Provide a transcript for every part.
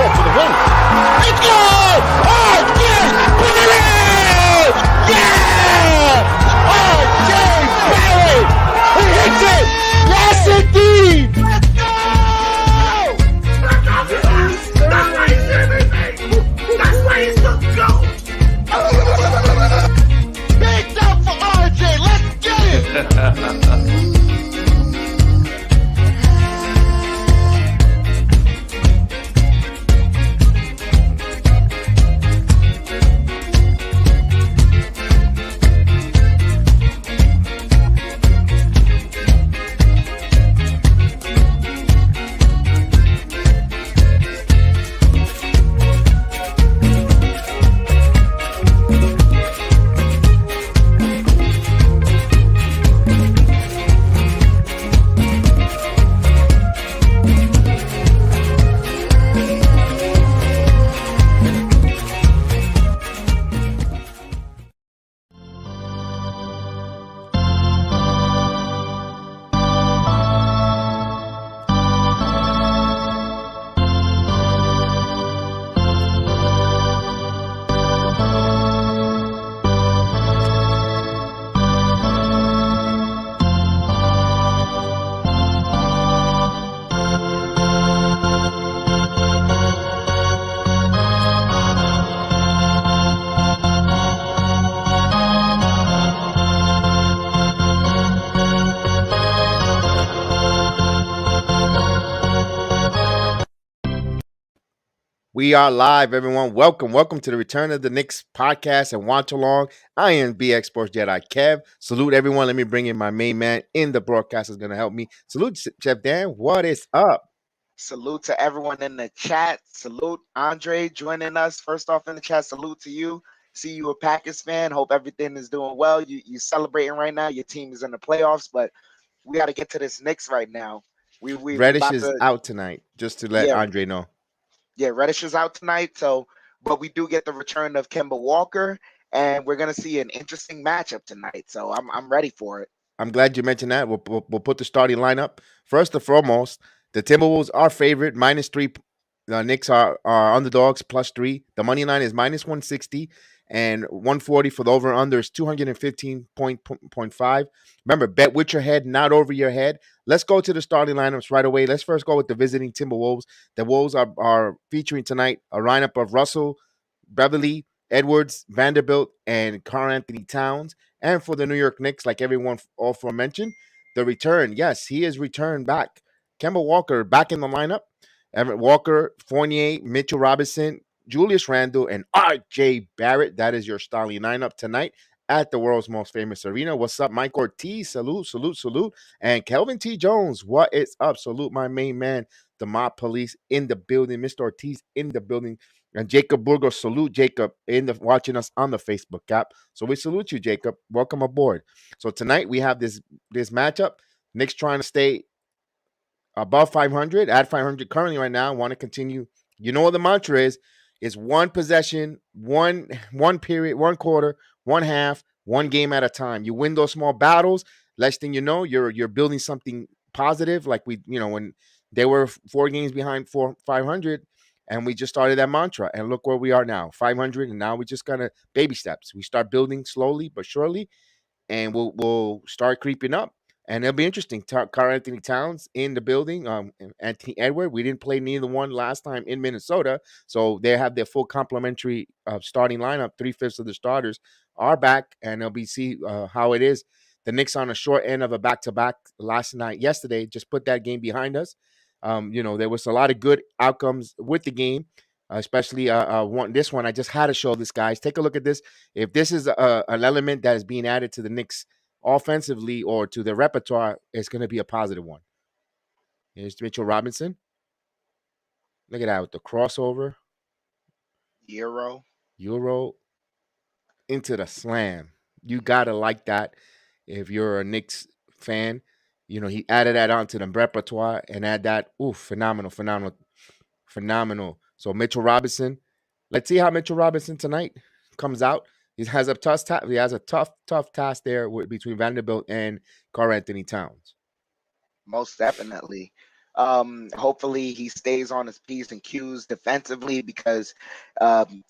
ball for the win. Let's go! Oh, yes! Put it in! Yeah! R.J. Barrett! He hits it! Yes, indeed! Let's go! That's why he's everything! That's why he's the GOAT! Big up for R.J. Let's get it! We are live, everyone. Welcome to the Return of the Knicks podcast and watch along. I am BX Sports Jedi Kev. Salute everyone. Let me bring in my main man in the broadcast is going to help me. Salute Chef Dan. What is up? Salute to everyone in the chat. Salute Andre joining us. First off in the chat, salute to you. See you a Packers fan. Hope everything is doing well. You celebrating right now. Your team is in the playoffs, but we got to get to this Knicks right now. Reddish is out tonight, just to let Andre know. Yeah, Reddish is out tonight. But we do get the return of Kemba Walker, and we're gonna see an interesting matchup tonight. So I'm ready for it. I'm glad you mentioned that. We'll put the starting lineup. First and foremost, the Timberwolves are favorite, -3. The Knicks are underdogs, +3. The money line is -160 and 140 for the over/under is 215.5. Remember, bet with your head, not over your head. Let's go to the starting lineups right away. Let's first go with the visiting Timberwolves. The Wolves are featuring tonight a lineup of Russell, Beverly, Edwards, Vanderbilt, and Karl-Anthony Towns. And for the New York Knicks, like everyone aforementioned, the return. Yes, he is returned back. Kemba Walker back in the lineup. Everett Walker, Fournier, Mitchell Robinson, Julius Randle, and R.J. Barrett. That is your starting lineup tonight at the world's most famous arena. What's up, Mike Ortiz? Salute. And Kelvin T. Jones, what is up? Salute my main man, the Mob Police in the building. Mr. Ortiz in the building. And Jacob Burgos, salute Jacob watching us on the Facebook app. So we salute you, Jacob. Welcome aboard. So tonight we have this matchup. Knicks trying to stay above 500, at 500 currently right now. Want to continue. You know what the mantra is one possession, one period, one quarter, one half, one game at a time. You win those small battles. Last thing you know, you're building something positive. Like when they were 4 games behind 500, and we just started that mantra. And look where we are now, 500, and now we just kind of baby steps. We start building slowly but surely, and we'll start creeping up. And it'll be interesting. Karl-Anthony Towns in the building. Anthony Edwards. We didn't play neither one last time in Minnesota. So they have their full complementary starting lineup. 3/5 of the starters are back. And they'll see how it is. The Knicks on a short end of a back-to-back yesterday. Just put that game behind us. There was a lot of good outcomes with the game. Especially this one. I just had to show this, guys. Take a look at this. If this is an element that is being added to the Knicks offensively or to the repertoire, it's going to be a positive one. Here's Mitchell Robinson. Look at that with the crossover. Euro into the slam. You got to like that if you're a Knicks fan. He added that onto the repertoire and add that. Ooh, phenomenal. So Mitchell Robinson. Let's see how Mitchell Robinson tonight comes out. He has a tough task there between Vanderbilt and Karl-Anthony Towns. Most definitely. Hopefully he stays on his P's and Q's defensively because um,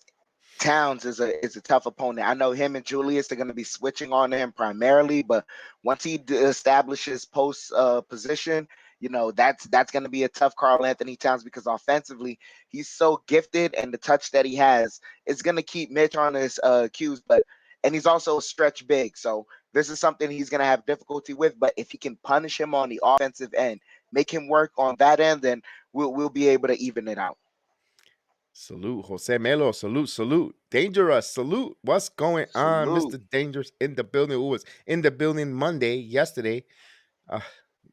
Towns is a tough opponent. I know him and Julius are going to be switching on him primarily, but once he establishes post position, that's going to be a tough Karl-Anthony Towns because offensively he's so gifted, and the touch that he has is going to keep Mitch on his cues. And he's also a stretch big, so this is something he's going to have difficulty with. But if he can punish him on the offensive end, make him work on that end, then we'll be able to even it out. Salute, Jose Melo. Salute, salute. Dangerous. Salute. What's going on, Salute. Mr. Dangerous in the building? Who was in the building Monday, yesterday? Uh,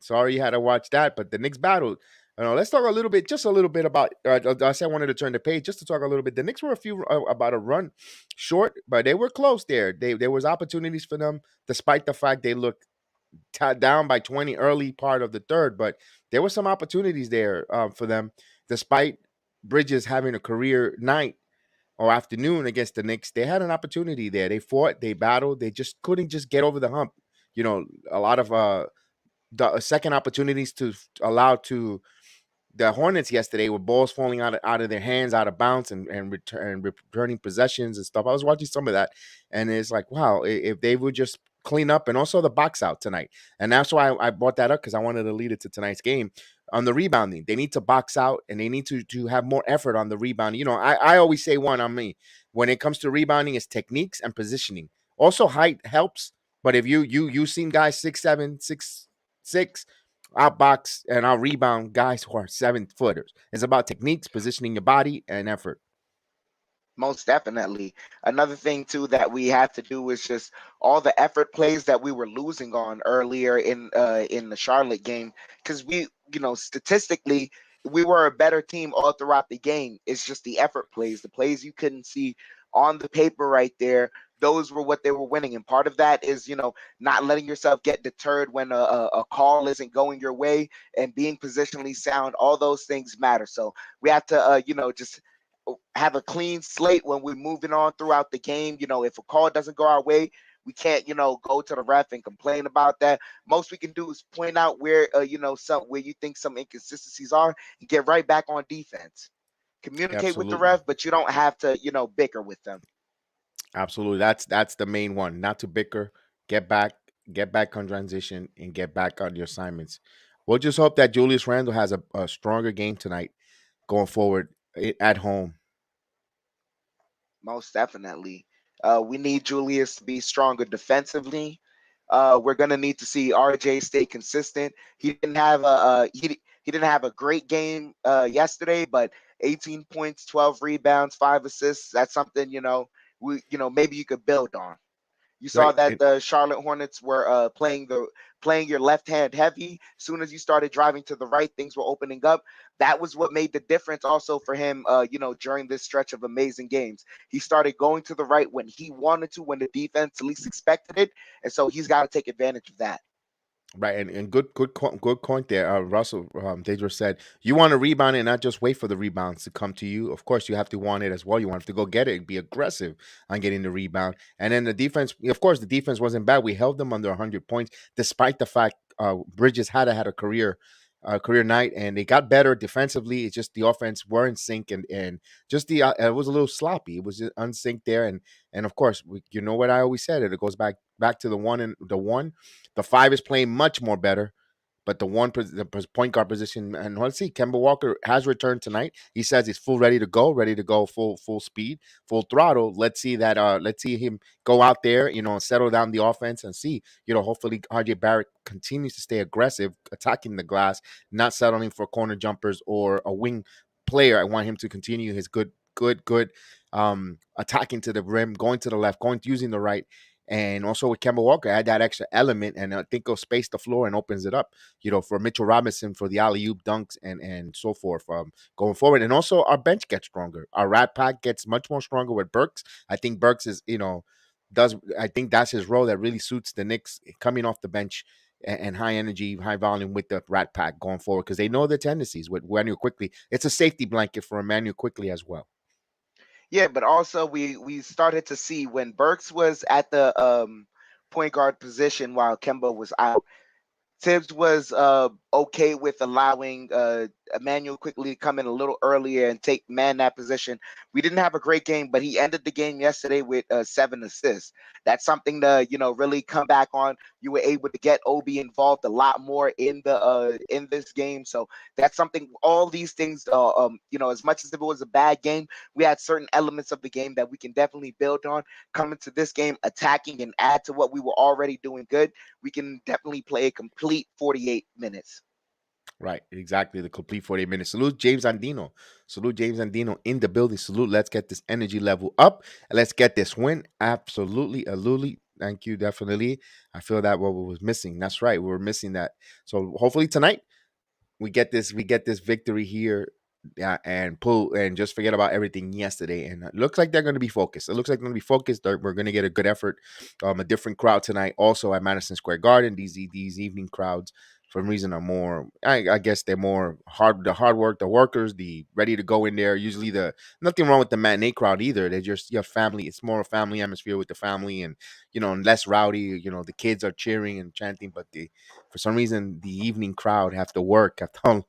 Sorry you had to watch that, but the Knicks battled. Let's talk a little bit, just a little bit about. I said I wanted to turn the page just to talk a little bit. The Knicks were a few about a run short, but they were close there. There was opportunities for them, despite the fact they looked down by 20 early part of the third. But there were some opportunities there for them, despite Bridges having a career night or afternoon against the Knicks. They had an opportunity there. They fought, they battled, they just couldn't just get over the hump. A lot of the second opportunities to allow to the Hornets yesterday with balls falling out of their hands, out of bounds, and returning possessions and stuff. I was watching some of that, and it's like, wow, if they would just clean up, and also the box out tonight, and that's why I brought that up because I wanted to lead it to tonight's game. On the rebounding, they need to box out, and they need to have more effort on the rebounding. I always say one on me when it comes to rebounding is techniques and positioning. Also, height helps, but if you seen guys 6'7", 6'6", outbox and out rebound guys who are 7 footers. It's about techniques, positioning your body, and effort. Most definitely. Another thing too that we have to do is just all the effort plays that we were losing on earlier in the Charlotte game, because statistically we were a better team all throughout the game. It's just the effort plays, the plays you couldn't see on the paper right there. Those were what they were winning, and part of that is not letting yourself get deterred when a call isn't going your way, and being positionally sound. All those things matter. So we have to just have a clean slate when we're moving on throughout the game. If a call doesn't go our way, we can't, go to the ref and complain about that. Most we can do is point out where, some where you think some inconsistencies are, and get right back on defense. Communicate with the Absolutely. ref, but you don't have to, bicker with them. Absolutely. That's the main one. Not to bicker. Get back, get back on transition, and get back on your assignments. We'll just hope that Julius Randle has a stronger game tonight going forward at home. Most definitely. We need Julius to be stronger defensively. We're gonna need to see RJ stay consistent. He didn't have a great game yesterday, but 18 points, 12 rebounds, 5 assists. That's something maybe you could build on. You saw Right. that the Charlotte Hornets were playing your left hand heavy. As soon as you started driving to the right, things were opening up. That was what made the difference also for him, during this stretch of amazing games. He started going to the right when he wanted to, when the defense least expected it, and so he's got to take advantage of that. Right, and good point there. Russell Deidre said you want to rebound and not just wait for the rebounds to come to you. Of course, you have to want it as well. You want to go get it and be aggressive on getting the rebound. And then the defense, of course, the defense wasn't bad. We held them under 100 points, despite the fact Bridges had a career night, and they got better defensively. It's just the offense were in sync, and just it was a little sloppy. It was just unsynced there, and of course, you know what I always said. It goes back to the one and the one. The five is playing much more better, but the point guard position, and let's see, Kemba Walker has returned tonight. He says he's ready to go full speed, full throttle. Let's see him go out there, settle down the offense and see, hopefully RJ Barrett continues to stay aggressive, attacking the glass, not settling for corner jumpers or a wing player. I want him to continue his good attacking to the rim, going to the left, using the right. And also with Kemba Walker, add that extra element, and I think he'll space the floor and opens it up, for Mitchell Robinson for the alley oop dunks and so forth going forward. And also our bench gets stronger. Our rat pack gets much more stronger with Burks. I think Burks is, I think that's his role that really suits the Knicks coming off the bench and high energy, high volume with the rat pack going forward because they know their tendencies with Emmanuel Quickly. It's a safety blanket for Emmanuel Quickly as well. Yeah, but also we started to see when Burks was at the point guard position while Kemba was out. Tibbs was okay with allowing Emmanuel quickly to come in a little earlier and take man that position. We didn't have a great game, but he ended the game yesterday with 7 assists. That's something to really come back on. You were able to get Obi involved a lot more in this game, so that's something. All these things, as much as if it was a bad game, we had certain elements of the game that we can definitely build on. Coming to this game, attacking and add to what we were already doing good, we can definitely play a complete 48 minutes. Right, exactly. The complete 48 minutes. Salute James Andino. Salute James Andino in the building. Salute. Let's get this energy level up and let's get this win. Absolutely, absolutely. Thank you. Definitely. I feel that what was missing. That's right. We were missing that. So hopefully tonight we get this victory here, and pull and just forget about everything yesterday. And it looks like they're going to be focused. It looks like they're going to be focused. We're going to get a good effort, a different crowd tonight. Also at Madison Square Garden, these evening crowds for some reason are more. I guess they're more hard. The hard work, the workers, the ready to go in there. Usually the nothing wrong with the matinee crowd either. They're just your family. It's more a family atmosphere with the family, and less rowdy. The kids are cheering and chanting, but the for some reason the evening crowd have to work. Have to,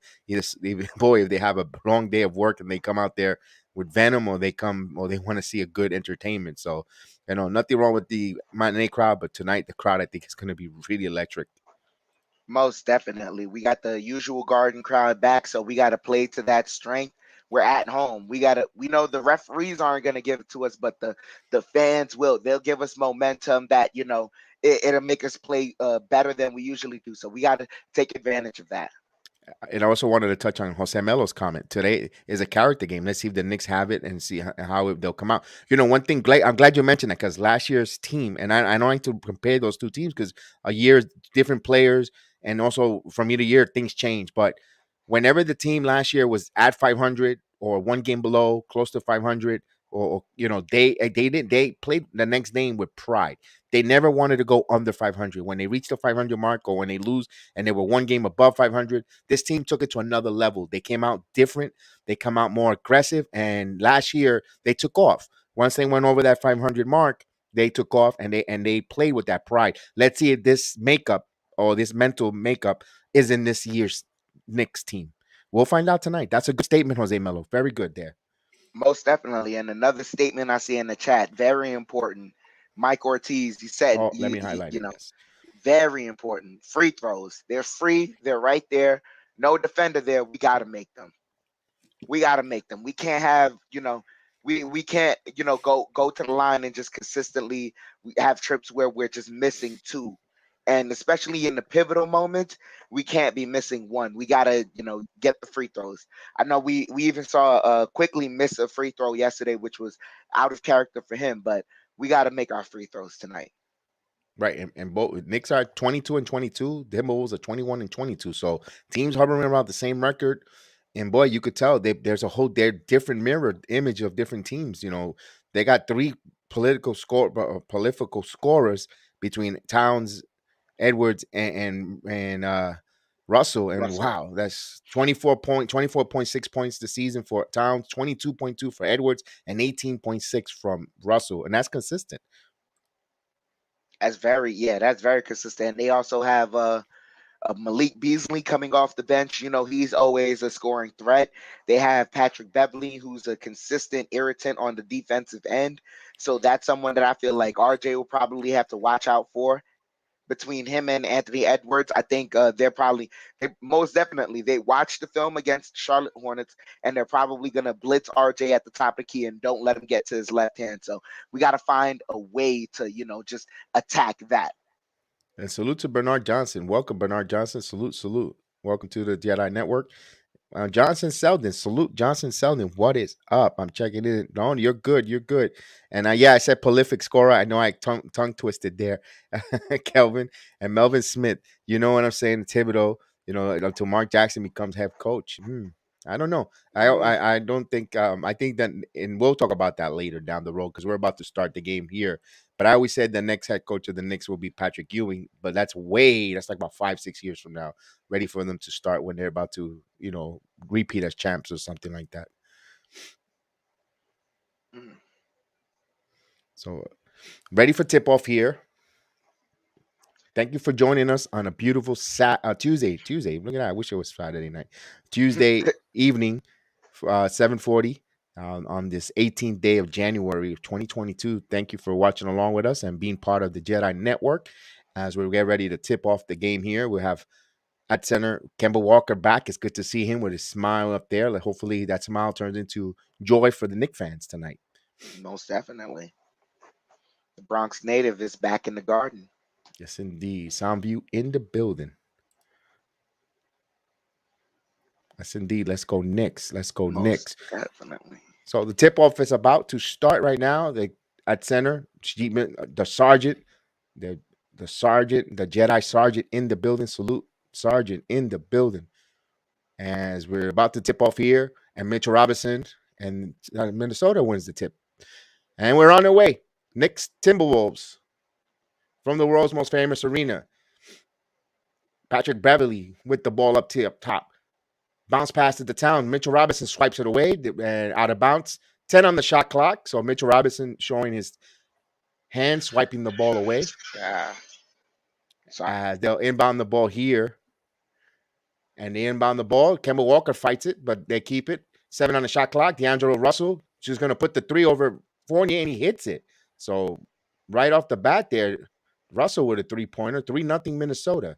boy, if they have a long day of work and they come out there with venom, or they want to see a good entertainment. So, nothing wrong with the matinee crowd, but tonight the crowd I think is going to be really electric. Most definitely. We got the usual Garden crowd back, so we got to play to that strength. We're at home. We know the referees aren't going to give it to us, but the fans will. They'll give us momentum that, it'll make us play better than we usually do. So we got to take advantage of that. And I also wanted to touch on Jose Melo's comment. Today is a character game. Let's see if the Knicks have it and see how they'll come out. One thing, I'm glad you mentioned that, because last year's team, and I don't like to compare those two teams because a year, different players, and also from year to year, things change. But whenever the team last year was at 500 or one game below, close to 500, they played the next game with pride. They never wanted to go under 500. When they reached the 500 mark, or when they lose and they were one game above 500, this team took it to another level. They came out different. They come out more aggressive. And last year they took off. Once they went over that 500 mark, they took off, and they played with that pride. Let's see if this makeup, or this mental makeup, is in this year's Knicks team. We'll find out tonight. That's a good statement, Jose Melo. Very good there. Most definitely. And another statement I see in the chat, very important. Mike Ortiz, he said, Oh, let me highlight it. Yes. very important. Free throws. They're free. They're right there. No defender there. We got to make them. We got to make them. We can't have, we can't, go to the line and just consistently have trips where we're just missing two. And especially in the pivotal moment, we can't be missing one. We gotta, get the free throws. I know we even saw quickly miss a free throw yesterday, which was out of character for him. But we gotta make our free throws tonight. Right, and both Knicks are 22 and 22. Timberwolves are 21 and 22. So teams hovering around the same record. And boy, you could tell there's a whole they're different mirror image of different teams. They got three political scorers between Towns, Edwards, and Russell. And Russell. wow, that's 24.6 points this season for Towns, 22.2 for Edwards, and 18.6 from Russell, and that's consistent. That's very consistent. They also have Malik Beasley coming off the bench. He's always a scoring threat. They have Patrick Beverly, who's a consistent irritant on the defensive end. So that's someone that I feel like RJ will probably have to watch out for. Between him and Anthony Edwards, I think most definitely they watched the film against Charlotte Hornets, and they're probably going to blitz RJ at the top of the key and don't let him get to his left hand. So we got to find a way to, just attack that. And salute to Bernard Johnson. Welcome, Bernard Johnson. Salute, salute. Welcome to the Jedi Network. Johnson Selden, salute Johnson Selden. What is up? I'm checking in. No, you're good. You're good. And yeah, I said prolific scorer. I know I tongue twisted there. Kelvin and Melvin Smith. You know what I'm saying? Thibodeau. Until Mark Jackson becomes head coach. I don't know. I don't think. I think that, and we'll talk about that later down the road because we're about to start the game here. But I always said the next head coach of the Knicks will be Patrick Ewing. But that's like about 5-6 years from now, ready for them to start when they're about to, repeat as champs or something like that. Mm. So ready for tip off here. Thank you for joining us on a beautiful Tuesday. Look at that. I wish it was Saturday night. Tuesday evening, 7:40 on this 18th day of January of 2022. Thank you for watching along with us and being part of the Jedi Network. As we get ready to tip off the game here, we have at center Kemba Walker back. It's good to see him with his smile up there. Hopefully that smile turns into joy for the Knicks fans tonight. Most definitely. The Bronx native is back in the garden. Yes, indeed. Soundview in the building. Yes, indeed. Let's go Knicks. Let's go Knicks. Definitely. So the tip-off is about to start right now. At center, the sergeant, the sergeant, the Jedi sergeant in the building. Salute, sergeant in the building. As we're about to tip off here, and Mitchell Robinson and Minnesota wins the tip. And we're on our way. Knicks Timberwolves from the world's most famous arena. Patrick Beverley with the ball up top. Bounce pass to the town. Mitchell Robinson swipes it away and out of bounds. 10 on the shot clock. So Mitchell Robinson showing his hand, swiping the ball away. Yeah. They'll inbound the ball here. And they inbound the ball. Kemba Walker fights it, but they keep it. 7 on the shot clock. D'Angelo Russell just going to put the 3 over Fournier, and he hits it. So right off the bat there, Russell with a 3-pointer. 3-0 Minnesota.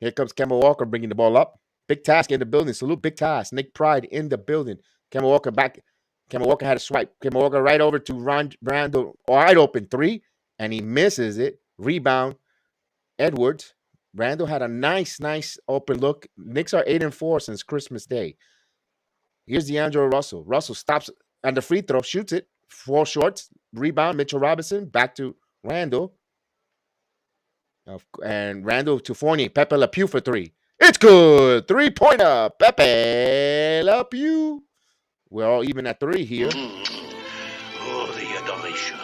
Here comes Kemba Walker bringing the ball up. Big Task in the building. Salute Big Task. Nick Pride in the building. Kemba Walker back. Kemba Walker had a swipe. Kemba Walker right over to Randle. Wide open 3, and he misses it. Rebound. Edwards. Randle had a nice open look. Knicks are 8-4 since Christmas Day. Here's D'Angelo Russell. Russell stops on the free throw, shoots it. 4 shorts. Rebound. Mitchell Robinson. Back to Randle. And Randle to Fournier. Pepe Le Pew for 3. It's good. 3-pointer. Pepe Le Pew. We're all even at 3 here. Oh, the adoration.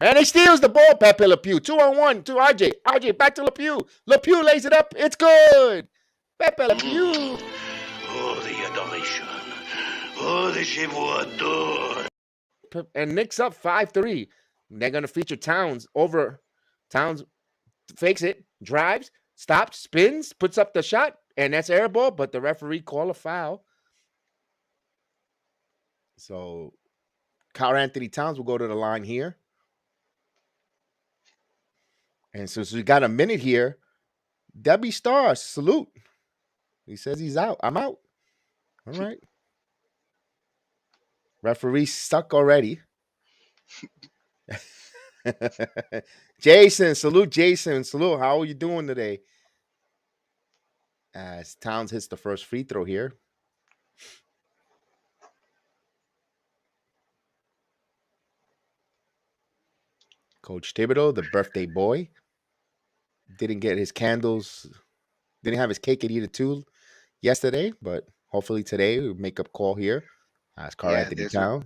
And he steals the ball, Pepe Le Pew. 2-on-1 to RJ. RJ back to Le Pew. Le Pew lays it up. It's good. Pepe Le Pew. Oh, the adoration. Oh, the je vous adore. And Knicks up 5-3. They're going to feature Towns over. Towns fakes it, drives, stops, spins, puts up the shot, and that's air ball, but the referee called a foul. So Karl-Anthony Towns will go to the line here. And so we got a minute here. Debbie Star, salute. He says he's out. I'm out. All right. Referee stuck already. Jason, salute Jason. Salute. How are you doing today? As Towns hits the first free throw here. Coach Thibodeau, the birthday boy, didn't get his candles, didn't have his cake and eat it too yesterday, but hopefully today we'll make up call here. As Karl-Anthony Towns.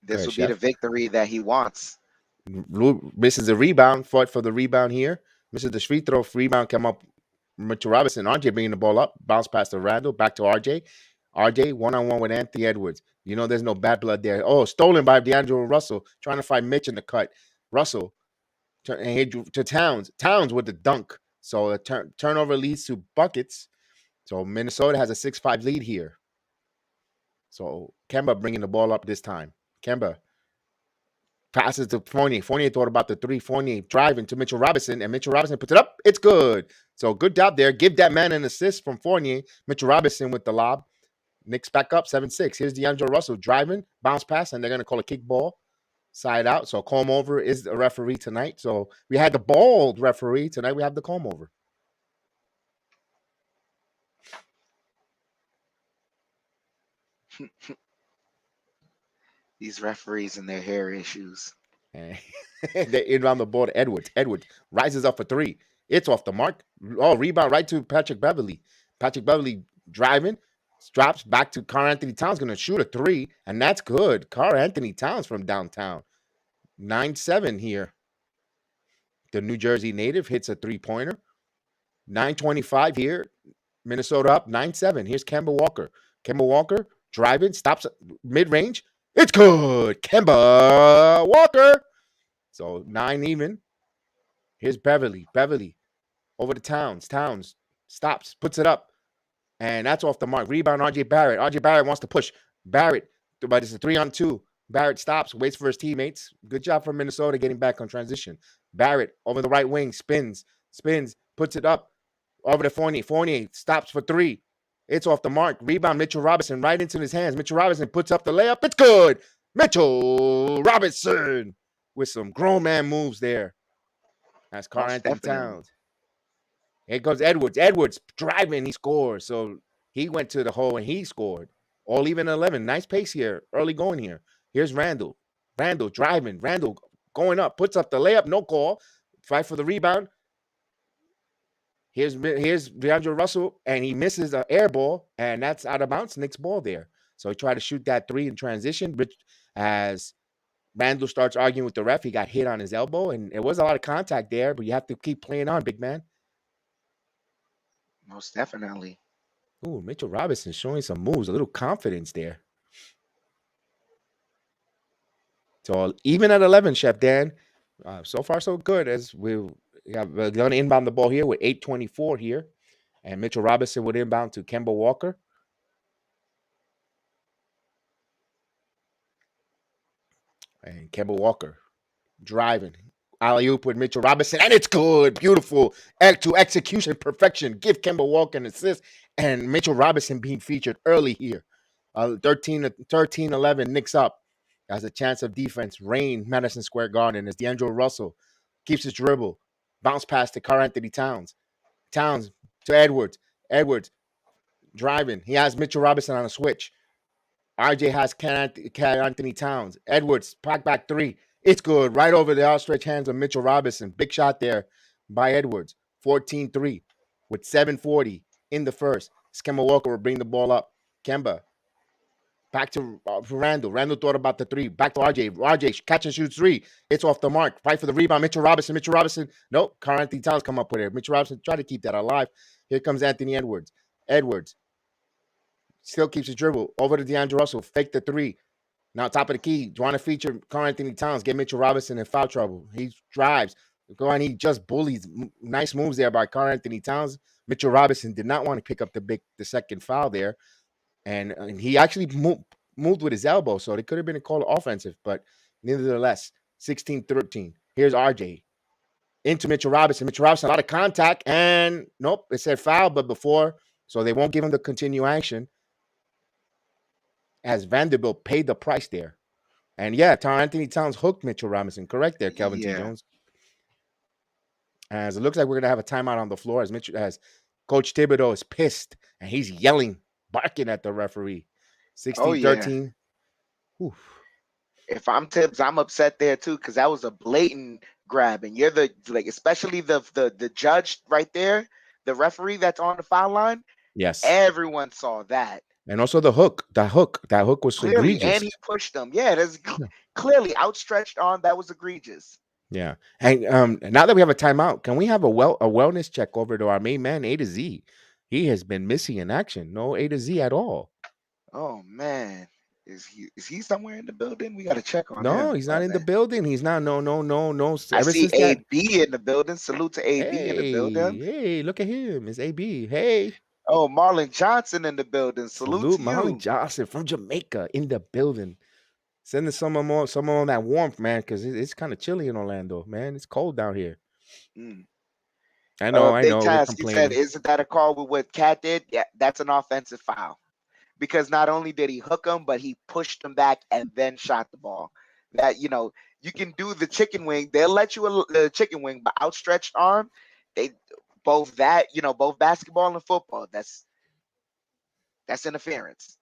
This will be the victory that he wants. Misses a rebound, fought for the rebound here. Misses the free throw, rebound come up. Mitchell Robinson, RJ bringing the ball up, bounce past to Randle, back to RJ. RJ 1-on-1 with Anthony Edwards. You know there's no bad blood there. Oh, stolen by D'Angelo Russell, trying to find Mitch in the cut. Russell to Towns. Towns with the dunk. So a turnover leads to buckets. So Minnesota has a 6-5 lead here. So Kemba bringing the ball up this time. Kemba passes to Fournier. Fournier thought about the 3. Fournier driving to Mitchell Robinson, and Mitchell Robinson puts it up. It's good. So good job there. Give that man an assist from Fournier. Mitchell Robinson with the lob. Knicks back up 7-6. Here's D'Angelo Russell driving, bounce pass, and they're going to call a kick ball. Side out. So comb over is the referee tonight. So we had the bald referee. Tonight we have the comb over. These referees and their hair issues. They inbound the ball to Edwards. Edwards rises up for 3. It's off the mark. Oh, rebound right to Patrick Beverley. Patrick Beverley driving. Drops back to Karl-Anthony Towns. Going to shoot a 3. And that's good. Karl-Anthony Towns from downtown. 9-7 here. The New Jersey native hits a 3-pointer. 9:25 here. Minnesota up 9-7. Here's Kemba Walker. Kemba Walker driving. Stops mid-range. It's good. Kemba Walker. So 9 even. Here's Beverly. Beverly over to Towns. Towns stops, puts it up, and that's off the mark. Rebound, RJ Barrett. RJ Barrett wants to push. Barrett, but it's a 3-on-2. Barrett stops, waits for his teammates. Good job for Minnesota getting back on transition. Barrett over the right wing, spins, puts it up over to Fournier. Fournier stops for 3. It's off the mark. Rebound, Mitchell Robinson right into his hands. Mitchell Robinson puts up the layup. It's good. Mitchell Robinson with some grown man moves there. That's Karl-Anthony Towns. Here goes Edwards. Edwards driving. He scores. So he went to the hole and he scored. All even 11. Nice pace here. Early going here. Here's Randle. Randle driving. Randle going up. Puts up the layup. No call. Fight for the rebound. Here's DeAndre Russell, and he misses an air ball, and that's out of bounds. Knicks ball there. So he tried to shoot that 3 in transition, but as Randle starts arguing with the ref, he got hit on his elbow, and it was a lot of contact there, but you have to keep playing on, big man. Most definitely. Ooh, Mitchell Robinson showing some moves, a little confidence there. So even at 11, Chef Dan, so far so good. As we're going to inbound the ball here with 8:24 here, and Mitchell Robinson would inbound to Kemba Walker. And Kemba Walker driving. Alley-oop with Mitchell Robinson, and it's good. Beautiful. To execution, perfection. Give Kemba Walker an assist, and Mitchell Robinson being featured early here. 13-11, Knicks up. Has a chance of defense. Rain, Madison Square Garden as D'Angelo Russell keeps his dribble. Bounce pass to Karl-Anthony Towns. Towns to Edwards. Edwards driving. He has Mitchell Robinson on a switch. RJ has Karl-Anthony Towns. Edwards, back 3. It's good. Right over the outstretched hands of Mitchell Robinson. Big shot there by Edwards. 14-3 with 7:40 in the first. Kemba Walker will bring the ball up. Kemba. Back to Randle. Randle thought about the 3. Back to RJ. RJ catch and shoots 3. It's off the mark. Fight for the rebound. Mitchell Robinson. Mitchell Robinson. Nope. Karl-Anthony Towns come up with it. Mitchell Robinson try to keep that alive. Here comes Anthony Edwards. Edwards still keeps his dribble. Over to DeAndre Russell. Fake the 3. Now top of the key. Want to feature Karl-Anthony Towns. Get Mitchell Robinson in foul trouble. He drives. Go on. He just bullies. Nice moves there by Karl-Anthony Towns. Mitchell Robinson did not want to pick up the second foul there. And he actually moved with his elbow, so it could have been a call offensive, but nevertheless, 16-13. Here's RJ into Mitchell Robinson. Mitchell Robinson, a lot of contact, and nope, it said foul, but before, so they won't give him the continuation as Vanderbilt paid the price there. And yeah, Karl-Anthony Towns hooked Mitchell Robinson. Correct there, Kelvin T. Jones. As it looks like we're going to have a timeout on the floor as Coach Thibodeau is pissed, and he's yelling, barking at the referee. 16-13. Yeah. If I'm Tibbs, I'm upset there too because that was a blatant grab, and you're especially the judge right there, the referee that's on the foul line. Yes, everyone saw that, and also the hook. That hook was clearly egregious, and he pushed them. Yeah, that's clearly outstretched arm. That was egregious. Yeah, and now that we have a timeout, can we have a wellness check over to our main man A to Z? He has been missing in action. No A to Z at all. Oh man, is he somewhere in the building? We got to check on him. No, he's not in the building. He's not. No. I see AB in the building. Salute to AB in the building. Hey, look at him. It's AB. Hey. Oh, Marlon Johnson in the building. Salute to Marlon you. Johnson from Jamaica in the building. Sending some more that warmth, man, because it's kind of chilly in Orlando, man. It's cold down here. I know. Task, he said, isn't that a call with what Cat did? Yeah, that's an offensive foul. Because not only did he hook him, but he pushed him back and then shot the ball. That, you can do the chicken wing. They'll let you a chicken wing, but outstretched arm, both basketball and football, that's interference.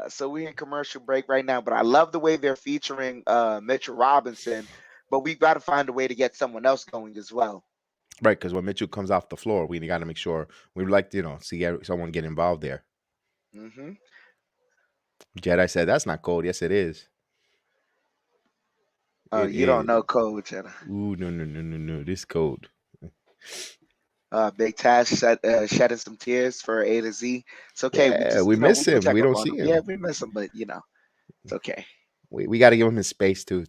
So we're in commercial break right now, but I love the way they're featuring Mitchell Robinson, but we've got to find a way to get someone else going as well. Right, because when Mitchell comes off the floor, we got to make sure we'd like to, see someone get involved there. Mm-hmm. Jedi said, that's not cold. Yes, it is. You don't know code, Jedi. Ooh, no. This code. Big Tash shedding some tears for A to Z. It's okay. We Yeah, just, we miss we him. check We up don't on see him. Yeah, him. we miss him, but it's okay. We got to give him his space to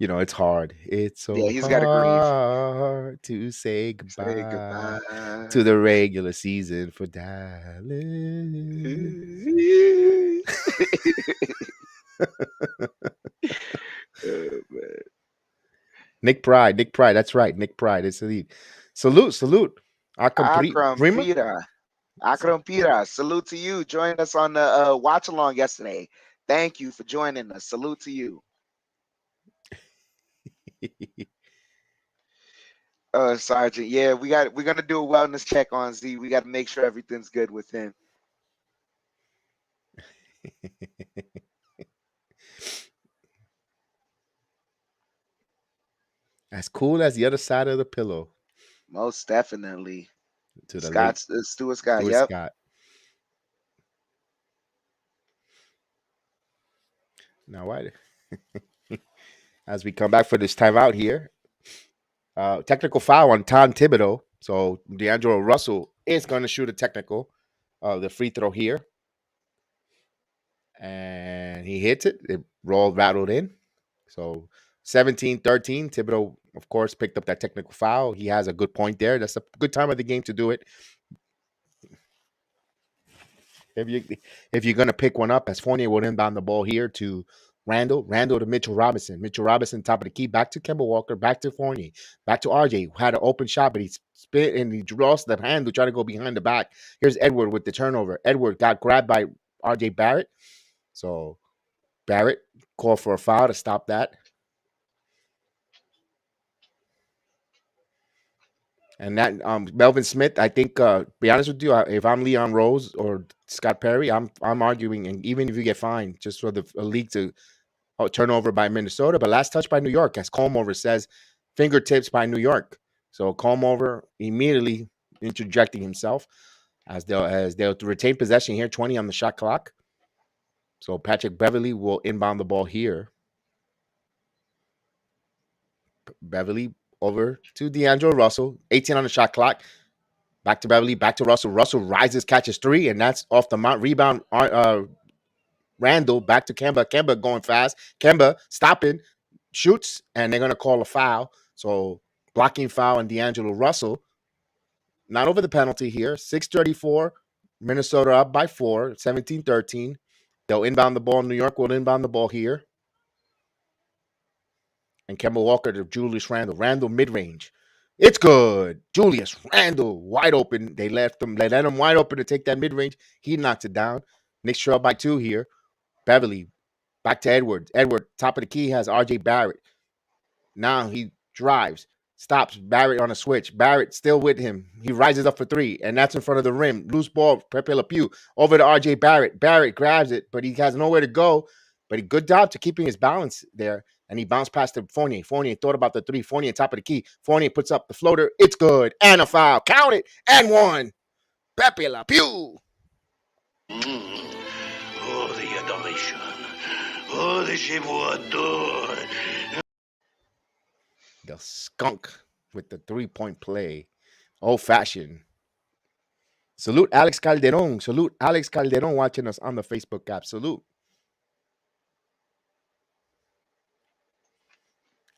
it's hard. It's Yeah, so he's got to grieve. hard to say Say goodbye goodbye. to the regular season for Dallas. Oh, man. Nick Pride, that's right, Nick Pride. It's elite. Salute. Our complete Akram prima. Pira. Akram Pira. Salute to you. Joined us on the watch along yesterday. Thank you for joining us. Salute to you. Sergeant. Yeah, we're gonna do a wellness check on Z. We got to make sure everything's good with him. As cool as the other side of the pillow Most definitely. to the late Stuart Scott. Stuart Yep. Scott. Now, why? As we come back for this timeout here, technical foul on Tom Thibodeau. So D'Angelo Russell is going to shoot a technical, the free throw here, and he hits it. It rattled in. So 17-13. Thibodeau, of course, picked up that technical foul. He has a good point there. That's a good time of the game to do it. If you're gonna pick one up, as Fournier will inbound the ball here to Randle to Mitchell Robinson, top of the key, back to Kemba Walker, back to Fournier, back to RJ, who had an open shot, but he spit and he lost the handle, trying to go behind the back. Here's Edward with the turnover. Edward got grabbed by RJ Barrett. So Barrett called for a foul to stop that. And that Melvin Smith, I think, be honest with you, if I'm Leon Rose or Scott Perry, I'm arguing, and even if you get fined, just for the league to turnover by Minnesota, but last touch by New York, as Colmover says, fingertips by New York. So Colmover immediately interjecting himself as they'll retain possession here, 20 on the shot clock. So Patrick Beverly will inbound the ball here. Beverly over to D'Angelo Russell, 18 on the shot clock. Back to Beverly, back to Russell. Russell rises, catches three, and that's off the mount. Rebound, Randle, back to Kemba. Kemba going fast. Kemba stopping, shoots, and they're going to call a foul. So blocking foul on D'Angelo Russell. Not over the penalty here. 6:34. Minnesota up by 4, 17-13. They'll inbound the ball. New York will inbound the ball here. And Kemba Walker to Julius Randle. Randle mid-range. It's good. Julius Randle wide open. They let him wide open to take that mid-range. He knocked it down. Knicks trail by 2 here. Beverly back to Edward. Edward, top of the key, has RJ Barrett. Now he drives, stops Barrett on a switch. Barrett still with him. He rises up for 3, and that's in front of the rim. Loose ball, Pepe Le Pew over to RJ Barrett. Barrett grabs it, but he has nowhere to go. But a good job to keeping his balance there. And he bounced past to Fournier. Fournier thought about the 3. Fournier top of the key. Fournier puts up the floater. It's good. And a foul. Count it. And 1. Pepe Le Pew. Oh, the adoration. Oh, the je vous adore. The skunk with the 3-point play. Old fashioned. Salute Alex Calderon. Salute Alex Calderon watching us on the Facebook app. Salute.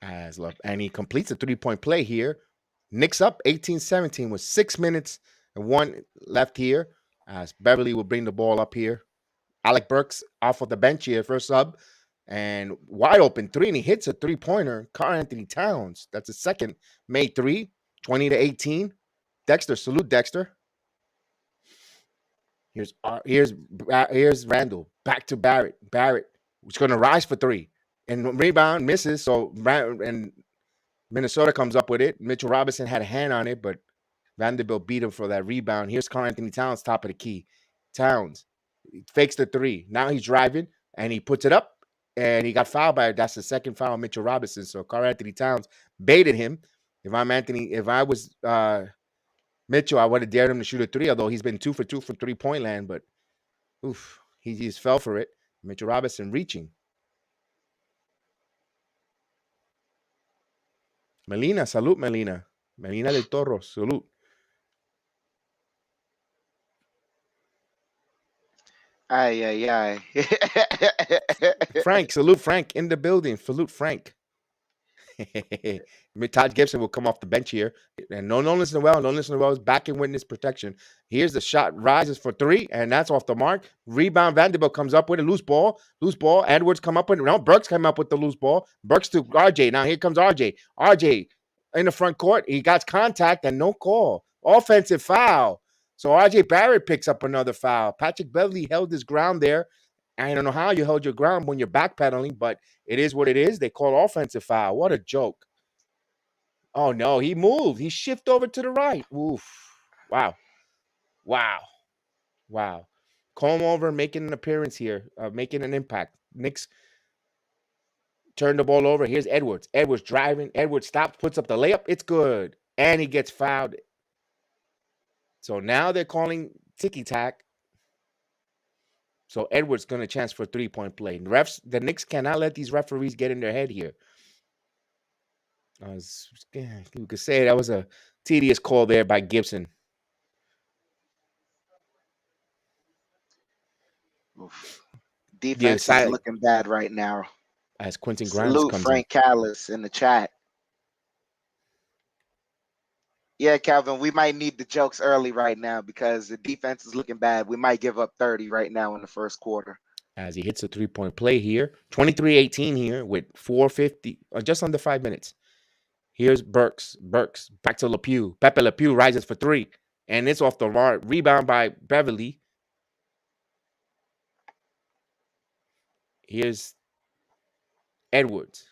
And he completes a 3-point play here. Knicks up 18-17 with 6 minutes and 1 left here. As Beverly will bring the ball up here. Alec Burks off of the bench here, first sub. And wide open 3, and he hits a 3-pointer. Karl-Anthony Towns. That's a second. Made 3, 20-18. Dexter, salute Dexter. Here's Randle. Back to Barrett. Barrett was going to rise for 3. And rebound misses. So and Minnesota comes up with it. Mitchell Robinson had a hand on it, but Vanderbilt beat him for that rebound. Here's Karl-Anthony Towns, top of the key. Towns fakes the 3. Now he's driving, and he puts it up, and he got fouled by it. That's the second foul on Mitchell Robinson. So Karl-Anthony Towns baited him. If I was Mitchell, I would have dared him to shoot a 3, although he's been 2 for 2 from 3-point land, but he just fell for it. Mitchell Robinson reaching. Melina, salute Melina. Melina del Toro, salute. Ay, ay, ay. Frank, salute Frank in the building. Salute Frank. Todd Gibson will come off the bench here. And no, don't listen to well. Don't listen to well. Is back in witness protection. Here's the shot. Rises for three, and that's off the mark. Rebound. Vanderbilt comes up with a loose ball. Loose ball. Edwards come up with it. No, Burks came up with the loose ball. Burks to RJ. Now here comes RJ. RJ in the front court. He got contact and no call. Offensive foul. So RJ Barrett picks up another foul. Patrick Beverly held his ground there. I don't know how you held your ground when you're backpedaling, but it is what it is. They call offensive foul. What a joke. Oh, no, he moved. He shifted over to the right. Oof. Wow. Wow. Wow. Comb over, making an appearance here, making an impact. Knicks turn the ball over. Here's Edwards. Edwards driving. Edwards stops, puts up the layup. It's good. And he gets fouled. So now they're calling ticky-tack. So Edwards going to chance for three-point play. The Knicks cannot let these referees get in their head here. You could say that was a tedious call there by Gibson. Oof. Defense is side- looking bad right now. As Quentin Grimes Salute comes Frank Callis in the chat. Yeah, Calvin, we might need the jokes early right now because the defense is looking bad. We might give up 30 right now in the first quarter. As he hits a three-point play here. 23-18 here with 4:50, just under 5 minutes. Here's Burks. Burks back to LePew. Pepe LePew rises for three. And it's off the mark. Rebound by Beverly. Here's Edwards.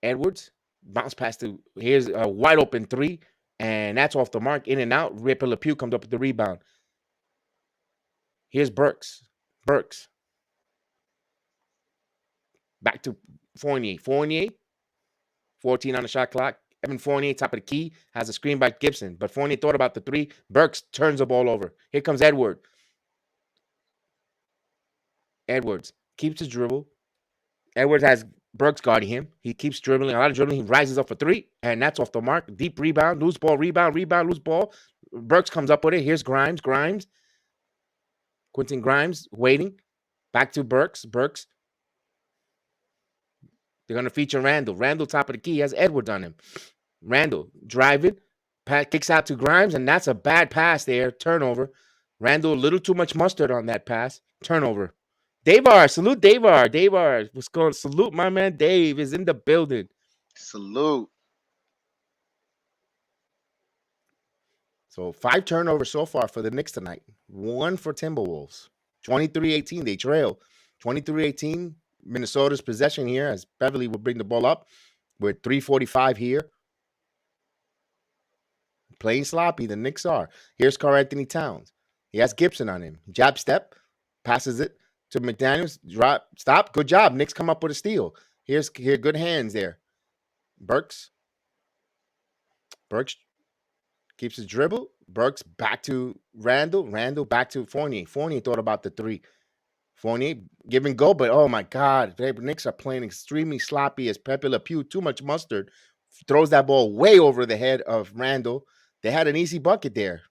Edwards. Bounce pass to, here's a wide open three. And that's off the mark. In and out. Pepe LePew comes up with the rebound. Here's Burks. Burks. Back to Fournier. Fournier. 14 on the shot clock. Evan Fournier, top of the key, has a screen by Gibson. But Fournier thought about the three. Burks turns the ball over. Here comes Edwards. Edwards keeps his dribble. Edwards has Burks guarding him. He keeps dribbling. A lot of dribbling. He rises up for three. And that's off the mark. Deep rebound. Loose ball. Rebound. Loose ball. Burks comes up with it. Here's Grimes. Quentin Grimes waiting. Back to Burks. They're going to feature Randle. Randle, top of the key, has Edwards on him. Randle driving. Kicks out to Grimes, and that's a bad pass there. Turnover. Randle, a little too much mustard on that pass. Turnover. Davar, salute Davar. Davar, what's going? Salute my man Dave is in the building. Salute. So 5 turnovers so far for the Knicks tonight. 1 for Timberwolves. 23-18, they trail. 23-18, Minnesota's possession here as Beverly will bring the ball up with 3:45 here. Playing sloppy, the Knicks are. Here's Karl-Anthony Towns. He has Gibson on him. Jab step, passes it to McDaniels. Drop, stop. Good job. Knicks come up with a steal. Here, good hands there. Burks keeps his dribble. Burks back to Randle. Randle back to Fournier. Fournier thought about the three. Fournier give and go, but oh my God, the Knicks are playing extremely sloppy as Pepe LePew, too much mustard, throws that ball way over the head of Randle. They had an easy bucket there.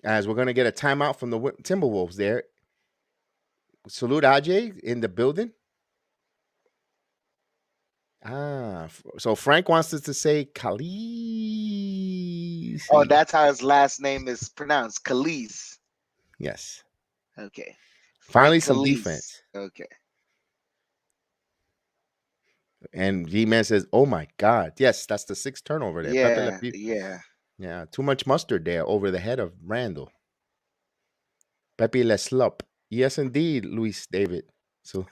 As we're going to get a timeout from the Timberwolves there. Salute Ajay in the building. So Frank wants us to say Khaleesi. Oh, that's how his last name is pronounced. Khaleesi. Yes. Okay. Finally, Frank some Khaleesi. defense. Okay. And G-Man says, oh my God. Yes, that's the 6th turnover there. Yeah, Pepe yeah. Yeah, too much mustard there over the head of Randle. Pepe Le Slop. Yes, indeed, Luis David. So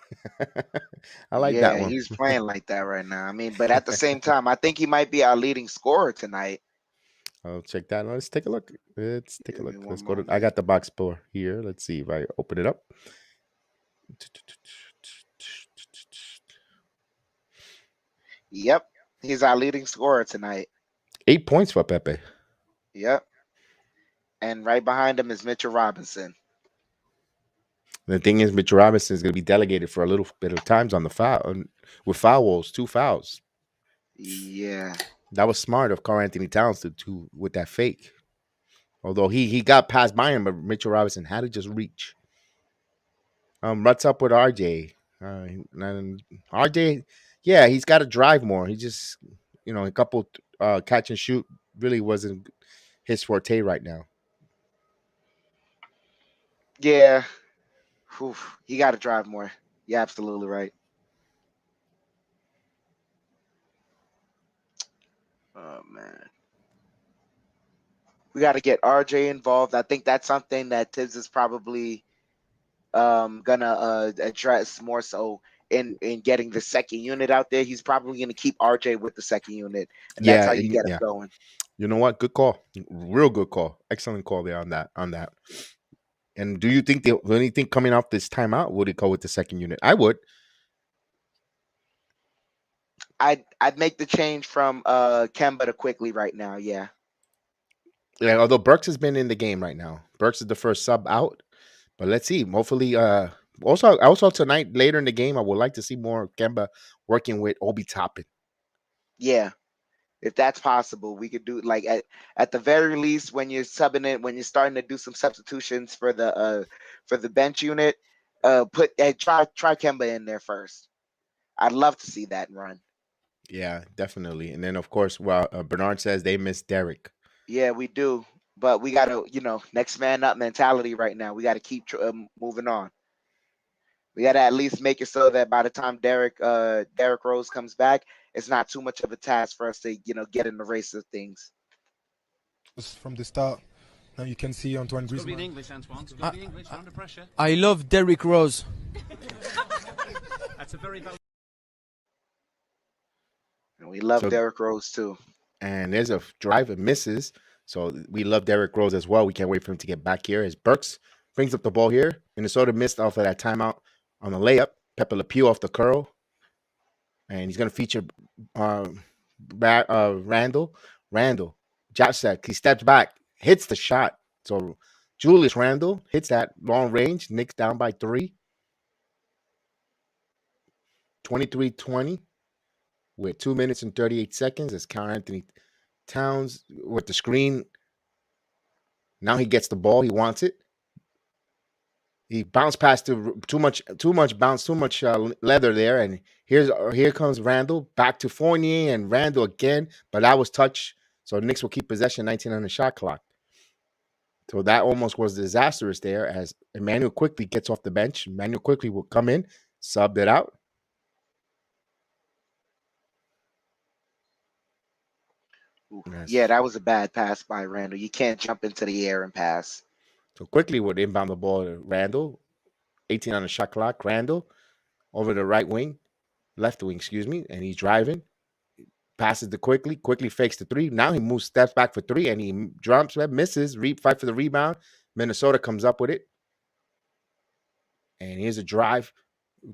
I like that one. He's playing like that right now. I mean, but at the same time, I think he might be our leading scorer tonight. I'll check that. Let's take a look. Give me Let's one go to. moment. I got the box score here. Let's see if I open it up. Yep. He's our leading scorer tonight. 8 points for Pepe. Yep. And right behind him is Mitchell Robinson. The thing is, Mitchell Robinson is going to be delegated for a little bit of times on the foul with foul walls, 2 fouls. Yeah. That was smart of Karl-Anthony Towns to with that fake. Although he got passed by him, but Mitchell Robinson had to just reach. What's up with RJ? RJ, yeah, he's got to drive more. He just, a couple catch and shoot really wasn't his forte right now. Yeah. Whew, he got to drive more. You're absolutely right. Oh man, we got to get RJ involved. I think that's something that Tibbs is probably gonna address more so in getting the second unit out there. He's probably gonna keep RJ with the second unit, and that's Yeah, how you get him yeah. going. You know what? Good call. Real good call. Excellent call there on that. And do you think anything coming off this timeout would it go with the second unit? I would. I'd make the change from Kemba to Quickly right now. Yeah. Yeah, although Burks has been in the game right now. Burks is the first sub out. But let's see. Hopefully, also tonight, later in the game, I would like to see more Kemba working with Obi Toppin. Yeah. If that's possible, we could do like at the very least when you're subbing it, when you're starting to do some substitutions for the bench unit, try Kemba in there first. I'd love to see that run. Yeah, definitely. And then of course, well, Bernard says they miss Derek. Yeah, we do, but we got to next man up mentality right now. We got to keep moving on. We got to at least make it so that by the time Derek Rose comes back, it's not too much of a task for us to get in the race of things. From the start. Now you can see Antoine Griezmann. English, Antoine. It's got to be English. Under pressure. I love Derrick Rose. That's a very valid. And we love Derrick Rose too. And there's a drive and misses. So we love Derrick Rose as well. We can't wait for him to get back here. As Burks brings up the ball here. Minnesota missed off of that timeout on the layup. Pepe Le Pew off the curl. And he's going to feature Randle. Randle, jab set. He steps back, hits the shot. So Julius Randle hits that long range. Knicks down by 3. 23-20 with 2 minutes and 38 seconds as Karl-Anthony Towns with the screen. Now he gets the ball. He wants it. He bounced past too much bounce, too much leather there. And here comes Randle back to Fournier and Randle again. But that was touch. So the Knicks will keep possession 19 on the shot clock. So that almost was disastrous there as Emmanuel Quickly gets off the bench. Emmanuel Quickly will come in, subbed it out. Yes. Yeah, that was a bad pass by Randle. You can't jump into the air and pass. So Quickly would inbound the ball to Randle. 18 on the shot clock. Randle over the left wing, and he's driving. Passes to Quickly. Quickly fakes the 3. Now he moves, steps back for 3, and he jumps, misses. Fight for the rebound. Minnesota comes up with it. And here's a drive.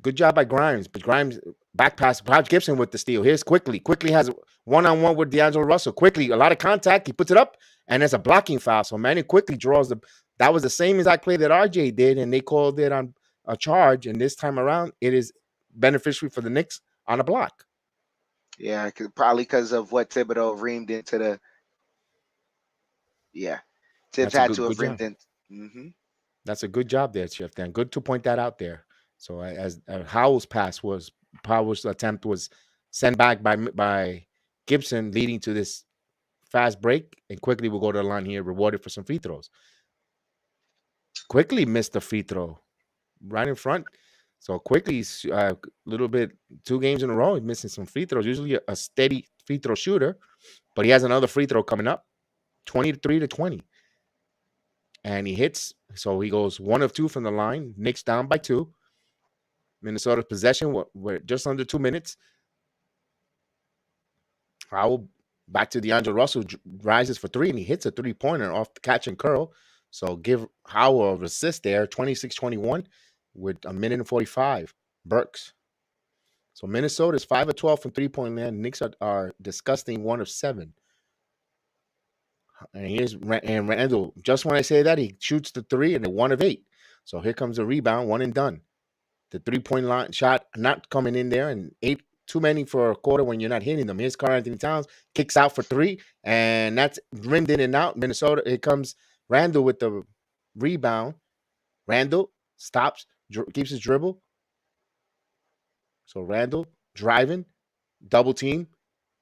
Good job by Grimes. But Grimes back pass. Bob Gibson with the steal. Here's Quickly. Quickly has one-on-one with D'Angelo Russell. Quickly, a lot of contact. He puts it up, and there's a blocking foul. So Manny Quickly draws that was the same exact play that RJ did, and they called it on a charge. And this time around, it is beneficiary for the Knicks on a block. Yeah, probably because of what Thibodeau reamed into the. Yeah, Tibbs had to have reamed in. Mm-hmm. That's a good job there, Chef Dan. Good to point that out there. So as Howell's attempt was sent back by Gibson, leading to this fast break, and Quickly will go to the line here, rewarded for some free throws. Quickly missed the free throw right in front. So Quickly's a little bit 2 games in a row. He's missing some free throws. Usually a steady free throw shooter, but he has another free throw coming up, 23-20. And he hits. So he goes 1 of 2 from the line. Knicks down by 2. Minnesota's possession, we're just under 2 minutes. Howell back to D'Angelo Russell, rises for 3, and he hits a 3-pointer off the catch and curl. So give Howell an assist there, 26-21 with 1:45. Burks. So Minnesota's 5 of 12 from 3-point land. Knicks are disgusting 1 of 7. And Randle, just when I say that, he shoots the 3 and they're 1 of 8. So here comes a rebound, 1 and done. The 3-point line shot not coming in there, and 8 too many for a quarter when you're not hitting them. Here's Karl-Anthony Towns, kicks out for 3, and that's rimmed in and out. Minnesota, here comes Randle with the rebound. Randle stops, keeps his dribble. So Randle driving, double team.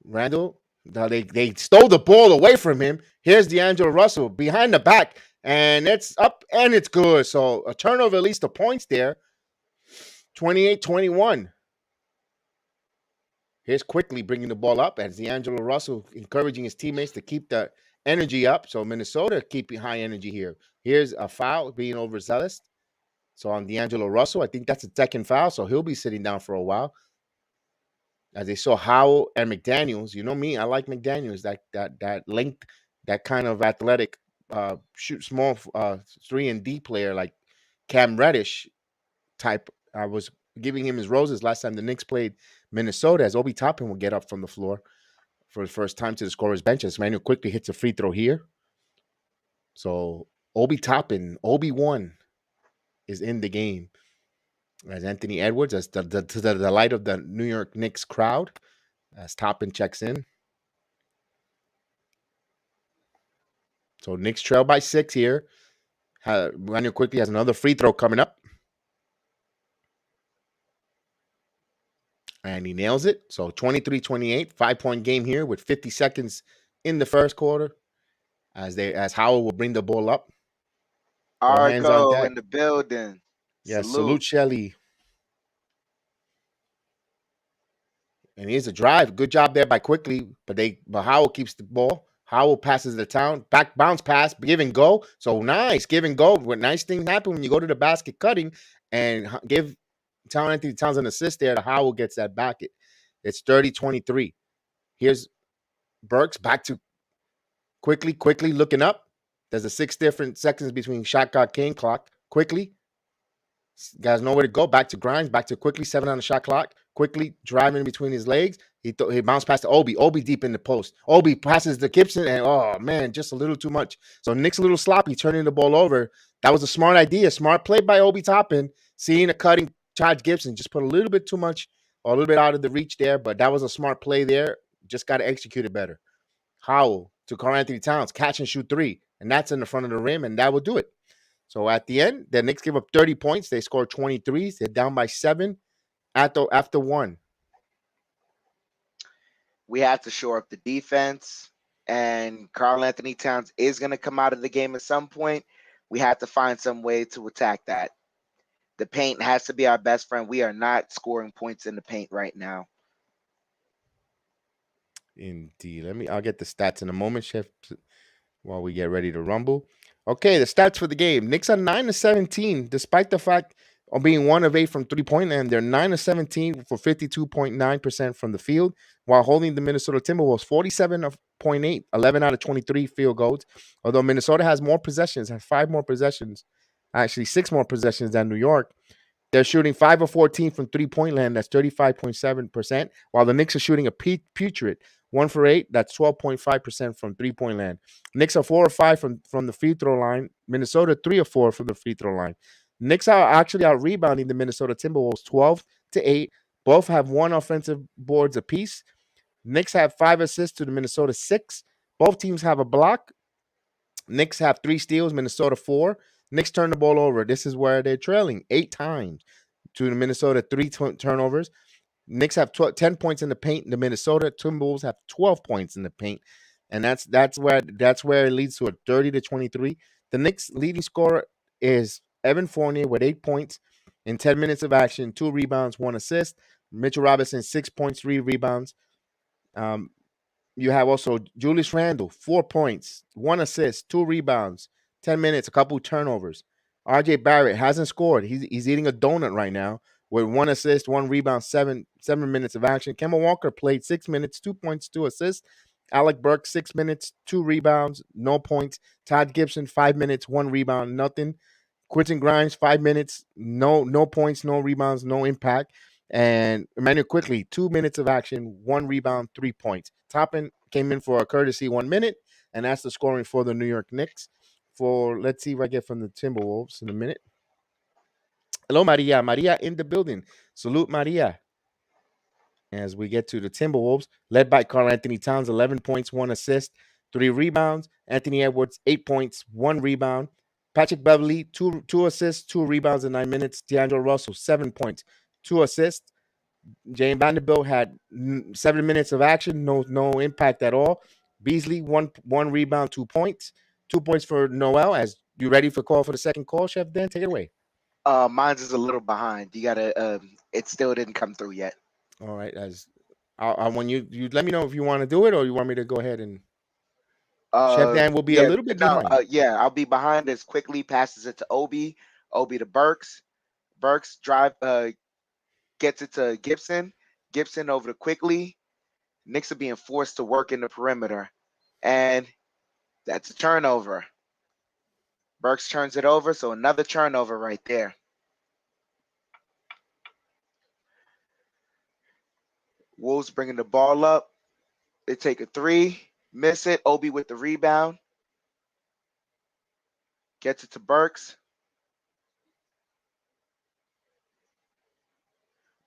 Randle, now they stole the ball away from him. Here's D'Angelo Russell behind the back, and it's up and it's good. So a turnover, at least the points there. 28-21. Here's quickly bringing the ball up as D'Angelo Russell encouraging his teammates to keep the energy up. So Minnesota keeping high energy here. Here's a foul being overzealous. So on D'Angelo Russell, I think that's a second foul. So he'll be sitting down for a while. As they saw Howell and McDaniels, you know me, I like McDaniels, that length, that kind of athletic, shoot small 3-and-D player like Cam Reddish type. I was giving him his roses last time the Knicks played Minnesota, as Obi Toppin would get up from the floor for the first time to the scorer's bench. As Manuel quickly hits a free throw here. So Obi Toppin, Obi-Wan is in the game. As Anthony Edwards, as to the delight of the New York Knicks crowd, as Toppin checks in. So Knicks trail by 6 here. Manuel quickly has another free throw coming up. And he nails it. So 23-28, 5-point game here with 50 seconds in the first quarter. As Howell will bring the ball up. All hands on Argo deck. in the building. Yeah, salute Shelly. And here's a drive. Good job there by quickly, but Howell keeps the ball. Howell passes the town. Back bounce pass, give and go. So nice, give and go. What nice things happen when you go to the basket cutting and give Karl-Anthony Towns an assist there. The Howell gets that bucket. It's 30-23. Here's Burks back to quickly looking up. There's a 6 different seconds between shot clock, game clock. Quickly. Guys know where to go. Back to Grimes. Back to quickly. 7 on the shot clock. Quickly driving between his legs. He bounced past to Obi. Obi deep in the post. Obi passes to Gibson, and oh man, just a little too much. So Nick's a little sloppy, turning the ball over. That was a smart idea. Smart play by Obi Toppin. Seeing a cutting Taj Gibson, just put a little bit too much, or a little bit out of the reach there. But that was a smart play there. Just got to execute it better. Howell to Karl-Anthony Towns, catch and shoot 3, and that's in the front of the rim, and that will do it. So at the end, the Knicks give up 30 points. They score 23s. They're down by 7 after 1. We have to shore up the defense, and Karl-Anthony Towns is going to come out of the game at some point. We have to find some way to attack that. The paint has to be our best friend. We are not scoring points in the paint right now. Indeed. I'll get the stats in a moment, Chef, while we get ready to rumble. Okay, the stats for the game. Knicks are 9-17, despite the fact of being 1 of 8 from 3-point land. They're 9-17 for 52.9% from the field, while holding the Minnesota Timberwolves 47.8, 11 out of 23 field goals. Although Minnesota has more possessions, has 5 more possessions, actually 6 more possessions than New York. They're shooting 5 of 14 from 3-point land. That's 35.7%, while the Knicks are shooting a putrid 1 for 8. That's 12.5% from 3-point land. Knicks are 4 of 5 from the free throw line. Minnesota 3 of 4 from the free throw line. Knicks are actually out rebounding the Minnesota Timberwolves 12-8. Both have 1 offensive boards apiece. Knicks have 5 assists to the Minnesota 6. Both teams have a block. Knicks have 3 steals, Minnesota 4. Knicks turn the ball over. This is where they're trailing 8 times to the Minnesota 3 turnovers. Knicks have 10 points in the paint. The Minnesota Timberwolves have 12 points in the paint, and that's where it leads to a 30-23. The Knicks' leading scorer is Evan Fournier with 8 points in 10 minutes of action, 2 rebounds, 1 assist. Mitchell Robinson 6 points, 3 rebounds. You have also Julius Randle 4 points, 1 assist, 2 rebounds, 10 minutes, a couple turnovers. RJ Barrett hasn't scored. He's eating a donut right now with 1 assist, 1 rebound, 7 minutes of action. Kemba Walker played 6 minutes, 2 points, 2 assists. Alec Burks 6 minutes, 2 rebounds, no points. Todd Gibson 5 minutes, 1 rebound, nothing. Quentin Grimes 5 minutes, no points, no rebounds, no impact. And Emmanuel Quickly 2 minutes of action, 1 rebound, 3 points. Toppin came in for a courtesy 1 minute, and that's the scoring for the New York Knicks. Let's see if I get from the Timberwolves in a minute. Hello, Maria. Maria in the building. Salute, Maria. As we get to the Timberwolves, led by Karl-Anthony Towns, 11 points, 1 assist. 3 rebounds. Anthony Edwards, 8 points, 1 rebound. Patrick Beverly, two assists, 2 rebounds in 9 minutes. D'Angelo Russell, 7 points, 2 assists. Jane Vanderbilt had 7 minutes of action, no impact at all. Beasley, one rebound, 2 points. 2 points for Noel. As you ready for call for the second call, Chef Dan? Take it away. Mine's is a little behind. You gotta. It still didn't come through yet. All right. As I when you let me know if you want to do it or you want me to go ahead and Chef Dan will be a Yeah, little bit no, behind. yeah, I'll be behind as quickly passes it to Obi. Obi to Burks. Burks gets it to Gibson. Gibson over to Quickly. Knicks are being forced to work in the perimeter. And that's a turnover. Burks turns it over, so another turnover right there. Wolves bringing the ball up. They take a 3, miss it. Obi with the rebound. Gets it to Burks.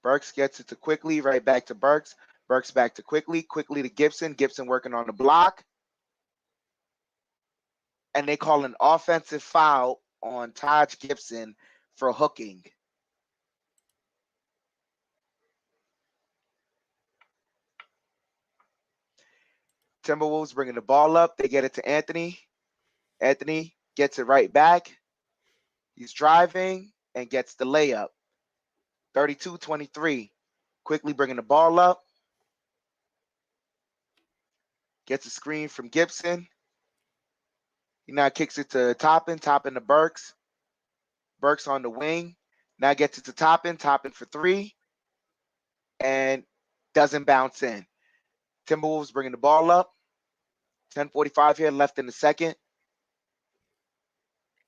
Burks gets it to Quickly, right back to Burks. Burks back to Quickly. Quickly to Gibson. Gibson working on the block. And they call an offensive foul on Taj Gibson for hooking. Timberwolves bringing the ball up. They get it to Anthony. Anthony gets it right back. He's driving and gets the layup. 32-23. Quickly bringing the ball up. Gets a screen from Gibson. He now kicks it to Toppin. Toppin to Burks. Burks on the wing. Now gets it to Toppin. Toppin for 3. And doesn't bounce in. Timberwolves bringing the ball up. 10:45 here left in the second.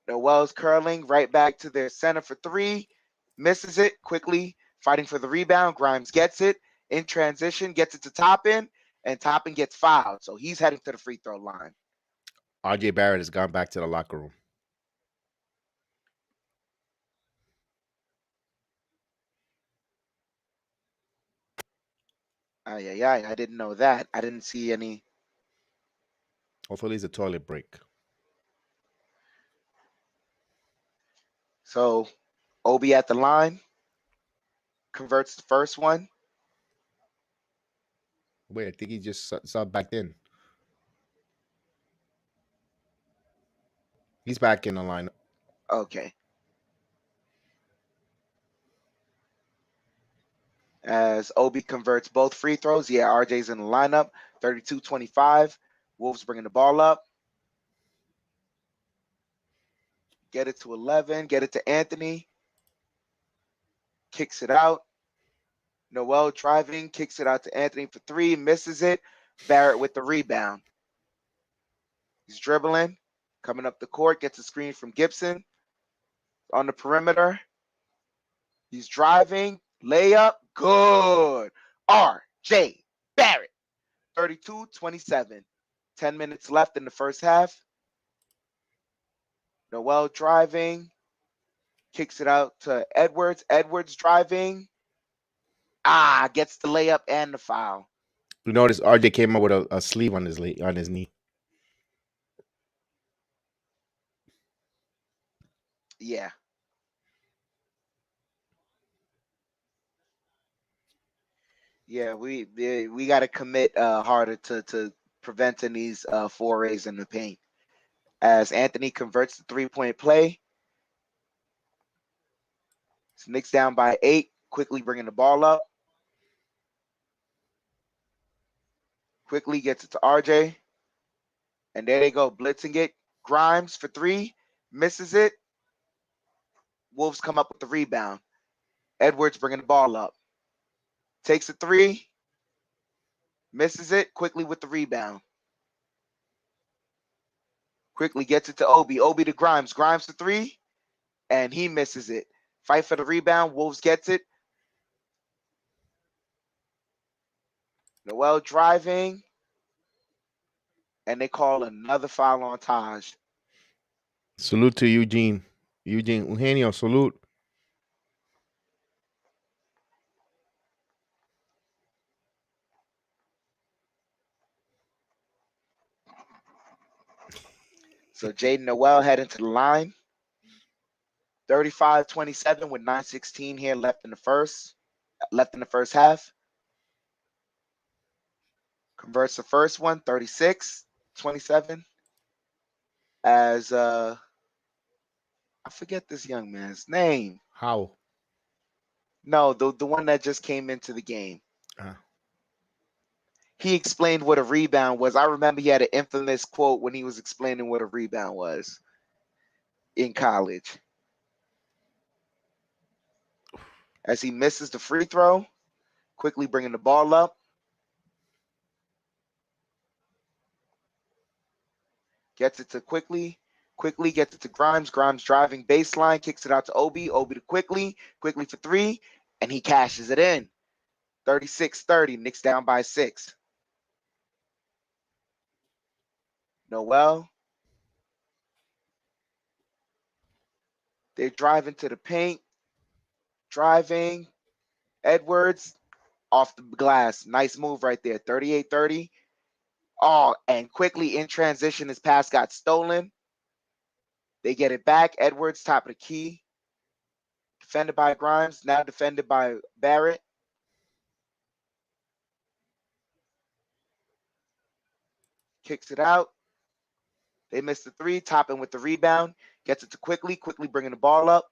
Noel's curling right back to their center for 3. Misses it quickly, fighting for the rebound. Grimes gets it in transition, gets it to Toppin, and Toppin gets fouled. So he's heading to the free throw line. RJ Barrett has gone back to the locker room. I didn't know that. I didn't see any. Hopefully it's a toilet break. So Obi at the line, converts the first one. Wait, I think he just subbed back in. He's back in the lineup. Okay. As Obi converts both free throws. Yeah, RJ's in the lineup. 32-25. Wolves bringing the ball up. Get it to 11. Get it to Anthony. Kicks it out. Noel driving. Kicks it out to Anthony for 3. Misses it. Barrett with the rebound. He's dribbling. Coming up the court. Gets a screen from Gibson. On the perimeter. He's driving. Layup. Good. R.J. Barrett. 32-27. 10 minutes left in the first half. Noel driving. Kicks it out to Edwards. Edwards driving. Gets the layup and the foul. You notice RJ came up with a sleeve on his knee. Yeah. Yeah, we got to commit harder to preventing these forays in the paint. As Anthony converts the 3-point play. Knicks down by 8. Quickly bringing the ball up. Quickly gets it to RJ. And there they go, blitzing it. Grimes for 3. Misses it. Wolves come up with the rebound. Edwards bringing the ball up. Takes a 3. Misses it. Quickly with the rebound. Quickly gets it to Obi. Obi to Grimes. Grimes to 3. And he misses it. Fight for the rebound. Wolves gets it. Noel driving. And they call another foul on Taj. Salute to Eugene. Eugenio, salute. So Jaden Noel heading to the line. 35-27 with 9:16 here left in the first half. Converts the first one, 36-27. As I forget this young man's name. How? No, the one that just came into the game. Uh. He explained what a rebound was. I remember he had an infamous quote when he was explaining what a rebound was in college. As he misses the free throw, quickly bringing the ball up. Gets it to Quickly gets it to Grimes. Grimes driving baseline, kicks it out to Obi. Obi to Quickly for three, and he cashes it in. 36-30, Knicks down by 6. Noel. They're driving to the paint. Driving. Edwards off the glass. Nice move right there. 38-30. Oh, and quickly in transition, his pass got stolen. They get it back. Edwards, top of the key. Defended by Grimes. Now defended by Barrett. Kicks it out. They missed the three. Topping with the rebound. Gets it to Quickly bringing the ball up.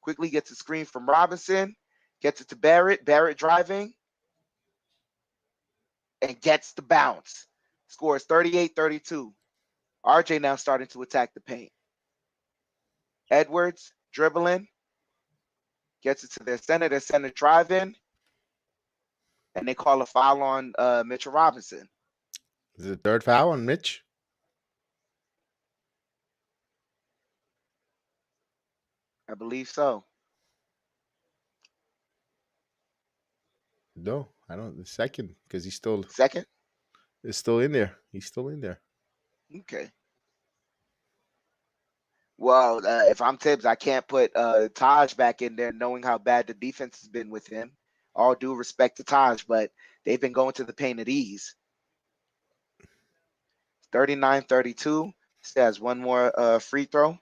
Quickly gets a screen from Robinson. Gets it to Barrett. Barrett driving. And gets the bounce. Scores 38-32. RJ now starting to attack the paint. Edwards dribbling. Gets it to their center. Their center driving. And they call a foul on Mitchell Robinson. Is it third foul on Mitch? I believe so. No, I don't. The second, because he's still Second? is still in there. He's still in there. Okay. Well, if I'm Tibbs, I can't put Taj back in there knowing how bad the defense has been with him. All due respect to Taj, but they've been going to the paint at ease. 39-32. Still has one more free throw.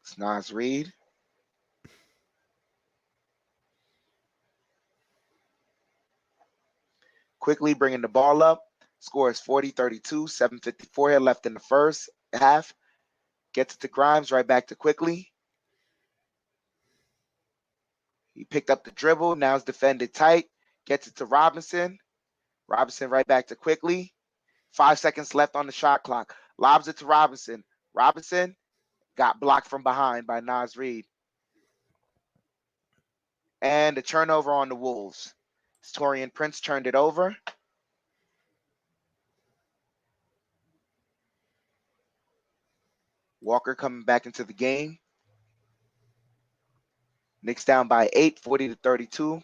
It's Naz Reid. Quickly bringing the ball up. Scores 40-32. 7:54 here left in the first half. Gets it to Grimes. Right back to Quickly. He picked up the dribble. Now it's defended tight. Gets it to Robinson. Robinson right back to Quickly. 5 seconds left on the shot clock. Lobs it to Robinson. Robinson got blocked from behind by Naz Reid. And a turnover on the Wolves. Torian Prince turned it over. Walker coming back into the game. Knicks down by 8, 40-32.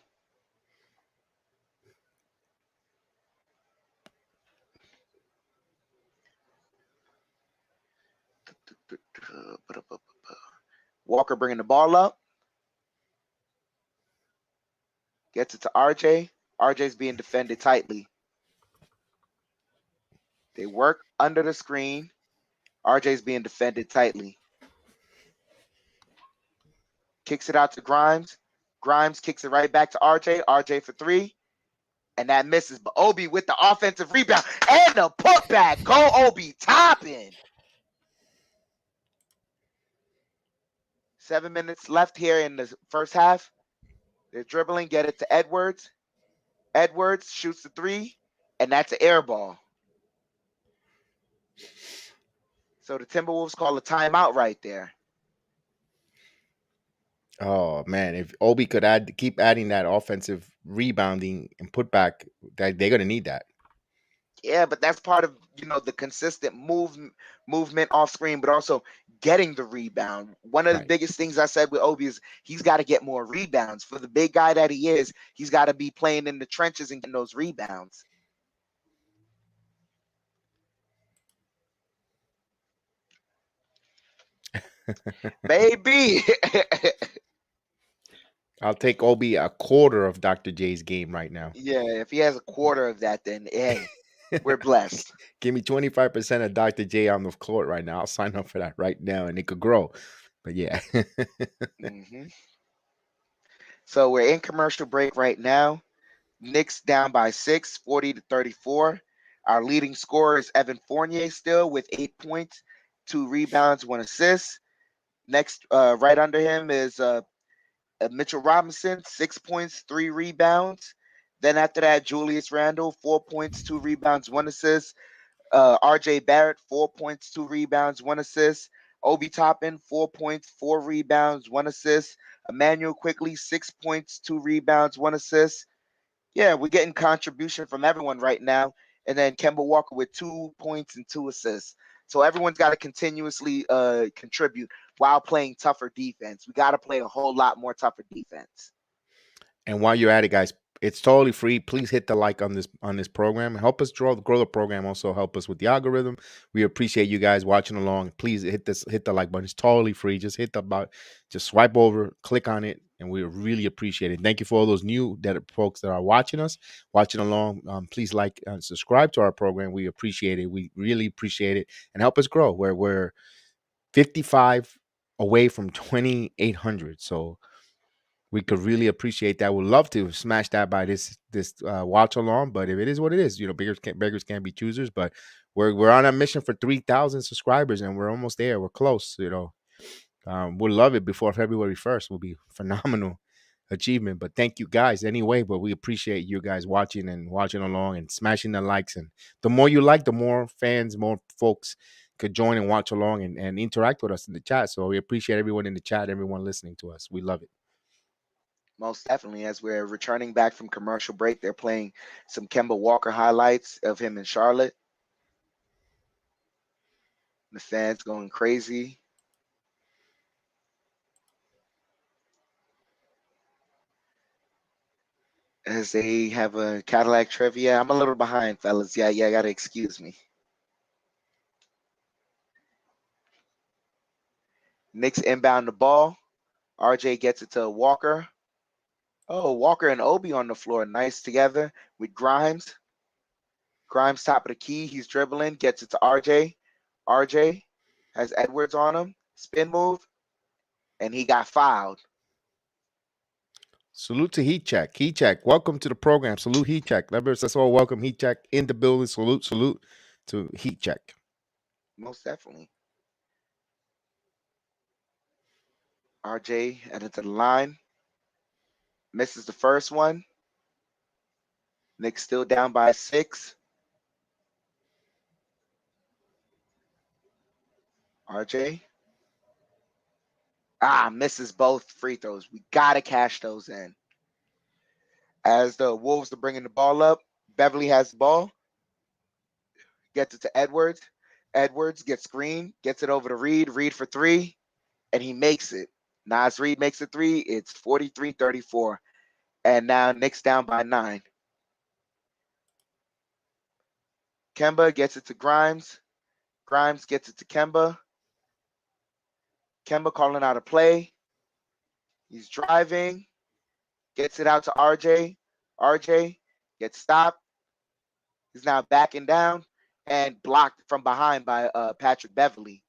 Walker bringing the ball up. Gets it to RJ. RJ's being defended tightly. They work under the screen. RJ's being defended tightly. Kicks it out to Grimes. Grimes kicks it right back to RJ. RJ for three. And that misses. But Obi with the offensive rebound and the putback. Go Obi, topping. 7 minutes left here in the first half. They're dribbling, get it to Edwards. Edwards shoots the three, and that's an air ball. So the Timberwolves call a timeout right there. Oh man, if Obi could keep adding that offensive rebounding and putback, that they're gonna need that. Yeah, but that's part of the consistent movement off screen, but also getting the rebound. One of the biggest things I said with Obi is he's got to get more rebounds. For the big guy that he is, he's got to be playing in the trenches and getting those rebounds. Baby. I'll take Obi a quarter of Dr. J's game right now. Yeah, if he has a quarter of that, then hey, we're blessed. Give me 25% of Dr. J on the court right now. I'll sign up for that right now, and it could grow. But yeah. hmm So we're in commercial break right now. Knicks down by 6, 40-34. Our leading scorer is Evan Fournier still with 8 points, 2 rebounds, 1 assist. Next, right under him is Mitchell Robinson, 6 points, 3 rebounds. Then after that, Julius Randle, 4 points, 2 rebounds, 1 assist. RJ Barrett, 4 points, 2 rebounds, 1 assist. Obi Toppin, 4 points, 4 rebounds, 1 assist. Emmanuel Quickly, 6 points, 2 rebounds, 1 assist. Yeah, we're getting contribution from everyone right now. And then Kemba Walker with 2 points and 2 assists. So everyone's got to continuously contribute while playing tougher defense. We got to play a whole lot more tougher defense. And while you're at it, guys, it's totally free. Please hit the like on this program. Help us grow the program. Also help us with the algorithm. We appreciate you guys watching along. Please hit the like button. It's totally free. Just hit the button. Just swipe over, click on it, and we really appreciate it. Thank you for all those new folks that are watching along. Please like and subscribe to our program. We appreciate it. We really appreciate it, and help us grow. We're 55 away from 2,800. So we could really appreciate that. We'd love to smash that by this watch along, but if it is what it is, beggars can't be choosers. But we're on a mission for 3,000 subscribers, and we're almost there. We're close. We'll love it before February 1st. Will be phenomenal achievement. But thank you guys anyway. But we appreciate you guys watching along and smashing the likes. And the more you like, the more fans, more folks could join and watch along and interact with us in the chat. So we appreciate everyone in the chat, everyone listening to us. We love it. Most definitely. As we're returning back from commercial break, they're playing some Kemba Walker highlights of him in Charlotte. The fans going crazy. As they have a Cadillac trivia. I'm a little behind, fellas. Yeah, got to excuse me. Knicks inbound the ball. RJ gets it to Walker. Oh, Walker and Obi on the floor. Nice together with Grimes. Grimes top of the key. He's dribbling. Gets it to RJ. RJ has Edwards on him. Spin move. And he got fouled. Salute to Heat Check. Heat Check. Welcome to the program. Salute Heat Check. That's all. Welcome Heat Check in the building. Salute to Heat Check. Most definitely. RJ headed to the line. Misses the first one. Knicks still down by 6. RJ. Misses both free throws. We got to cash those in. As the Wolves are bringing the ball up, Beverly has the ball. Gets it to Edwards. Edwards gets screen. Gets it over to Reed. Reed for 3. And he makes it. Naz Reed makes a 3. It's 43-34. And now Knicks down by 9. Kemba gets it to Grimes. Grimes gets it to Kemba. Kemba calling out a play. He's driving. Gets it out to RJ. RJ gets stopped. He's now backing down and blocked from behind by Patrick Beverly.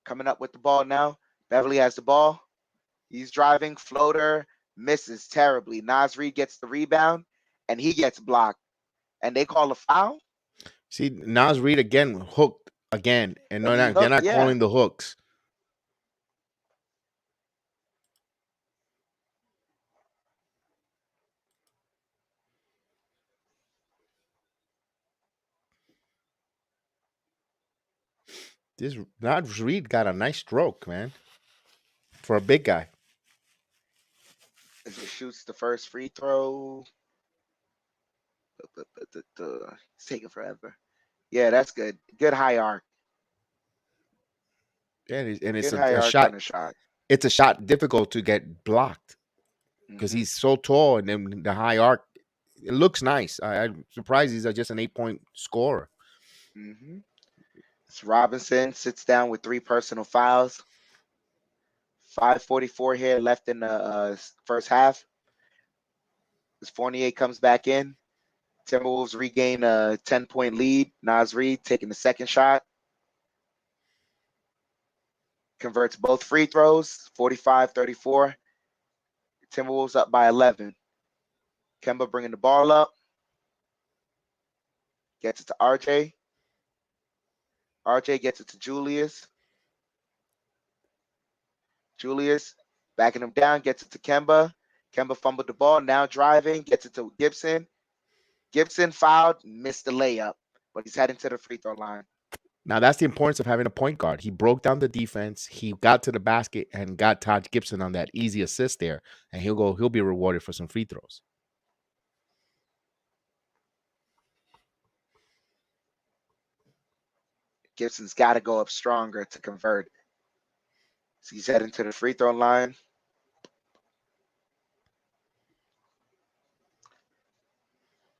Coming up with the ball now. Beverly has the ball. He's driving. Floater. Misses terribly. Naz Reed gets the rebound, and he gets blocked. And they call a foul? See, Naz Reed again hooked again. And they're not calling the hooks. This Naz Reed got a nice stroke, man. For a big guy. As he shoots the first free throw. It's taking forever. Yeah, that's good. Good high arc. Yeah, and it's Good a shot. shot. It's a shot difficult to get blocked because he's so tall, and then the high arc. It looks nice. I'm surprised he's just an 8-point scorer. It's Robinson sits down with 3 personal fouls. 5:44 here left in the first half. As Fournier comes back in, Timberwolves regain a 10-point lead. Naz Reid taking the second shot. Converts both free throws, 45-34. Timberwolves up by 11. Kemba bringing the ball up. Gets it to RJ. RJ gets it to Julius. Julius backing him down, gets it to Kemba. Kemba fumbled the ball, now driving, gets it to Gibson. Gibson fouled, missed the layup, but he's heading to the free throw line. Now that's the importance of having a point guard. He broke down the defense. He got to the basket and got Taj Gibson on that easy assist there, and he'll be rewarded for some free throws. Gibson's got to go up stronger to convert. So he's heading to the free throw line.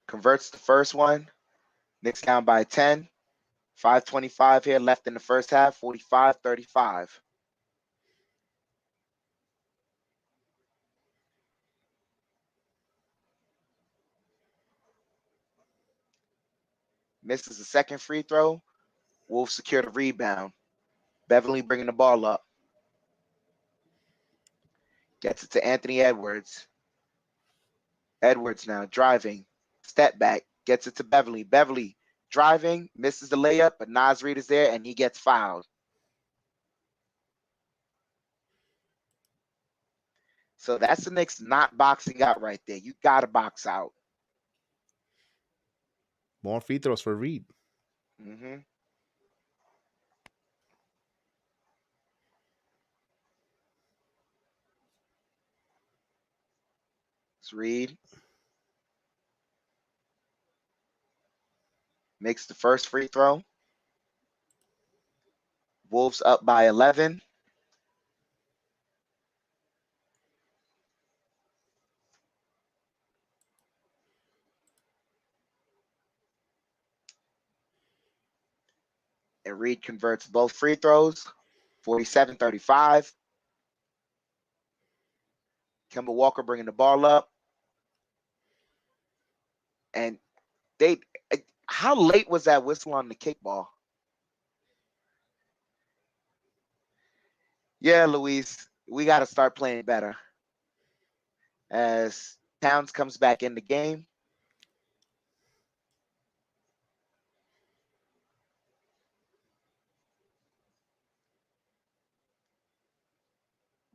Converts the first one. Knicks down by 10. 5:25 here left in the first half, 45-35. Misses the second free throw. Wolves secure the rebound. Beverly bringing the ball up. Gets it to Anthony Edwards. Edwards now driving. Step back. Gets it to Beverly. Beverly driving. Misses the layup, but Naz Reid is there, and he gets fouled. So that's the Knicks not boxing out right there. You got to box out. More free throws for Reid. Mm-hmm. It's Reid. Makes the first free throw. Wolves up by 11. And Reid converts both free throws, 47-35. Kemba Walker bringing the ball up. And how late was that whistle on the kickball? Yeah, Luis, we got to start playing better. As Towns comes back in the game.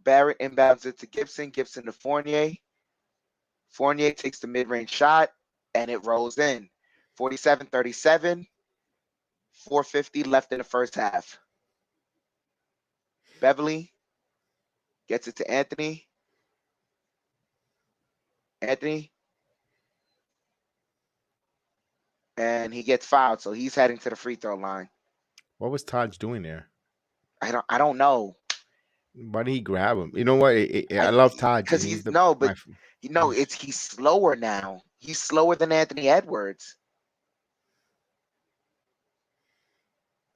Barrett inbounds it to Gibson. Gibson to Fournier. Fournier takes the mid-range shot, and it rolls in. 47-37. 4:50 left in the first half. Beverly gets it to Anthony. Anthony. And he gets fouled, so he's heading to the free throw line. What was Taj doing there? I don't know. Why did he grab him? You know what? I love Taj. Because he's slower now. He's slower than Anthony Edwards.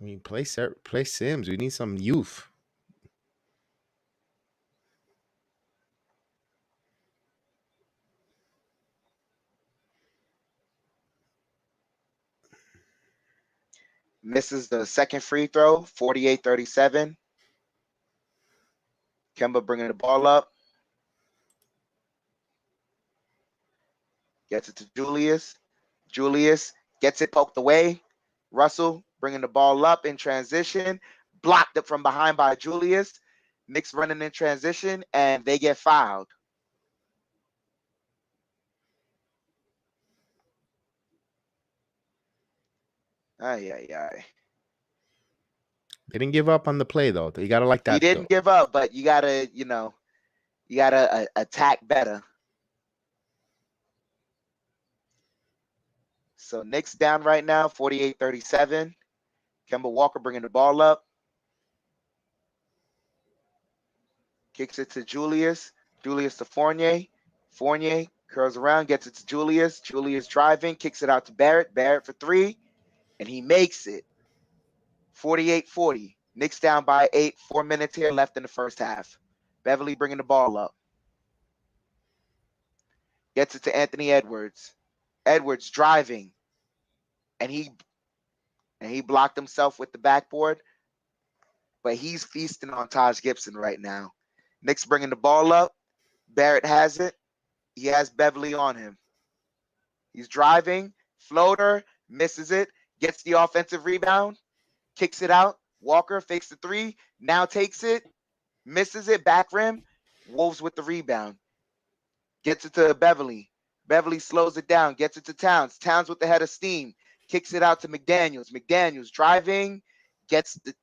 I mean, play Sims. We need some youth. Misses the second free throw, 48-37. Kemba bringing the ball up. Gets it to Julius. Julius gets it poked away. Russell bringing the ball up in transition. Blocked it from behind by Julius. Knicks running in transition, and they get fouled. Ay. They didn't give up on the play, though. You got to like that. He didn't give up, but you got to, attack better. So Knicks down right now, 48-37. Kemba Walker bringing the ball up. Kicks it to Julius. Julius to Fournier. Fournier curls around, gets it to Julius. Julius driving, kicks it out to Barrett. Barrett for three, and he makes it. 48-40. Knicks down by 8. 4 minutes here left in the first half. Beverly bringing the ball up. Gets it to Anthony Edwards. Edwards driving. And he blocked himself with the backboard. But he's feasting on Taj Gibson right now. Knicks bringing the ball up. Barrett has it. He has Beverly on him. He's driving. Floater. Misses it. Gets the offensive rebound. Kicks it out. Walker fakes the three. Now takes it. Misses it. Back rim. Wolves with the rebound. Gets it to Beverly. Beverly slows it down. Gets it to Towns. Towns with the head of steam. Kicks it out to McDaniels. McDaniels driving. Gets the...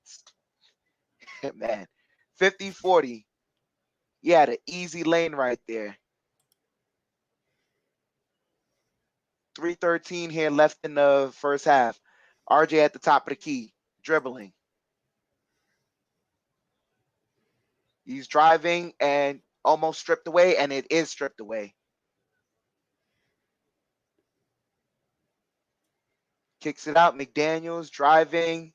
Man. 50-40. He had an easy lane right there. 3:13 here left in the first half. RJ at the top of the key. Dribbling. He's driving and almost stripped away, and it is stripped away. Kicks it out. McDaniels driving,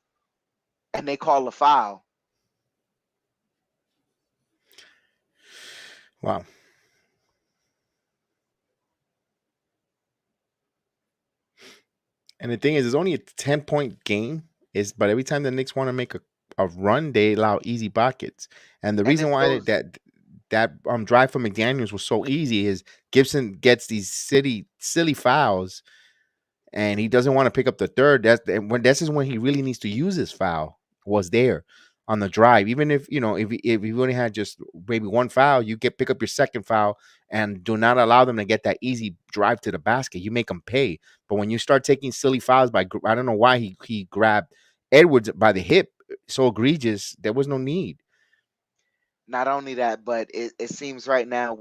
and they call a foul. Wow. And the thing is, it's only a 10-point game. But every time the Knicks want to make a run, they allow easy buckets. And the reason why that drive from McDaniels was so easy is Gibson gets these silly fouls, and he doesn't want to pick up the third. This is when he really needs to use his foul. Was there on the drive, even if if you only had just maybe one foul, you pick up your second foul and do not allow them to get that easy drive to the basket. You make them pay. But when you start taking silly fouls I don't know why he grabbed Edwards by the hip, so egregious. There was no need. Not only that, but it seems right now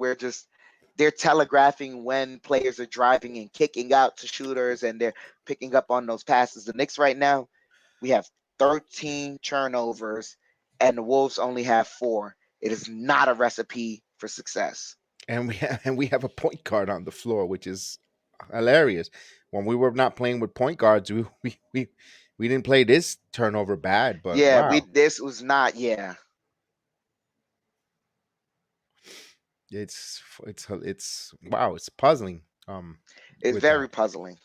they're telegraphing when players are driving and kicking out to shooters, and they're picking up on those passes. The Knicks right now, we have 13 turnovers, and the Wolves only have 4. It is not a recipe for success. And we have a point guard on the floor, which is hilarious. When we were not playing with point guards, we didn't play this turnover bad, but yeah, wow. this was not, yeah. It's wow, it's puzzling. It's very puzzling.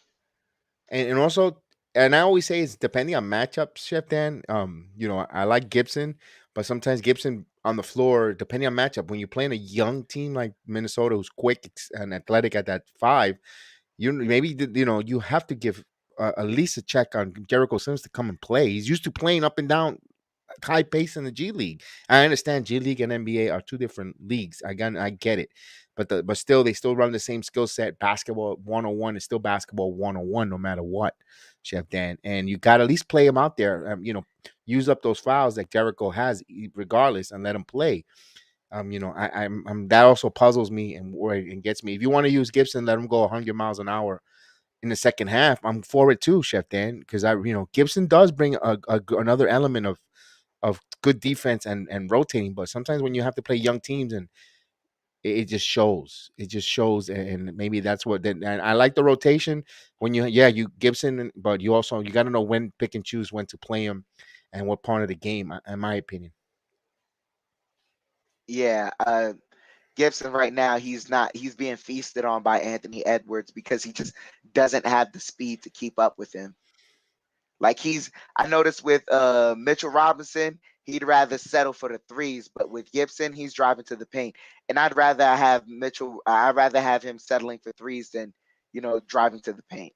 And also, and I always say it's depending on matchups, Chef Dan. I like Gibson, but sometimes Gibson on the floor, depending on matchup, when you're playing a young team like Minnesota who's quick and athletic at that 5, you have to give at least a check on Jericho Sims to come and play. He's used to playing up and down high pace in the G League. I understand G League and NBA are 2 different leagues. I get it. But still, they still run the same skill set. Basketball 101 is still basketball 101 no matter what, Chef Dan. And you got to at least play him out there. Use up those fouls that Jericho has regardless and let him play. I'm that also puzzles me and gets me. If you want to use Gibson, let him go 100 miles an hour in the second half. I'm for it too, Chef Dan, because Gibson does bring another element of good defense and rotating. But sometimes when you have to play young teams, and it just shows. It just shows, and maybe that's what. And I like the rotation when you Gibson, but you got to know when pick and choose when to play him, and what part of the game, in my opinion. Yeah, Gibson right now, he's being feasted on by Anthony Edwards because he just doesn't have the speed to keep up with him. Like I noticed with Mitchell Robinson, he'd rather settle for the threes, but with Gibson, he's driving to the paint. And I'd rather have him settling for threes than, driving to the paint.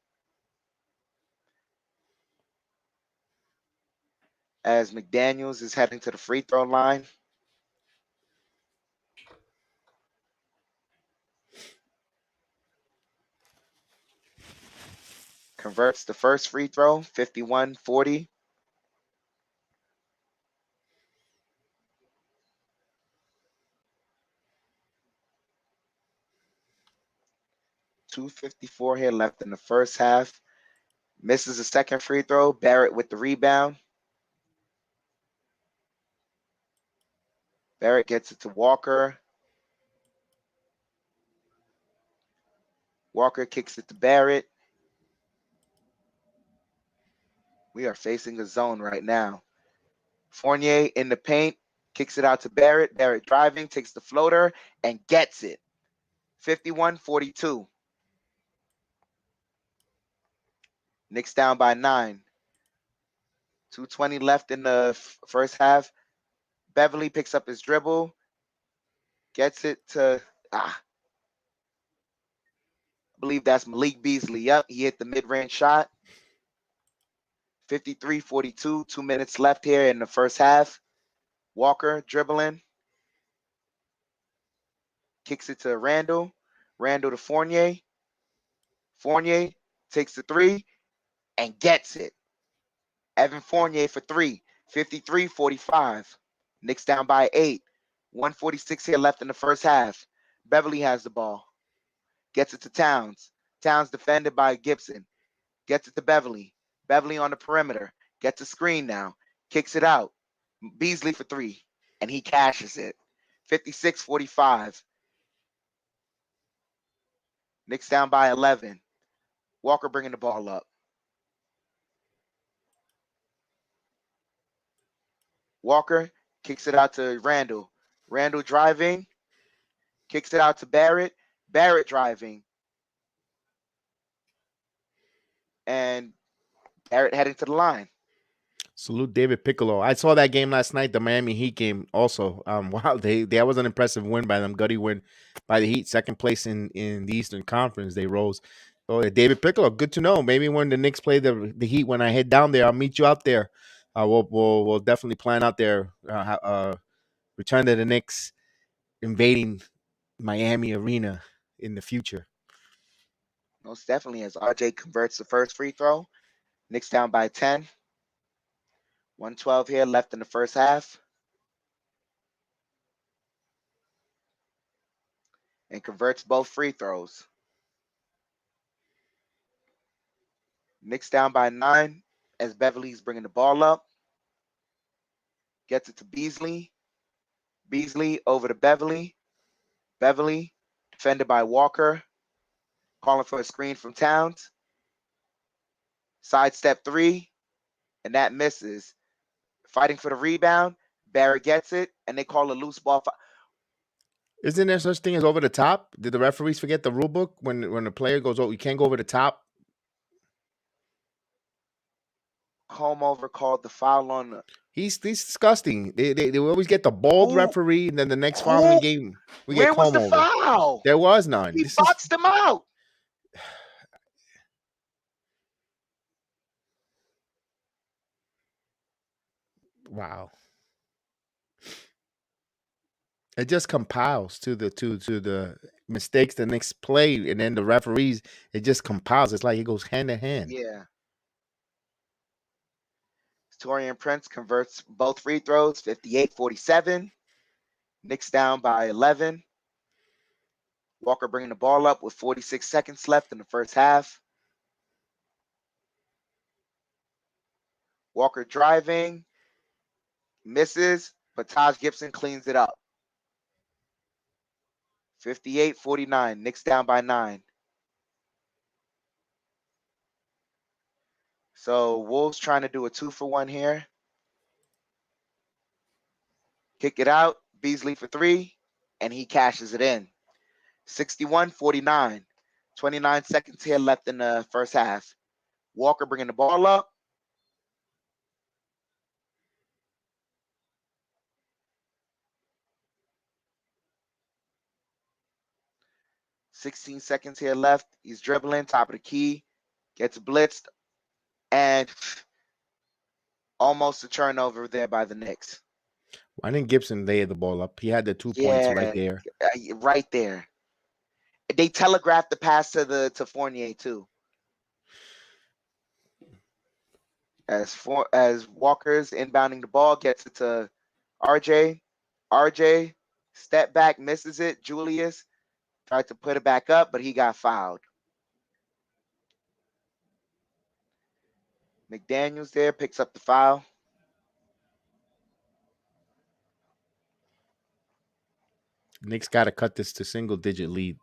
As McDaniels is heading to the free throw line. Converts the first free throw, 51-40. .254 here left in the first half. Misses a second free throw. Barrett with the rebound. Barrett gets it to Walker. Walker kicks it to Barrett. We are facing a zone right now. Fournier in the paint. Kicks it out to Barrett. Barrett driving, takes the floater, and gets it. 51-42. Knicks down by 9. 2:20 left in the first half. Beverly picks up his dribble, gets it to, I believe that's Malik Beasley. Yep, he hit the mid-range shot. 53-42, 2 minutes left here in the first half. Walker dribbling. Kicks it to Randle. Randle to Fournier. Fournier takes the 3 and gets it. Evan Fournier for 3. 53-45. Knicks down by 8. 146 here left in the first half. Beverly has the ball. Gets it to Towns. Towns defended by Gibson. Gets it to Beverly. Beverly on the perimeter. Gets a screen now. Kicks it out. Beasley for 3. And he cashes it. 56-45. Knicks down by 11. Walker bringing the ball up. Walker kicks it out to Randle. Randle driving. Kicks it out to Barrett. Barrett driving. And Barrett heading to the line. Salute David Piccolo. I saw that game last night, the Miami Heat game. Also, wow, that was an impressive win by them. Gutty win by the Heat, second place in the Eastern Conference. They rose. Oh, David Piccolo, good to know. Maybe when the Knicks play the Heat, when I head down there, I'll meet you out there. We'll definitely plan out there. Return to the Knicks, invading Miami Arena in the future. Most definitely, as RJ converts the first free throw. Knicks down by 10. 112 here left in the first half. And converts both free throws. Knicks down by 9 as Beverly's bringing the ball up. Gets it to Beasley. Beasley over to Beverly. Beverly defended by Walker. Calling for a screen from Towns. Sidestep 3. And that misses. Fighting for the rebound. Barrett gets it. And they call a loose ball. Isn't there such thing as over the top? Did the referees forget the rule book when the player goes over? You can't go over the top. Comb over called the foul on the. He's disgusting. They always get the bald Who- referee, and then the next following game we get Where was comb the over. foul? There was none. He This is boxed him out. wow. It just compiles to the mistakes the Knicks play, and then the referees. It just compiles. It's like it goes hand in hand. Yeah. Torian Prince converts both free throws, 58-47. Knicks down by 11. Walker bringing the ball up with 46 seconds left in the first half. Walker driving, misses, but Taj Gibson cleans it up. 58-49. Knicks down by 9. So Wolves trying to do a 2-for-1 here. Kick it out. Beasley for 3, and he cashes it in. 61-49. 29 seconds here left in the first half. Walker bringing the ball up. "16 seconds here left. He's dribbling, top of the key, gets blitzed, and almost a turnover there by the Knicks. Why didn't Gibson lay the ball up? He had the 2 points right there. Right there. They telegraphed the pass to Fournier too. As Walker's inbounding the ball, gets it to RJ. RJ step back, misses it. Julius tried to put it back up, but he got fouled. McDaniels there picks up the foul. Knicks got to cut this to single-digit lead.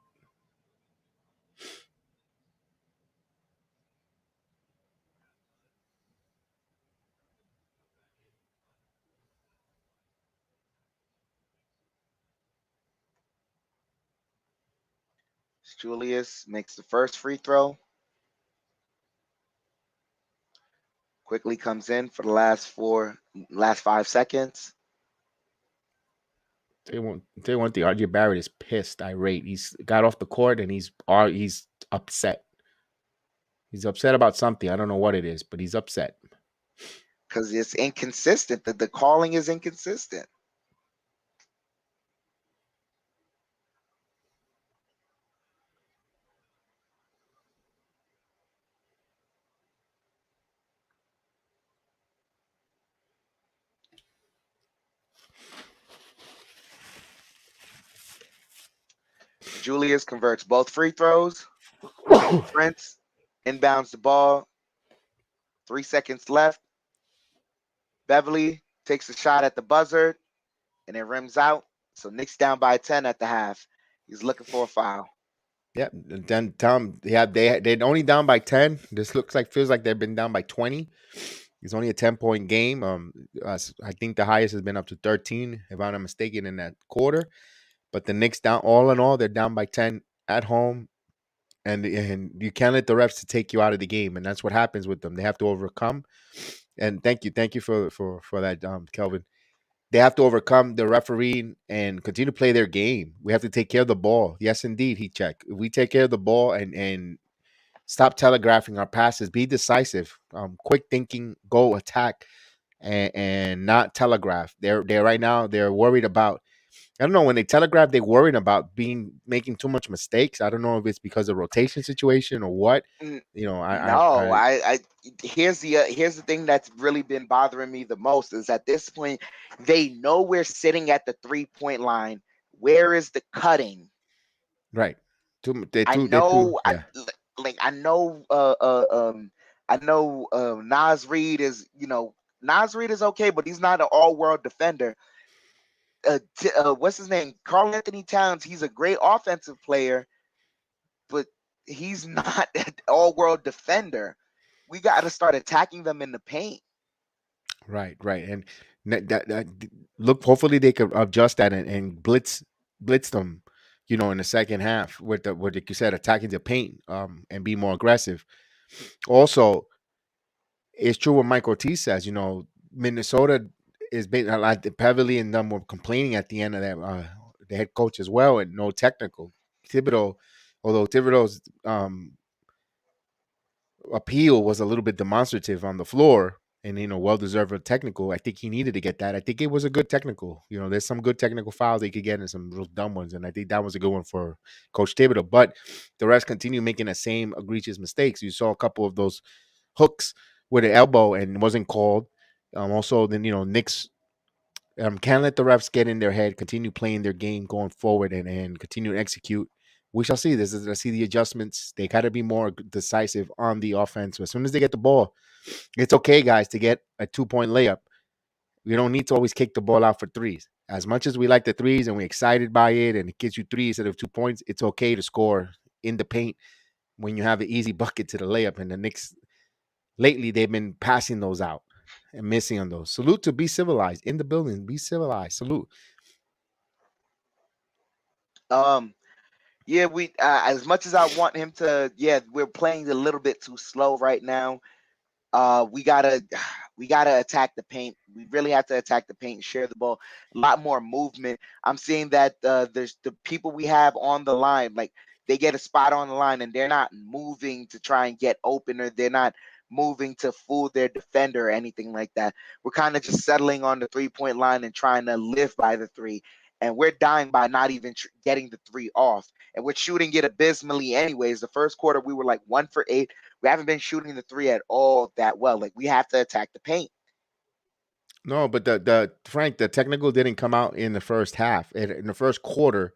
Julius makes the first free throw. Quickly comes in for the last 5 seconds. They want the RJ Barrett is pissed, irate. He's got off the court and he's upset. He's upset about something. I don't know what it is, but he's upset. Because it's inconsistent. The calling is inconsistent. Julius converts both free throws. Prince inbounds the ball. 3 seconds left. Beverly takes a shot at the buzzer, and it rims out. So Knicks down by 10 at the half. He's looking for a foul. Yeah, then Tom, they're only down by 10. This feels like they've been down by 20. It's only a 10-point game. I think the highest has been up to 13, if I'm not mistaken, in that quarter. But the Knicks down, all in all, they're down by 10 at home, and you can't let the refs to take you out of the game, and that's what happens with them. They have to overcome. And thank you for that, Kelvin. They have to overcome the referee and continue to play their game. We have to take care of the ball. Yes, indeed, he checked. If we take care of the ball and stop telegraphing our passes, be decisive, quick thinking, go attack, and not telegraph. They're right now. They're worried about. I don't know, when they telegraph, they're worried about making too much mistakes. I don't know if it's because of rotation situation or what. You know, No, I here's the thing that's really been bothering me the most is at this point they know we're sitting at the 3-point line. Where is the cutting? right. I know, I know, Nas Reed is, Nas Reed is okay, but he's not an all-world defender. What's his name? Karl-Anthony Towns. He's a great offensive player, but he's not an all-world defender. We got to start attacking them in the paint. Right. And look. Hopefully, they could adjust that and blitz them. In the second half with like you said, attacking the paint, and be more aggressive. Also, it's true what Mike Ortiz says. Minnesota is being a lot. Beverly and them were complaining at the end of that. The head coach as well, and no technical. Although Thibodeau's appeal was a little bit demonstrative on the floor, and well deserved a technical. I think he needed to get that. I think it was a good technical. There's some good technical fouls they could get and some real dumb ones, and I think that was a good one for Coach Thibodeau. But the rest continue making the same egregious mistakes. You saw a couple of those hooks with an elbow and it wasn't called. Also, then Knicks can't let the refs get in their head, continue playing their game going forward, and continue to execute. We shall see. I see the adjustments. They got to be more decisive on the offense. As soon as they get the ball, it's okay, guys, to get a 2-point layup. We don't need to always kick the ball out for threes. As much as we like the threes and we're excited by it and it gives you 3 instead of 2 points, it's okay to score in the paint when you have an easy bucket to the layup. And the Knicks, lately, they've been passing those out and missing on those. Salute to Be Civilized in the building. Be civilized. Salute. Yeah, we as much as I want him to, we're playing a little bit too slow right now. We gotta attack the paint. We really have to attack the paint and share the ball. A lot more movement. I'm seeing that there's the people we have on the line, like they get a spot on the line and they're not moving to try and get open, or they're not moving to fool their defender or anything like that. We're kind of just settling on the 3-point line and trying to live by the 3. And we're dying by not even getting the 3 off. And we're shooting it abysmally anyways. The first quarter, we were like 1 for 8. We haven't been shooting the 3 at all that well. Like, we have to attack the paint. No, but the Frank, the technical didn't come out in the first half. In the first quarter,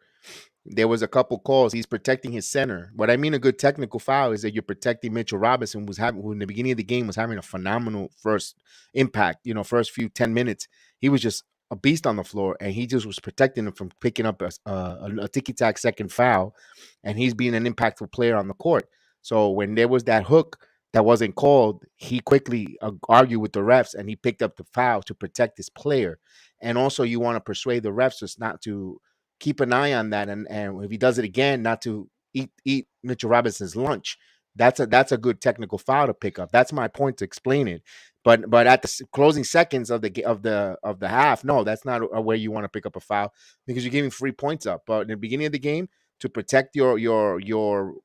there was a couple calls. He's protecting his center. What I mean, a good technical foul is that you're protecting Mitchell Robinson, who in the beginning of the game was having a phenomenal first impact. First few 10 minutes, he was just a beast on the floor, and he just was protecting him from picking up a ticky-tack second foul, and he's being an impactful player on the court. So when there was that hook that wasn't called, he quickly argued with the refs, and he picked up the foul to protect his player. And also, you want to persuade the refs just not to keep an eye on that, and if he does it again, not to eat Mitchell Robinson's lunch. That's a good technical foul to pick up. That's my point to explain it. But at the closing seconds of the half, no, that's not a way you want to pick up a foul because you're giving 3 points up. But in the beginning of the game, to protect your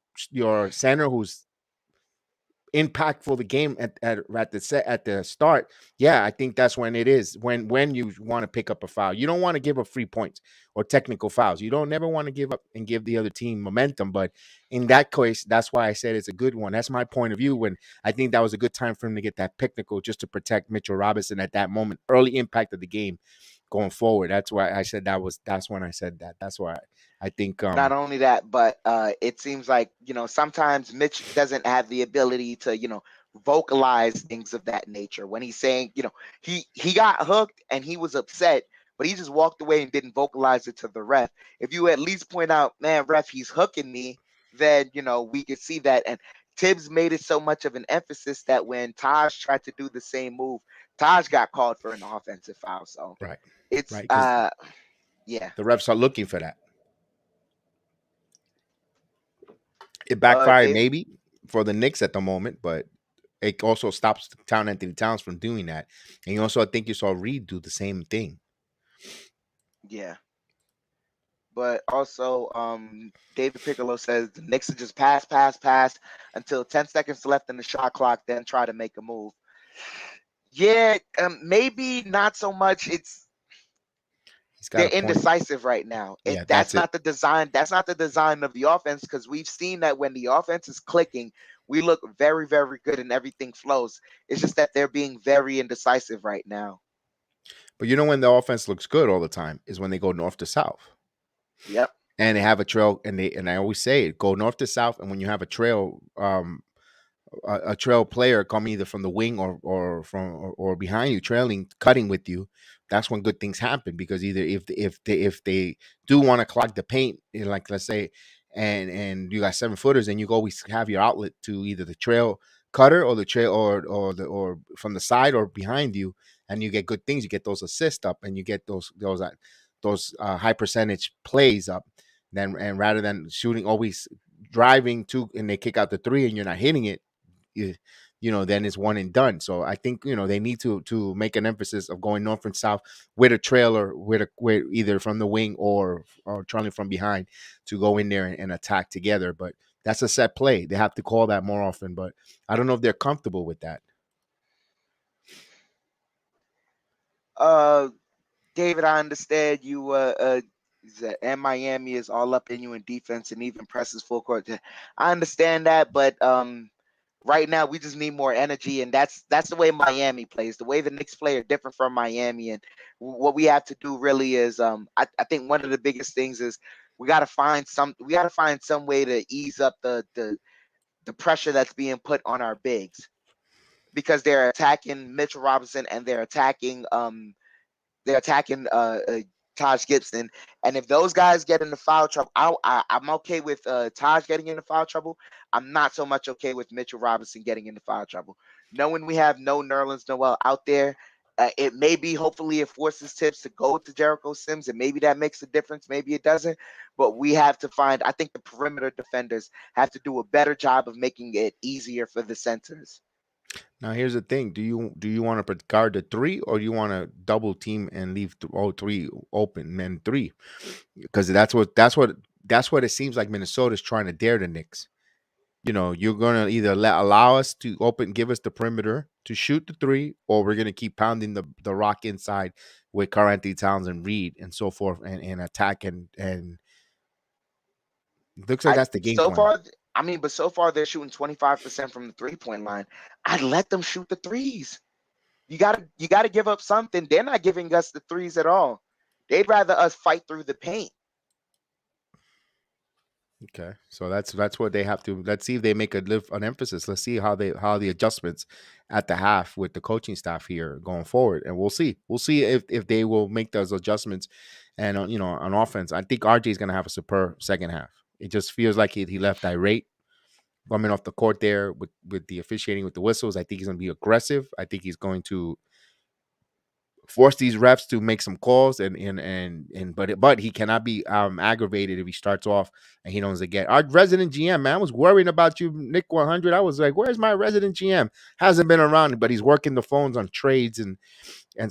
center who's impactful the game at the start, yeah, I think that's when it is when you want to pick up a foul. You don't want to give up 3 points or technical fouls. You don't never want to give up and give the other team momentum. But in that case, that's why I said it's a good one. That's my point of view. When I think that was a good time for him to get that technical just to protect Mitchell Robinson at that moment, early impact of the game going forward. That's why I said that's when I said that. That's why I think Not only that, but it seems like, sometimes Mitch doesn't have the ability to, vocalize things of that nature. When he's saying, he got hooked and he was upset, but he just walked away and didn't vocalize it to the ref. If you at least point out, man, ref, he's hooking me, then, we could see that. And Tibbs made it so much of an emphasis that when Taj tried to do the same move, Taj got called for an offensive foul. So right, it's, right, because yeah. the refs are looking for that. It backfired Dave, maybe for the Knicks at the moment, but it also stops Anthony Towns from doing that. And you also, I think you saw Reed do the same thing. yeah. But also, David Piccolo says the Knicks will just pass until 10 seconds left in the shot clock, then try to make a move. Yeah, maybe not so much. They're indecisive right now. Yeah, That's not the design. That's not the design of the offense, because we've seen that when the offense is clicking, we look very, very good and everything flows. It's just that they're being very indecisive right now. But when the offense looks good all the time is when they go north to south. Yep. And they have a trail, and I always say it: go north to south. And when you have a trail, a trail player coming either from the wing or behind you, trailing, cutting with you, that's when good things happen. Because either if they do want to clog the paint, like let's say, and you got 7-footers, and you always have your outlet to either the trail cutter or the trail or from the side or behind you, and you get good things. You get those assists up, and you get those high percentage plays up. Then and rather than shooting, always driving to, and they kick out the three, and you're not hitting it. Then it's one and done. So I think they need to make an emphasis of going north and south with a trailer, with either from the wing or trailing from behind to go in there and attack together. But that's a set play. They have to call that more often. But I don't know if they're comfortable with that. David, I understand you. And Miami is all up in you in defense and even presses full court. I understand that, but right now we just need more energy, and that's the way Miami plays. The way the Knicks play are different from Miami, and what we have to do really is, I think one of the biggest things is we got to find some way to ease up the pressure that's being put on our bigs, because they're attacking Mitchell Robinson and they're attacking Taj Gibson. And if those guys get into foul trouble, I'm okay with Taj getting into foul trouble. I'm not so much okay with Mitchell Robinson getting into foul trouble. Knowing we have no Nerlens Noel out there, it may be, hopefully it forces Tibbs to go to Jericho Sims, and maybe that makes a difference. Maybe it doesn't. But we have to find, I think the perimeter defenders have to do a better job of making it easier for the centers. Now here's the thing: do you want to guard the three, or do you want to double team and leave all three open, men three? Because that's what it seems like Minnesota's trying to dare the Knicks. You're gonna either allow us to give us the perimeter to shoot the three, or we're gonna keep pounding the rock inside with Karl-Anthony Towns and Reed and so forth, and attack and looks like that's the game plan. But so far they're shooting 25% from the 3-point line. I'd let them shoot the threes. You gotta give up something. They're not giving us the threes at all. They'd rather us fight through the paint. Okay, so that's what they have to. Let's see if they make an emphasis. Let's see how the adjustments at the half with the coaching staff here going forward, and we'll see. We'll see if they will make those adjustments. And on offense, I think RJ is going to have a superb second half. It just feels like he left irate coming off the court there with the officiating, with the whistles. I think he's going to be aggressive. I think he's going to force these refs to make some calls, but he cannot be aggravated if he starts off and he doesn't get our resident GM. Man, I was worrying about you, Nick 100. I was like, where's my resident GM? Hasn't been around, but he's working the phones on trades and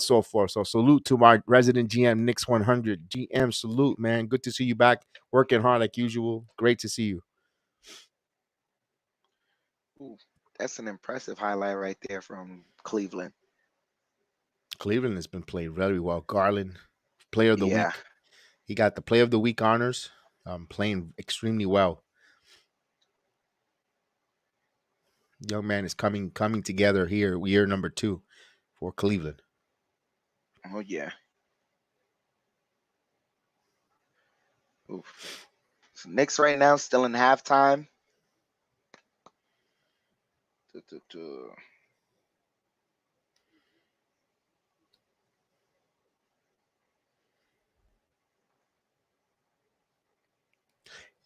so forth. So salute to my resident GM, Nick's 100. GM, salute, man. Good to see you back, working hard like usual. Great to see you. Ooh, that's an impressive highlight right there from Cleveland. Cleveland has been played very well. Garland, player of the Yeah. week. He got the player of the week honors. Playing extremely well. Young man is coming together here. Year number 2 for Cleveland. Oh yeah. Oof. So Knicks right now still in halftime.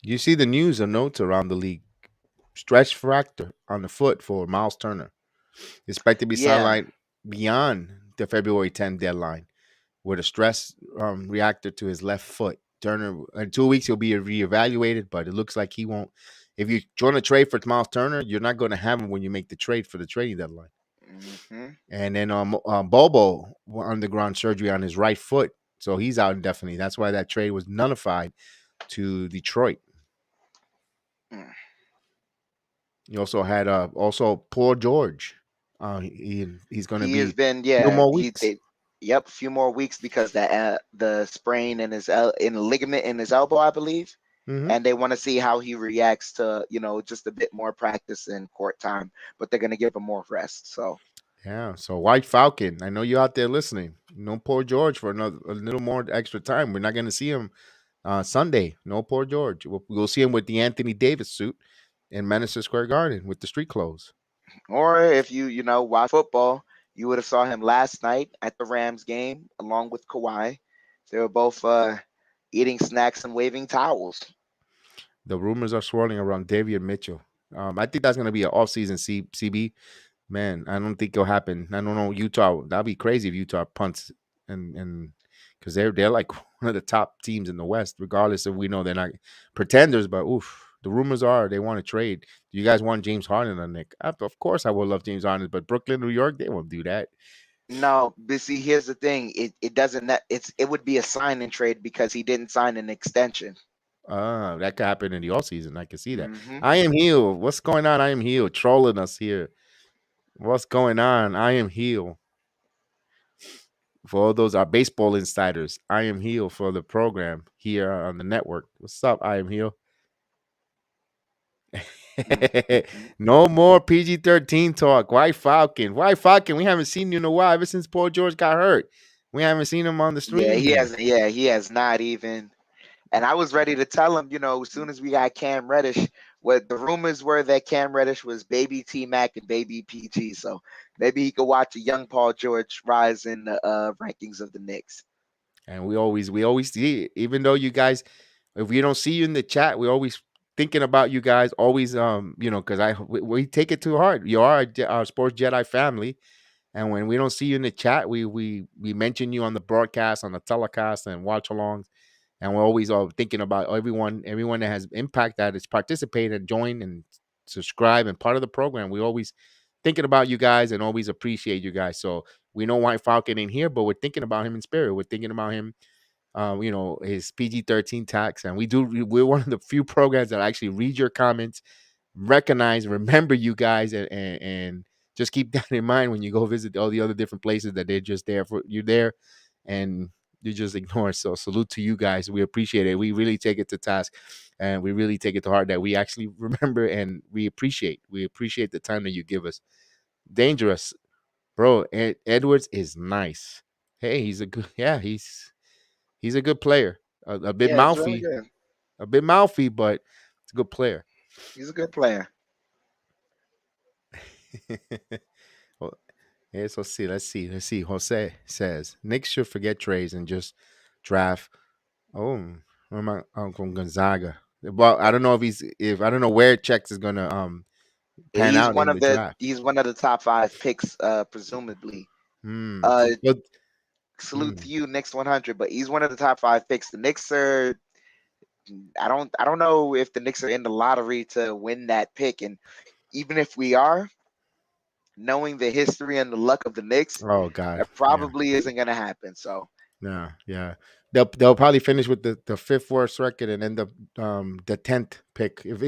You see the news or notes around the league. Stretch fracture on the foot for Miles Turner. Expected to be Yeah. sidelined beyond the February 10th deadline with a stress reactor to his left foot. Turner, in 2 weeks, he'll be reevaluated, but it looks like he won't. If you join a trade for Miles Turner, you're not going to have him when you make the trade for the trading deadline. Mm-hmm. And then Bobo underground surgery on his right foot, so he's out indefinitely. That's why that trade was nullified to Detroit. Mm. You also had Paul George. He's going to He be has been, a few yeah. more weeks. Yep, a few more weeks because the sprain in his in the ligament in his elbow, I believe. Mhm. And they want to see how he reacts to, just a bit more practice and court time, but they're going to give him more rest. So Yeah. So White Falcon, I know you out there listening. No Paul George for a little more extra time. We're not going to see him Sunday. No Paul George. We'll see him with the Anthony Davis suit in Madison Square Garden with the street clothes. or if you watch football, you would have saw him last night at the Rams game along with Kawhi. They were both eating snacks and waving towels. The rumors are swirling around Davion Mitchell. I think that's going to be an off-season CB. Man, I don't think it'll happen. I don't know Utah. That'd be crazy if Utah punts and because they're like one of the top teams in the West, regardless of we know they're not pretenders. But oof, the rumors are they want to trade. Do you guys want James Harden or Nick? Of course, I would love James Harden, but Brooklyn, New York, they won't do that. No, but see, here's the thing. It doesn't. It would be a sign and trade because he didn't sign an extension. That could happen in the off season. I can see that. Mm-hmm. I am healed. What's going on? I am healed. Trolling us here. What's going on? I am healed. For all those are baseball insiders, I am healed for the program here on the network. What's up? I am healed. Mm-hmm. No more PG-13 talk. Why Falcon? Why Falcon? We haven't seen you in a while. Ever since Paul George got hurt, we haven't seen him on the Yeah, stream he here. has. Yeah, he has not even. And I was ready to tell him, as soon as we got Cam Reddish, what the rumors were that Cam Reddish was baby T Mac and baby PG. So maybe he could watch a young Paul George rise in the rankings of the Knicks. And we always see it. Even though you guys, if we don't see you in the chat, we always thinking about you guys. Always, because we take it too hard. You are our Sports Jedi family. And when we don't see you in the chat, we mention you on the broadcast, on the telecast, and watch alongs. And we're always thinking about everyone that has impact that has participated and joined and subscribe and part of the program. We always thinking about you guys and always appreciate you guys. So we know White Falcon in here, but we're thinking about him in spirit. We're thinking about him, his PG-13 tax. And we're one of the few programs that actually read your comments, recognize, remember you guys, and just keep that in mind when you go visit all the other different places that they're just there for you there, and you just ignore. So salute to you guys. We appreciate it. We really take it to task, and we really take it to heart that we actually remember and we appreciate. We appreciate the time that you give us. Dangerous, bro. Edwards is nice. Hey, he's a good. Yeah, he's a good player. A bit Yeah, it's really mouthy, good. but it's a good player. He's a good player. Well, yes, let's see. Jose says Knicks should forget trades and just draft. Oh, where am I? Uncle Gonzaga. Well, I don't know if I don't know where Chex is gonna pan He's out one in of the the draft. he's one of the top 5 picks, presumably. Hmm. Uh, Salute to you, Knicks 100. But he's one of the top 5 picks. The Knicks are. I don't know if the Knicks are in the lottery to win that pick, and even if we are, knowing the history and the luck of the Knicks, Oh God, that probably isn't going to happen. So yeah. They'll probably finish with the fifth worst record and end up the 10th pick, if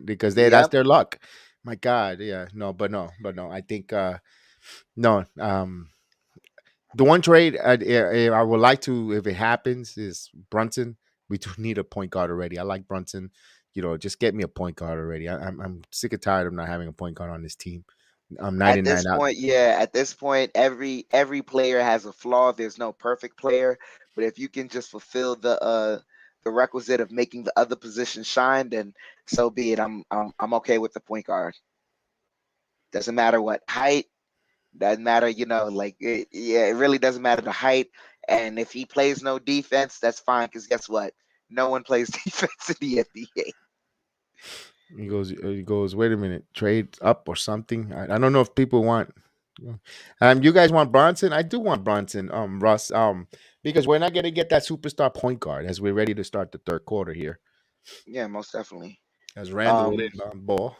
because that's yep. their luck. My God, yeah, but no. I think no. The one trade I would like to, if it happens, is Brunson. We do need a point guard already. I like Brunson. Just get me a point guard already. I'm sick and tired of not having a point guard on this team. I'm At this 99 out. point, every player has a flaw. There's no perfect player, but if you can just fulfill the requisite of making the other position shine, then so be it. I'm okay with the point guard. Doesn't matter what height. Doesn't matter, it really doesn't matter the height. And if he plays no defense, that's fine. Because guess what? No one plays defense in the NBA. He goes. Wait a minute, trade up or something. I don't know if people want. You guys want Bronson? I do want Bronson. Russ. Because we're not gonna get that superstar point guard as we're ready to start the third quarter here. Yeah, most definitely. As Randall will ball.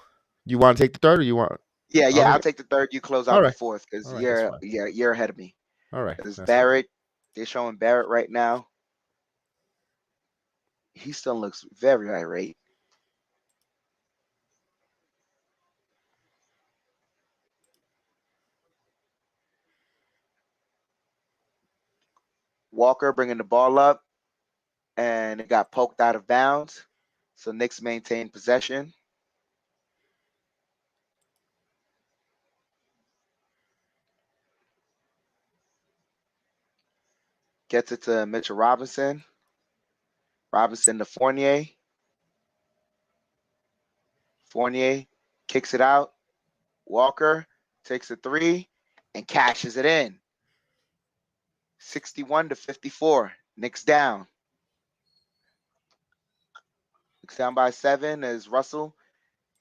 You want to take the third, or you want? Yeah, All I'll right. take the third. You close All out the right. fourth because All right. That's fine. you're ahead of me. All right. Because That's fine. Barrett, they're showing Barrett right now. He still looks very irate. Walker bringing the ball up, and it got poked out of bounds. So Knicks maintain possession. Gets it to Mitchell Robinson. Robinson to Fournier. Fournier kicks it out. Walker takes a 3 and cashes it in. 61-54. Knicks down. Knicks down by 7 as Russell.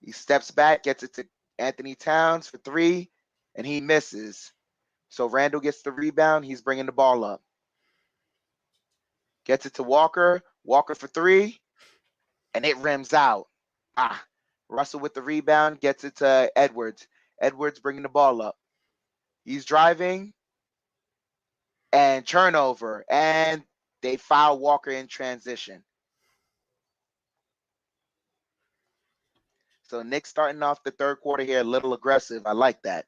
He steps back, gets it to Anthony Towns for 3, and he misses. So Randle gets the rebound. He's bringing the ball up. Gets it to Walker. Walker for 3, and it rims out. Russell with the rebound. Gets it to Edwards. Edwards bringing the ball up. He's driving. And turnover. And they foul Walker in transition. So Knicks starting off the third quarter here a little aggressive. I like that.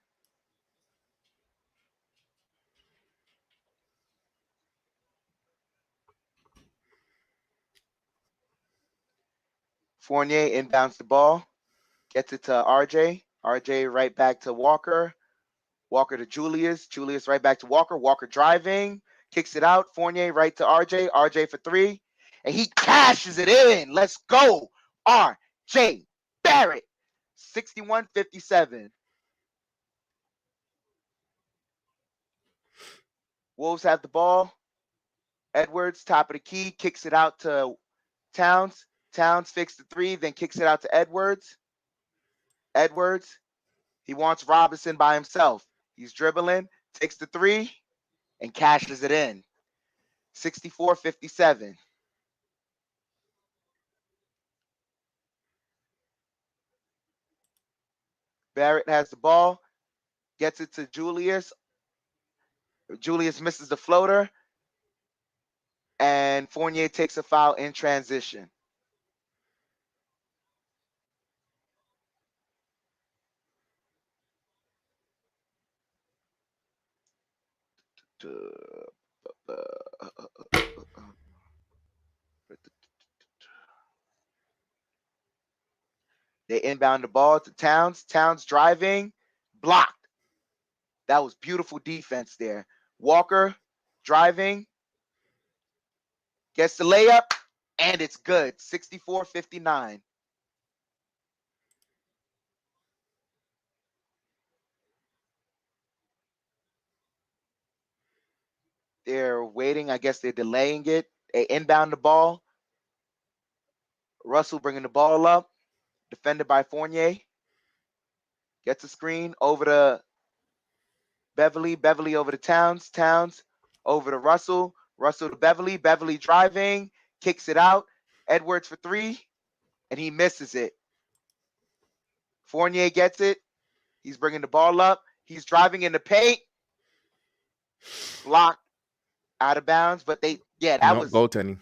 Fournier inbounds the ball. Gets it to RJ. RJ right back to Walker. Walker to Julius. Julius right back to Walker. Walker driving. Kicks it out. Fournier right to RJ. RJ for 3. And he cashes it in. Let's go. RJ Barrett. 61-57. Wolves have the ball. Edwards, top of the key, kicks it out to Towns. Towns fixed the 3, then kicks it out to Edwards. Edwards, he wants Robinson by himself. He's dribbling, takes the 3, and cashes it in. 64-57. Barrett has the ball, gets it to Julius. Julius misses the floater, and Fournier takes a foul in transition. They inbound the ball to Towns. Towns driving, blocked. That was beautiful defense there. Walker driving, gets the layup, and it's good. 64-59. They're waiting. I guess they're delaying it. They inbound the ball. Russell bringing the ball up. Defended by Fournier. Gets a screen over to Beverly. Beverly over to Towns. Towns Over to Russell. Russell to Beverly. Beverly driving. Kicks it out. Edwards for three. And he misses it. Fournier gets it. He's bringing the ball up. He's driving in the paint. Blocked out of bounds. But that was goaltending.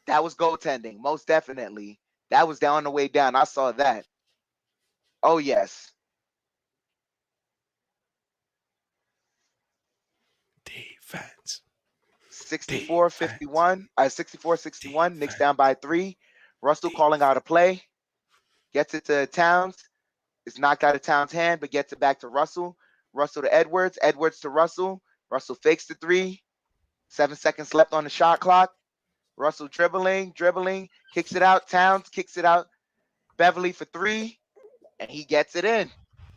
That was goaltending. Most definitely. That was down the way down. I saw that. Oh, yes. Defense. 64-51. 64-61. Knicks down by 3. Russell calling out a play. Gets it to Towns. It's knocked out of Towns' hand, but gets it back to Russell. Russell to Edwards. Edwards to Russell. Russell fakes the 3. 7 seconds left on the shot clock. Russell dribbling. Kicks it out. Towns kicks it out. Beverly for 3. And he gets it in.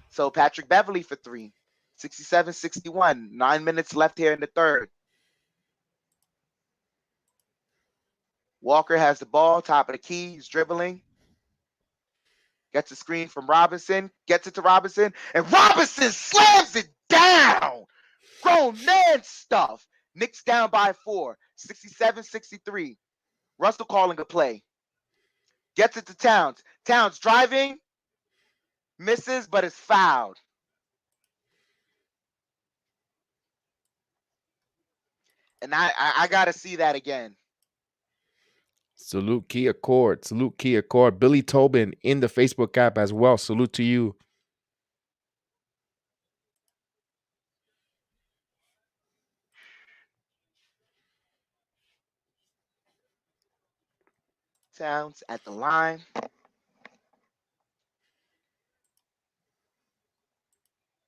So Patrick Beverly for 3. 67-61. 9 minutes left here in the third. Walker has the ball, top of the key. He's dribbling. Gets a screen from Robinson. Gets it to Robinson. And Robinson slams it down. Grown man stuff. Knicks down by 4. 67-63. Russell calling a play. Gets it to Towns. Towns driving. Misses, but is fouled. And I got to see that again. Salute Kia Cord. Billy Tobin in the Facebook app as well. Salute to you. Towns at the line.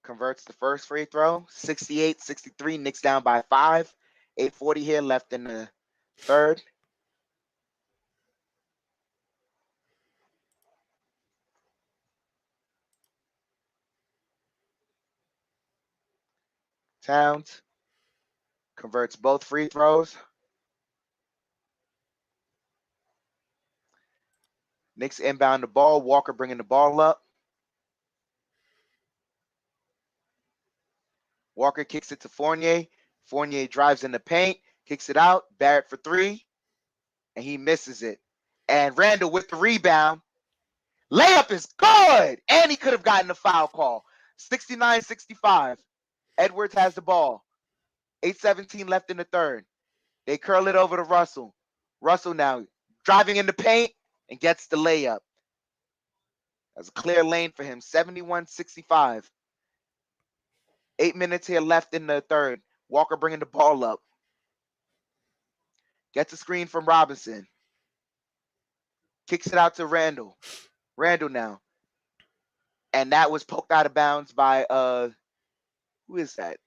Converts the first free throw. 68-63. Knicks down by 5. 8:40 here left in the third. Towns converts both free throws. Knicks inbound the ball. Walker bringing the ball up. Walker kicks it to Fournier. Fournier drives in the paint, kicks it out. Barrett for 3, and he misses it. And Randle with the rebound. Layup is good, and he could have gotten a foul call. 69-65. Edwards has the ball. 8:17 left in the third. They curl it over to Russell. Russell now driving in the paint and gets the layup. That's a clear lane for him. 71-65. 8 minutes here left in the third. Walker bringing the ball up. Gets a screen from Robinson. Kicks it out to Randle. Randle now. And that was poked out of bounds by who is that?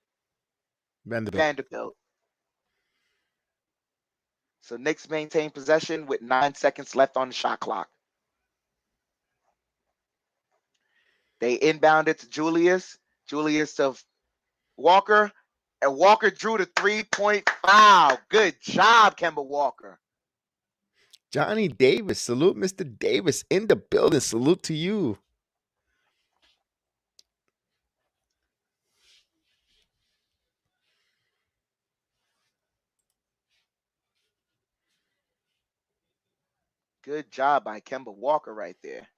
Vanderbilt. So Knicks maintain possession with 9 seconds left on the shot clock. They inbound it to Julius. Julius to Walker. And Walker drew the 3-point foul. Good job, Kemba Walker. Johnny Davis. Salute Mr. Davis in the building. Salute to you. Good job by Kemba Walker right there.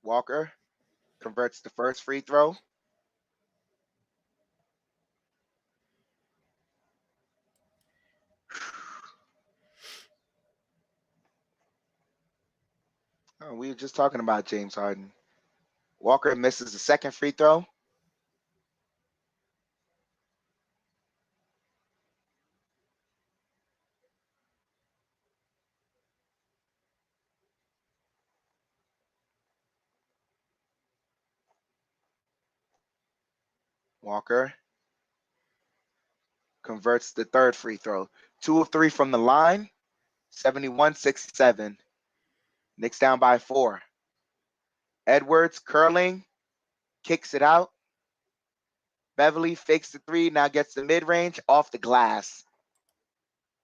Walker converts the first free throw. Oh, we were just talking about James Harden. Walker misses the second free throw. Walker converts the third free throw. 2 of 3 from the line. 71-67. Knicks down by 4. Edwards curling, kicks it out. Beverly fakes the 3, now gets the mid-range off the glass.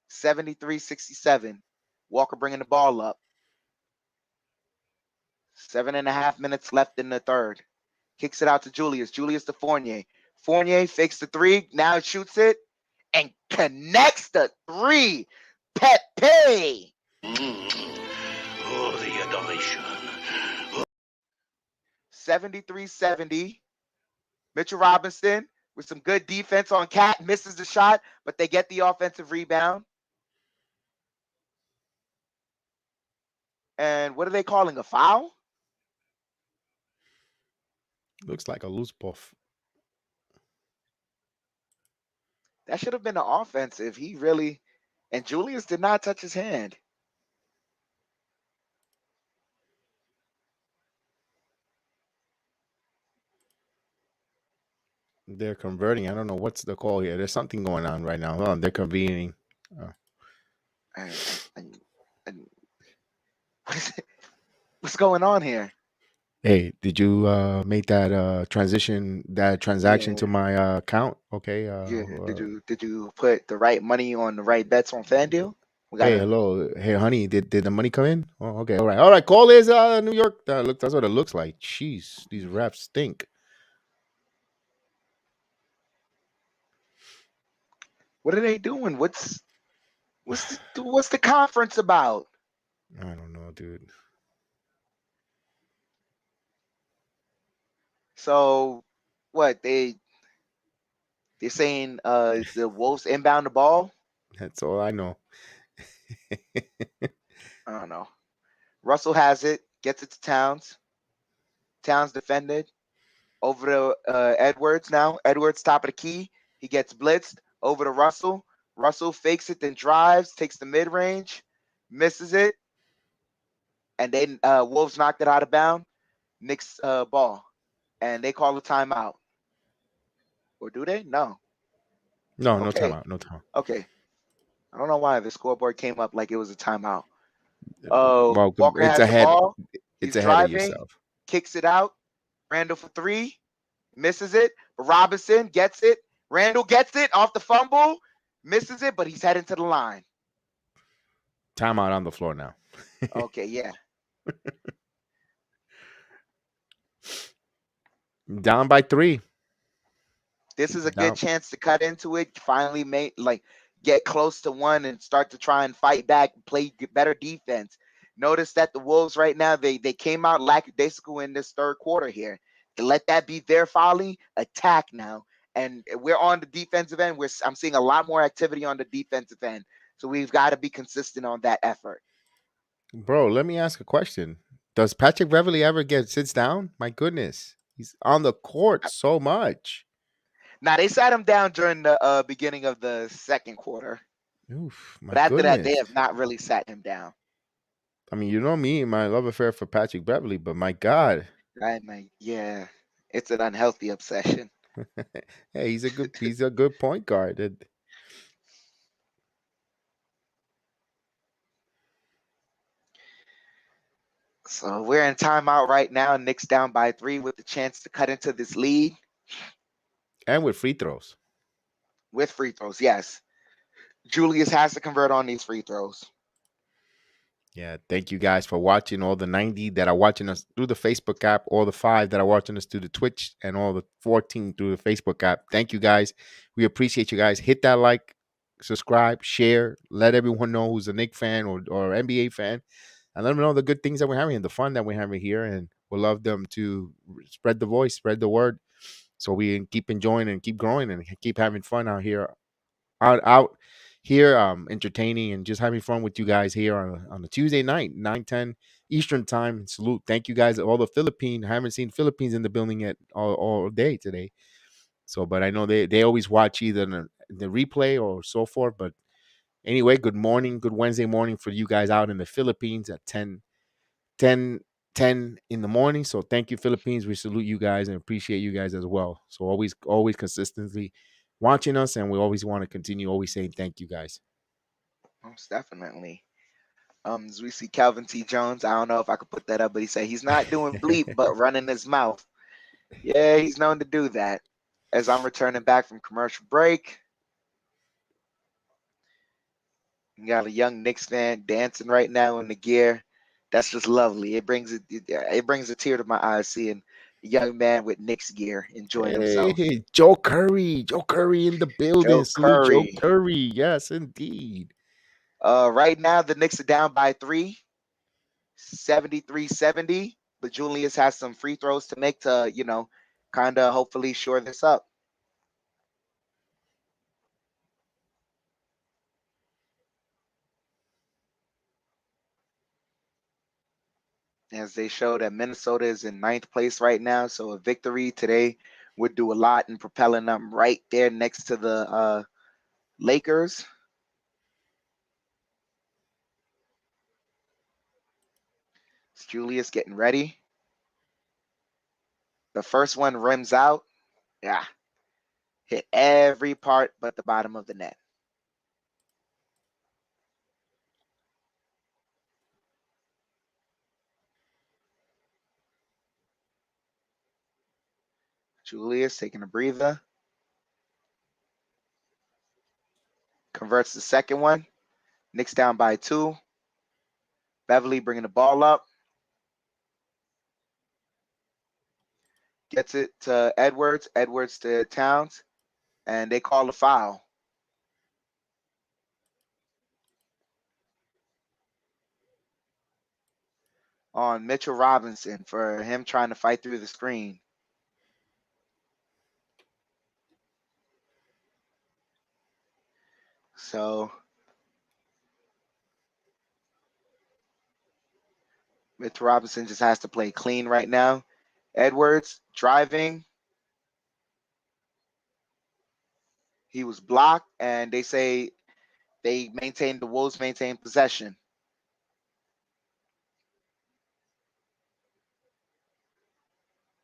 73-67. Walker bringing the ball up. 7.5 minutes left in the third. Kicks it out to Julius. Julius to Fournier. Fournier fakes the three. Now shoots it and connects the three. Pepe. Oh, the adoration. 73-70. Mitchell Robinson with some good defense on Cat. Misses the shot, but they get the offensive rebound. And what are they calling? A foul? Looks like a loose buff. That should have been an offensive. He really, and Julius did not touch his hand. They're converting. I don't know what's the call here. There's something going on right now. Hold on, they're convening. And what's going on here? Hey, did you make that transaction Yeah. to my account? Okay. Did you put the right money on the right bets on FanDuel? We Hey, gotta. hello. Hey, honey, did the money come in? Oh, okay. All right. All right. Call is New York. That's what it looks like. Jeez, these refs stink. What are they doing? What's the conference about? I don't know, dude. So what they're saying the Wolves inbound the ball? That's all I know. I don't know. Russell has it, gets it to Towns. Towns defended over to Edwards now. Edwards top of the key. He gets blitzed over to Russell. Russell fakes it, then drives, takes the mid range, misses it, and then Wolves knocked it out of bounds. Knicks ball, and they call a timeout. Or do they? No. No, no Okay. timeout. No time. Okay. I don't know why the scoreboard came up like it was a timeout. Well, Walker it's has the ahead. ball. It's He's ahead of driving, yourself. kicks it out. Randle for three, misses it. Robinson gets it. Randle gets it off the fumble, misses it, but he's heading to the line. Timeout on the floor now. Okay, yeah. Down by 3. This is a Down. good chance to cut into it. Finally get close to one and start to try and fight back, play better defense. Notice that the Wolves right now, they came out lackadaisical in this third quarter here. To let that be their folly, attack now. And we're on the defensive end. I'm seeing a lot more activity on the defensive end. So we've got to be consistent on that effort. Bro, let me ask a question. Does Patrick Beverly ever sits down? My goodness. He's on the court so much. Now, they sat him down during the beginning of the second quarter. Oof, my But after that, they goodness. have not really sat him down. I mean, you know me, my love affair for Patrick Beverly, but my God. Yeah, it's an unhealthy obsession. Hey, he's a good point guard. So we're in timeout right now. Knicks down by 3 with the chance to cut into this lead. And with free throws. With free throws, yes. Julius has to convert on these free throws. Yeah, thank you guys for watching. All the 90 that are watching us through the Facebook app, all the 5 that are watching us through the Twitch, and all the 14 through the Facebook app. Thank you guys. We appreciate you guys. Hit that like, subscribe, share, let everyone know who's a Knicks fan or NBA fan, and let them know the good things that we're having and the fun that we're having here. And we'll love them to spread the voice, spread the word, so we can keep enjoying and keep growing and keep having fun out here. Out here, entertaining and just having fun with you guys here on a Tuesday night, 9:10 Eastern time. Salute. Thank you guys. All the Philippines. I haven't seen Philippines in the building yet all day today. So, but I know they always watch either the replay or so forth. But anyway, good morning, good Wednesday morning for you guys out in the Philippines at 10 in the morning. So thank you, Philippines. We salute you guys and appreciate you guys as well. So always consistently watching us, and we always want to continue always saying thank you guys. Most definitely. As we see Calvin T. Jones, I don't know if I could put that up, but he said he's not doing bleep, but running his mouth. Yeah, he's known to do that. As I'm returning back from commercial break, you got a young Knicks fan dancing right now in the gear That's just lovely. It brings a tear to my eyes seeing a young man with Knicks gear enjoying himself. Hey, Joe Curry. Joe Curry in the building. Joe Salute Joe Curry. Curry. Yes, indeed. Right now the Knicks are down by 3, 73-70. But Julius has some free throws to make to, kind of hopefully shore this up. As they show that Minnesota is in 9th place right now. So a victory today would do a lot in propelling them right there next to the Lakers. It's Julius getting ready. The first one rims out. Yeah. Hit every part but the bottom of the net. Julius taking a breather. Converts the second one. Knicks down by 2. Beverly bringing the ball up. Gets it to Edwards. Edwards to Towns. And they call a foul on Mitchell Robinson for him trying to fight through the screen. So Mitchell Robinson just has to play clean right now. Edwards driving. He was blocked, and they say the Wolves maintain possession.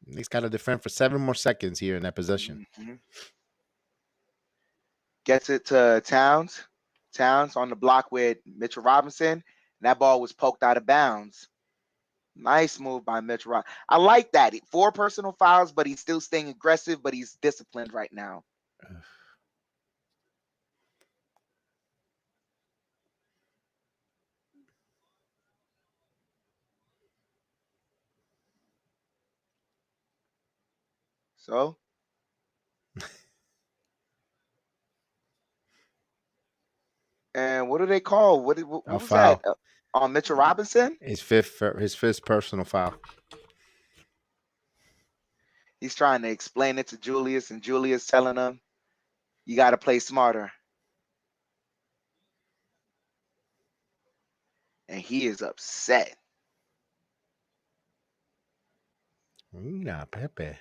He's got to defend for 7 more seconds here in that possession. Mm-hmm. Gets it to Towns. Towns on the block with Mitchell Robinson. And that ball was poked out of bounds. Nice move by Mitchell. I like that. 4 personal fouls, but he's still staying aggressive, but he's disciplined right now. So, and what do they call? What was foul. that? On Mitchell Robinson? His fifth personal foul. He's trying to explain it to Julius, and Julius telling him, you got to play smarter. And he is upset. Nah, Pepe.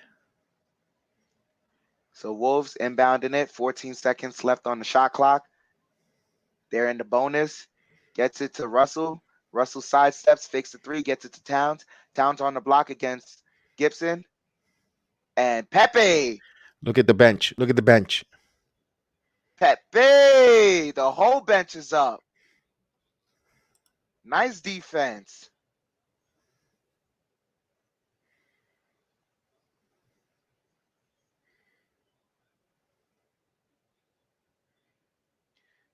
So Wolves inbounding it. 14 seconds left on the shot clock. They're in the bonus. Gets it to Russell. Russell sidesteps, fakes the 3, gets it to Towns. Towns on the block against Gibson. And Pepe. Look at the bench. Look at the bench. Pepe. The whole bench is up. Nice defense.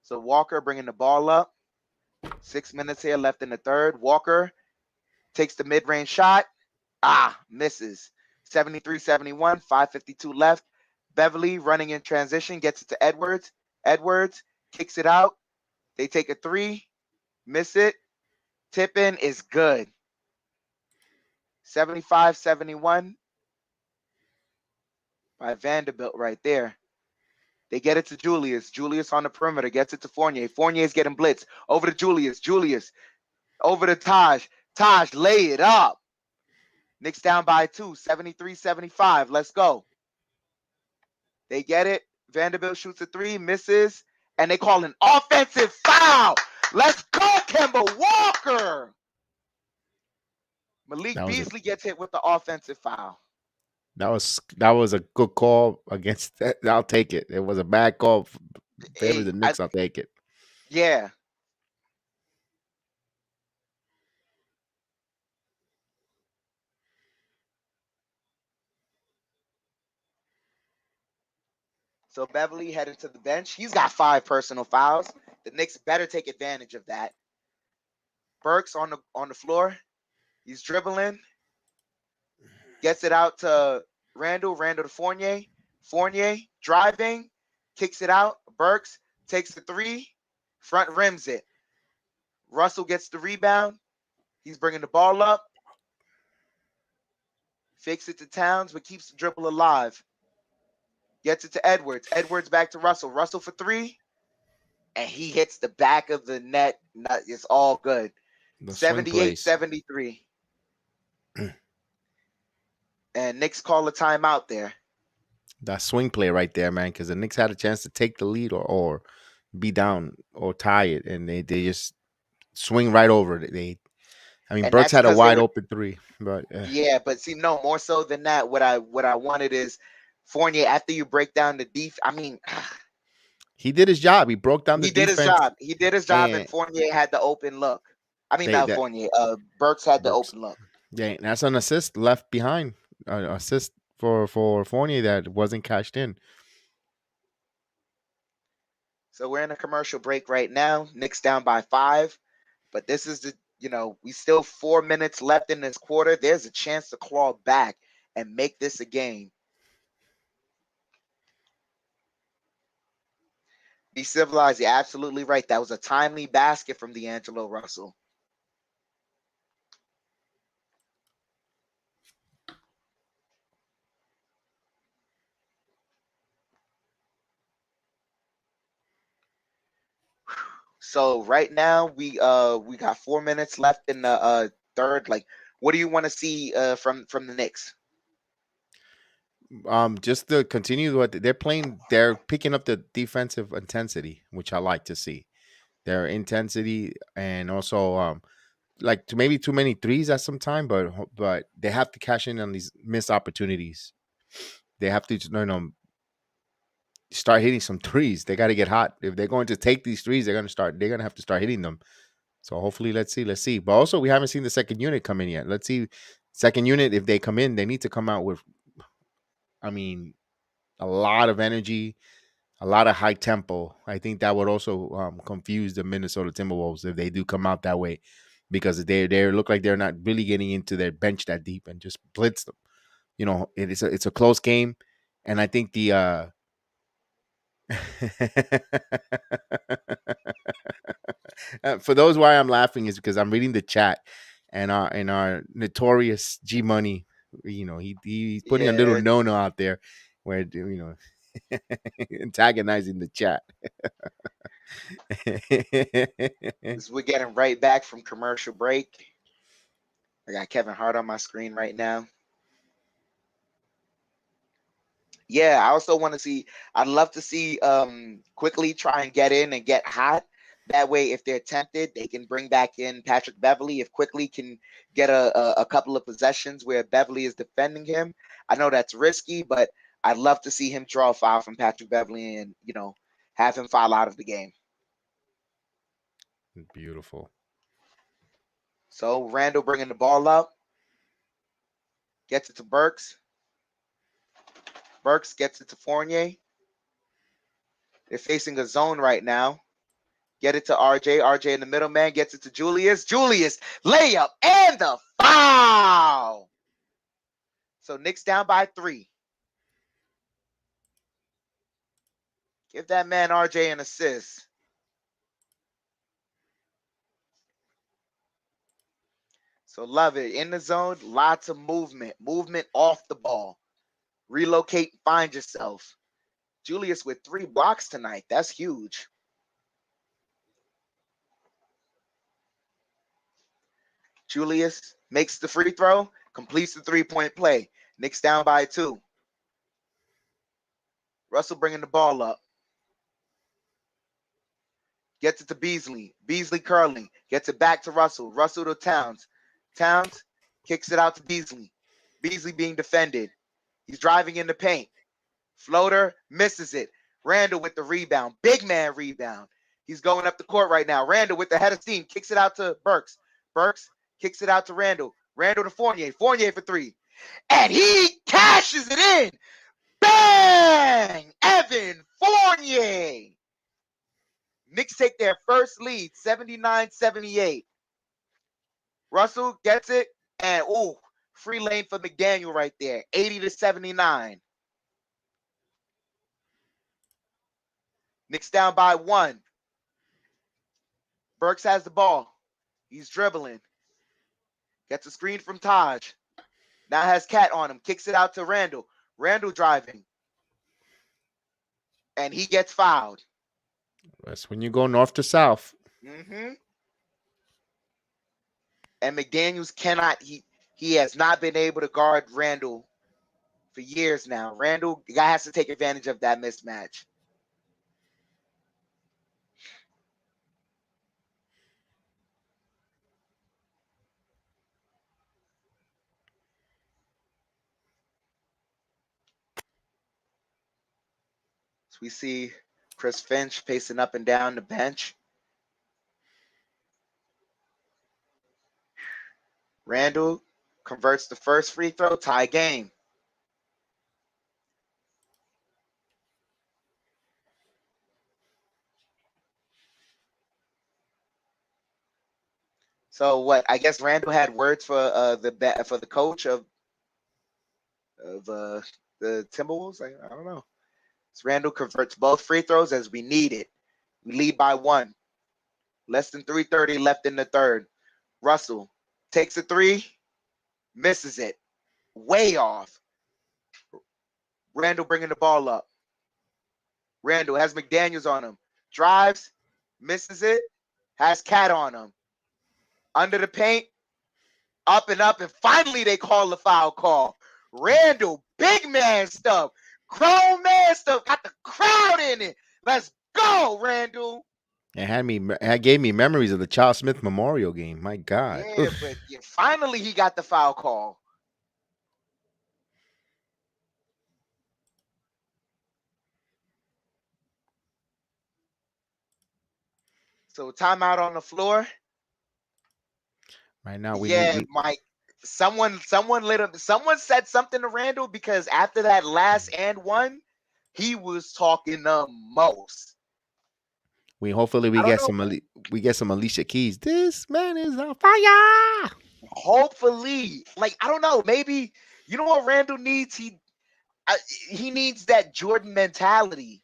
So Walker bringing the ball up. 6 minutes here left in the third. Walker takes the mid-range shot. Misses. 73-71, 5:52 left. Beverly running in transition, gets it to Edwards. Edwards kicks it out. They take a 3, miss it. Tip in is good. 75-71 by Vanderbilt right there. They get it to Julius. Julius on the perimeter gets it to Fournier. Fournier's getting blitz. Over to Julius. Julius over to Taj. Taj, lay it up. Knicks down by 2, 73-75. Let's go. They get it. Vanderbilt shoots a 3, misses, and they call an offensive foul. Let's go, Kemba Walker. Malik Beasley gets hit with the offensive foul. That was a good call against that. I'll take it. It was a bad call. Favor the Knicks. I'll take it. Yeah. So Beverly headed to the bench. He's got 5 personal fouls. The Knicks better take advantage of that. Burks on the floor. He's dribbling. Gets it out to Randle. Randle to Fournier. Fournier driving. Kicks it out. Burks takes the three. Front rims it. Russell gets the rebound. He's bringing the ball up. Fakes it to Towns, but keeps the dribble alive. Gets it to Edwards. Edwards back to Russell. Russell for three. And he hits the back of the net. It's all good. The swing plays. 78-73. And Knicks call a timeout there. That swing play right there, man, because the Knicks had a chance to take the lead or be down or tie it, and they just swing right over it. And Burks that's had a because they wide were- open three, but Yeah, but see, no, more so than that. What I wanted is Fournier, after you break down the he did his job. He broke down the he did his defense. job. He did his job, and And Fournier had the open look. That- Fournier. Burks had the Burks. open look. Yeah, and that's an assist left behind. Assist for Fournier that wasn't cashed in. So we're in a commercial break right now. Knicks down by 5, but this is we still 4 minutes left in this quarter. There's a chance to claw back and make this a game. Be civilized. You're absolutely right. That was a timely basket from D'Angelo Russell. So right now we got 4 minutes left in the third. Like, what do you want to see from the Knicks? Just to continue what they're playing, they're picking up the defensive intensity, which I like to see. Their intensity and also maybe too many threes at some time, but they have to cash in on these missed opportunities. They have to start hitting some threes. They got to get hot. If they're going to take these threes, they're going to have to start hitting them. So hopefully, let's see. But also, we haven't seen the second unit come in yet. Let's see, second unit, if they come in, they need to come out with, a lot of energy, a lot of high tempo. I think that would also confuse the Minnesota Timberwolves if they do come out that way, because they look like they're not really getting into their bench that deep and just blitz them. It's a close game, and I think the for those why I'm laughing is because I'm reading the chat, and our notorious G Money, he's putting a little no out there where antagonizing the chat. We're getting right back from commercial break. I got Kevin Hart on my screen right now. Yeah, I also want to see. I'd love to see quickly try and get in and get hot. That way, if they're tempted, they can bring back in Patrick Beverley. If Quickly can get a couple of possessions where Beverley is defending him, I know that's risky, but I'd love to see him draw a foul from Patrick Beverley and have him foul out of the game. Beautiful. So Randle bringing the ball up, gets it to Burks. Burks gets it to Fournier. They're facing a zone right now. Get it to RJ. RJ in the middle, man. Gets it to Julius. Julius, layup and the foul. So Knicks down by 3. Give that man RJ an assist. So love it. In the zone, lots of movement. Movement off the ball. Relocate, find yourself. Julius with 3 blocks tonight. That's huge. Julius makes the free throw, completes the 3-point play. Knicks down by 2. Russell bringing the ball up. Gets it to Beasley. Beasley curling. Gets it back to Russell. Russell to Towns. Towns kicks it out to Beasley. Beasley being defended. He's driving in the paint. Floater misses it. Randle with the rebound. Big man rebound. He's going up the court right now. Randle with the head of steam. Kicks it out to Burks. Burks kicks it out to Randle. Randle to Fournier. Fournier for 3. And he cashes it in. Bang! Evan Fournier. Knicks take their first lead, 79-78. Russell gets it, And, free lane for McDaniel right there. 80-79. Knicks down by 1. Burks has the ball. He's dribbling. Gets a screen from Taj. Now has Cat on him. Kicks it out to Randle. Randle driving. And he gets fouled. That's when you go north to south. Mm-hmm. And McDaniels cannot, he has not been able to guard Randle for years now. Randle, the guy has to take advantage of that mismatch. So we see Chris Finch pacing up and down the bench. Randle converts the first free throw, tie game. So what? I guess Randle had words for the coach of the Timberwolves. I don't know. So Randle converts both free throws as we need it. We lead by 1. Less than 3:30 left in the third. Russell takes a 3, misses it. Way off. Randle bringing the ball up. Randle has McDaniels on him. Drives, misses it, has Cat on him. Under the paint, up, and finally they call the foul call. Randle, big man stuff. Grown man stuff. Got the crowd in it. Let's go, Randle. It gave me memories of the Charles Smith Memorial game. My God. Yeah, but finally he got the foul call. So timeout on the floor. Right now, Mike. Someone lit up. Someone said something to Randle because after that last and one, he was talking the most. Hopefully we get some Alicia Keys. This man is on fire. Hopefully, I don't know. Maybe you know what Randle needs. He needs that Jordan mentality.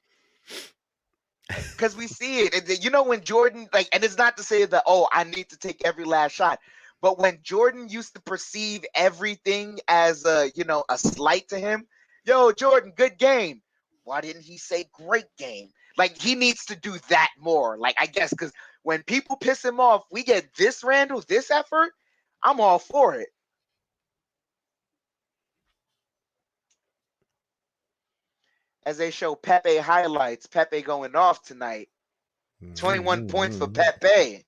Because we see it. When Jordan, and it's not to say that, I need to take every last shot. But when Jordan used to perceive everything as a slight to him, yo, Jordan, good game. Why didn't he say great game? He needs to do that more. I guess, because when people piss him off, we get this Randle, this effort, I'm all for it. As they show Pepe highlights, Pepe going off tonight. 21 points for Pepe.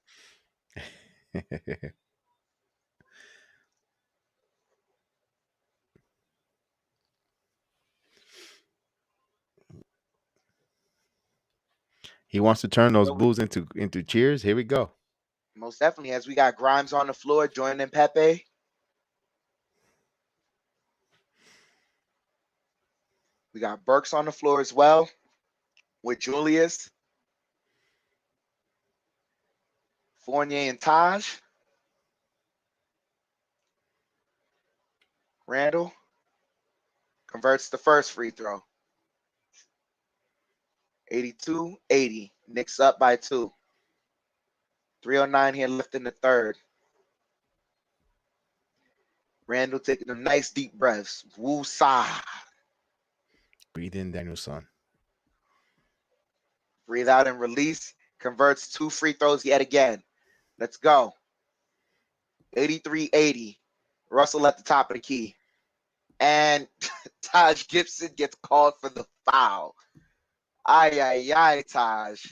He wants to turn those boos into cheers. Here we go. Most definitely. As we got Grimes on the floor joining Pepe. We got Burks on the floor as well with Julius, Fournier, and Taj. Randle converts the first free throw. 82-80. Knicks up by 2. 3:09 here left in the third. Randle taking them nice deep breaths. Woo-sa. Breathe in, Danielson. Breathe out and release. Converts 2 free throws yet again. Let's go. 83-80. Russell at the top of the key. And Taj Gibson gets called for the foul. Ay, Taj.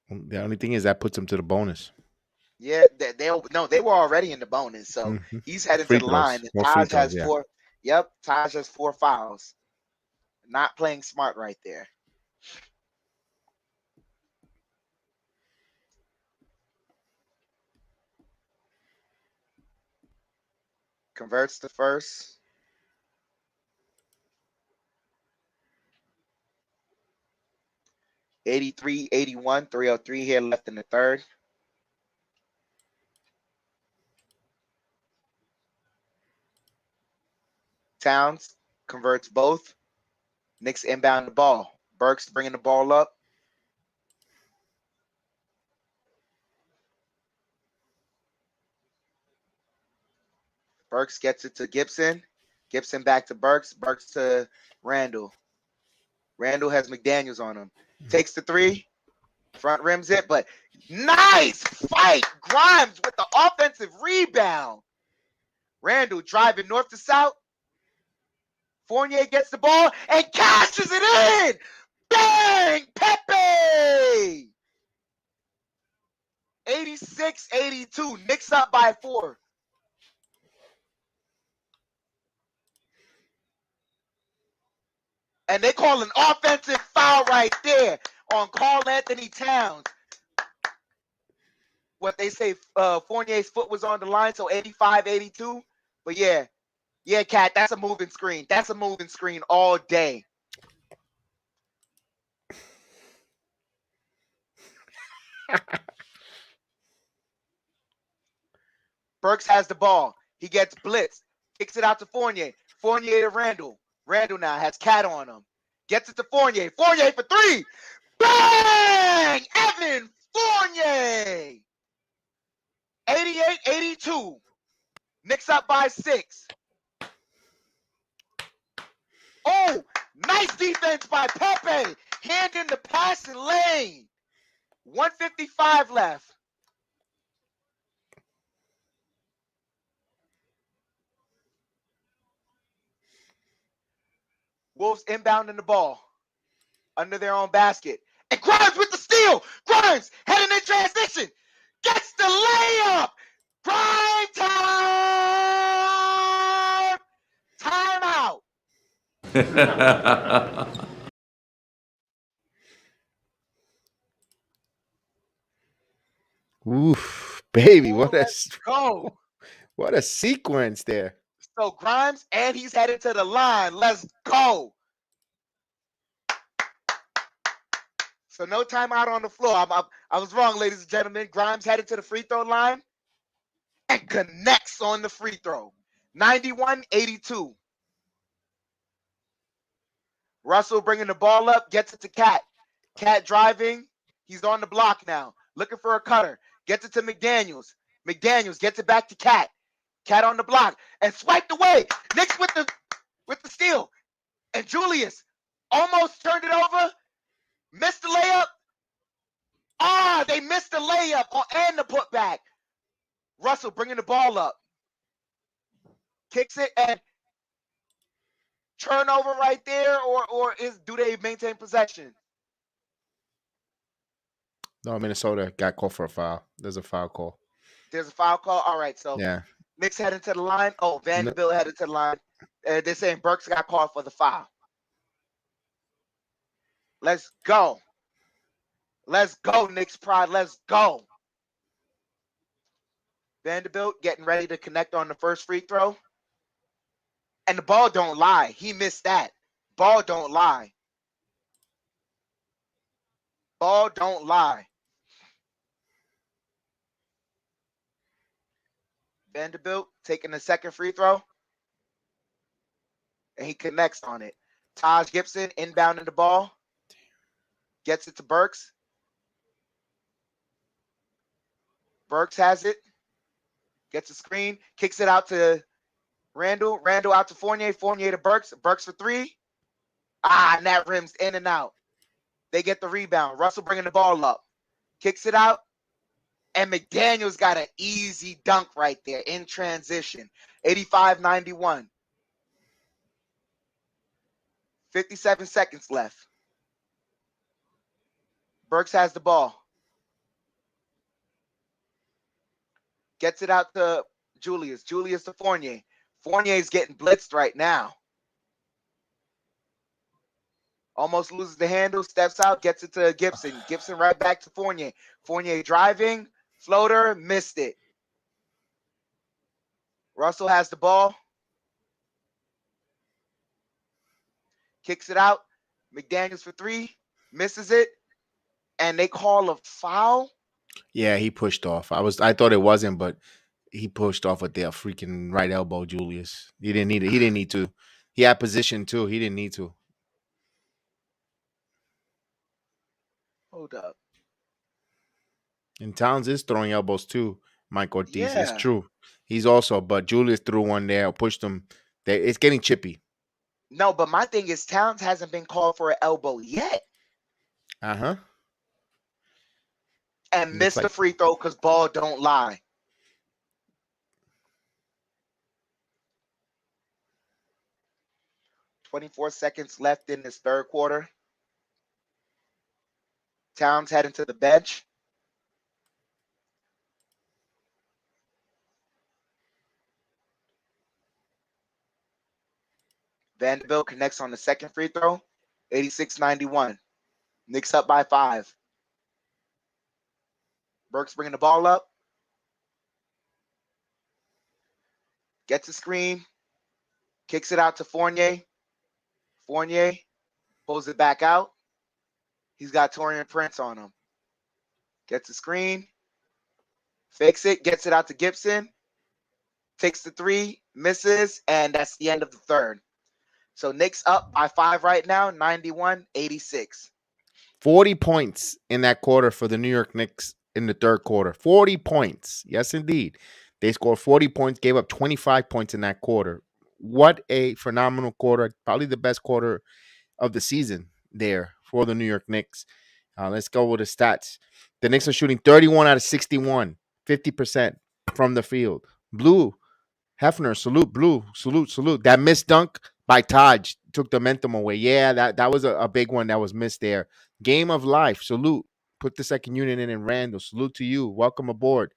The only thing is that puts him to the bonus. Yeah, they were already in the bonus, so he's heading to the line. And Taj has 4. Yep, Taj has 4 fouls. Not playing smart right there. Converts the first. $83-81, 3:03 here left in the third. Towns converts both. Knicks inbound the ball. Burks bringing the ball up. Burks gets it to Gibson. Gibson back to Burks. Burks to Randle. Randle has McDaniels on him. Takes the three. Front rims it, but nice fight. Grimes with the offensive rebound. Randle driving north to south. Fournier gets the ball and cashes it in. Bang! Pepe! 86-82. Knicks up by 4. And they call an offensive foul right there on Karl-Anthony Towns. What they say, Fournier's foot was on the line, so 85-82. But yeah, Cat, that's a moving screen. That's a moving screen all day. Burks has the ball. He gets blitzed. Kicks it out to Fournier. Fournier to Randle. Randle now has Cat on him. Gets it to Fournier. Fournier for 3. Bang! Evan Fournier! 88-82. Knicks up by 6. Oh, nice defense by Pepe. Hand in the passing lane. 1:55 left. Wolves inbounding the ball under their own basket. And Grimes with the steal. Grimes heading in transition. Gets the layup. Prime time. Timeout. Oof, baby, Ooh, what let's go. a sequence there. So Grimes, and he's headed to the line. Let's go. So no timeout on the floor. I was wrong, ladies and gentlemen. Grimes headed to the free throw line and connects on the free throw. 91-82. Russell bringing the ball up, gets it to Cat. Cat driving. He's on the block now. Looking for a cutter. Gets it to McDaniels. McDaniels gets it back to Cat. Cat on the block and swiped away. Knicks with the steal. And Julius almost turned it over. Missed the layup. They missed the layup and the putback. Russell bringing the ball up. Kicks it and turnover right there, or do they maintain possession? No, Minnesota got called for a foul. There's a foul call. There's a foul call. All right, so Yeah. Knicks heading to the line. Oh, Vanderbilt headed to the line. They're saying Burks got called for the foul. Let's go. Let's go, Knicks pride. Let's go. Vanderbilt getting ready to connect on the first free throw. And the ball don't lie. He missed that. Ball don't lie. Ball don't lie. Vanderbilt taking the second free throw. And he connects on it. Taj Gibson inbounding the ball. Gets it to Burks. Burks has it. Gets a screen. Kicks it out to Randle. Randle out to Fournier. Fournier to Burks. Burks for 3. And that rims in and out. They get the rebound. Russell bringing the ball up. Kicks it out. And McDaniels got an easy dunk right there in transition. 85-91. 57 seconds left. Burks has the ball. Gets it out to Julius. Julius to Fournier. Fournier is getting blitzed right now. Almost loses the handle. Steps out. Gets it to Gibson. Gibson right back to Fournier. Fournier driving. Floater. Missed it. Russell has the ball. Kicks it out. McDaniels for 3. Misses it. And they call a foul. Yeah, he pushed off. I thought it wasn't, but he pushed off with their freaking right elbow, Julius. He didn't need it. He didn't need to. He had position too. He didn't need to. Hold up. And Towns is throwing elbows too. Mike Ortiz. It's Yeah. true. He's also, but Julius threw one there, pushed him. It's getting chippy. No, but my thing is Towns hasn't been called for an elbow yet. Uh-huh. And Looks missed the like free throw because ball don't lie. "24 seconds left in this third quarter. Towns heading to the bench. Vanderbilt connects on the second free throw. 86-91. Knicks up by 5. Burks bringing the ball up. Gets a screen. Kicks it out to Fournier. Fournier pulls it back out. He's got Torian Prince on him. Gets a screen. Fakes it. Gets it out to Gibson. Takes the 3. Misses. And that's the end of the third. So Knicks up by 5 right now. 91-86. 40 points in that quarter for the New York Knicks in the third quarter. 40 points. Yes, indeed. They scored 40 points, gave up 25 points in that quarter. What a phenomenal quarter. Probably the best quarter of the season there for the New York Knicks. Let's go with the stats. The Knicks are shooting 31 out of 61, 50% from the field. Blue, Hefner, salute, Blue, salute. That missed dunk by Taj took the momentum away. Yeah, that was a big one that was missed there. Game of life, salute. Put the second unit in Randle. Salute to you. Welcome aboard.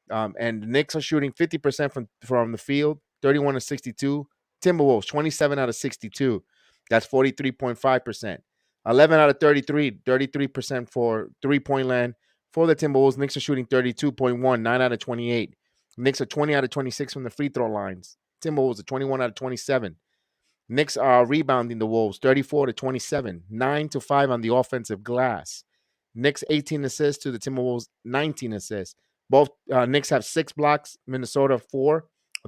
And the Knicks are shooting 50% from the field, 31 to 62. Timberwolves, 27 out of 62. That's 43.5%. 11 out of 33, 33% for three-point land. For the Timberwolves, Knicks are shooting 32.1, 9 out of 28. Knicks are 20 out of 26 from the free throw lines. Timberwolves are 21 out of 27. Knicks are rebounding the Wolves 34 to 27, 9 to 5 on the offensive glass. Knicks 18 assists to the Timberwolves 19 assists. Both Knicks have 6 blocks, Minnesota 4.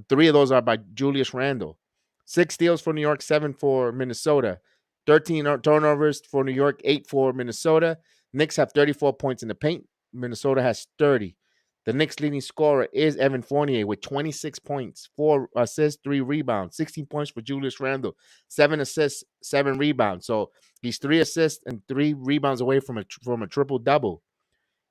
3 of those are by Julius Randle. 6 steals for New York, 7 for Minnesota. 13 turnovers for New York, 8 for Minnesota. Knicks have 34 points in the paint. Minnesota has 30. The Knicks' leading scorer is Evan Fournier with 26 points, 4 assists, 3 rebounds, 16 points for Julius Randle, 7 assists, 7 rebounds. So he's 3 assists and 3 rebounds away from a triple-double.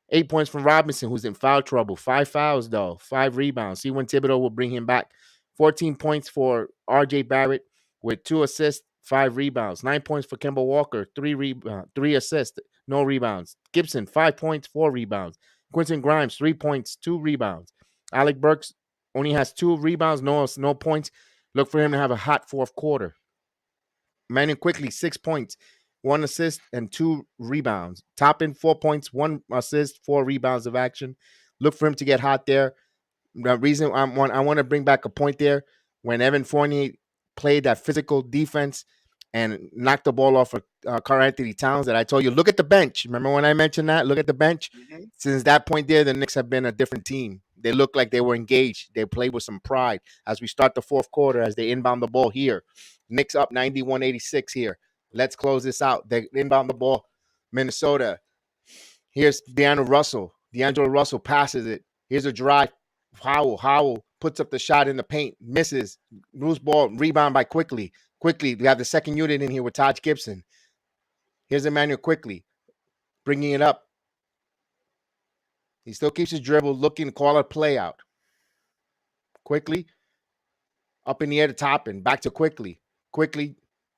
8 points from Robinson, who's in foul trouble. 5 fouls, though. 5 rebounds. See when Thibodeau will bring him back. 14 points for R.J. Barrett with 2 assists, 5 rebounds. 9 points for Kemba Walker, 3 assists, no rebounds. Gibson, 5 points, 4 rebounds. Quentin Grimes, 3 points, 2 rebounds. Alec Burks only has 2 rebounds, no points. Look for him to have a hot fourth quarter. Manning Quickly, 6 points, 1 assist, and 2 rebounds. Toppin, 4 points, 1 assist, 4 rebounds of action. Look for him to get hot there. The reason I want to bring back a point there, when Evan Fournier played that physical defense and knocked the ball off of Karl-Anthony Towns, that I told you, look at the bench. Remember when I mentioned that? Look at the bench. Mm-hmm. Since that point there, the Knicks have been a different team. They look like they were engaged. They played with some pride as we start the fourth quarter, as they inbound the ball here. Knicks up 91-86 here. Let's close this out. They inbound the ball. Minnesota. Here's D'Angelo Russell passes it. Here's a drive. Howell puts up the shot in the paint, misses, loose ball, rebound by Quickly. We have the second unit in here with Taj Gibson. Here's Emmanuel Quickly, bringing it up. He still keeps his dribble, looking to call a play out. Quickly, up in the air to Toppin, back to Quickly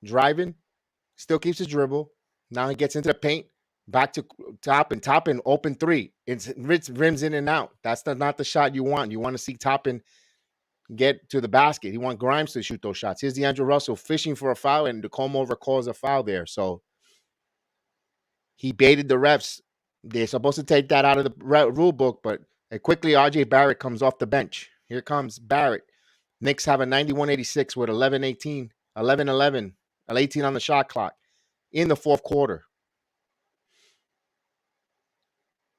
driving, still keeps his dribble. Now he gets into the paint, back to Toppin, open 3. It's rims in and out. That's not the shot you want. You want to see Toppin get to the basket. You want Grimes to shoot those shots. Here's D'Angelo Russell fishing for a foul, and the comb over calls a foul there. So he baited the refs. They're supposed to take that out of the rule book, but quickly R.J. Barrett comes off the bench. Here comes Barrett. Knicks have a 91-86 with 11-11, 18 on the shot clock in the fourth quarter.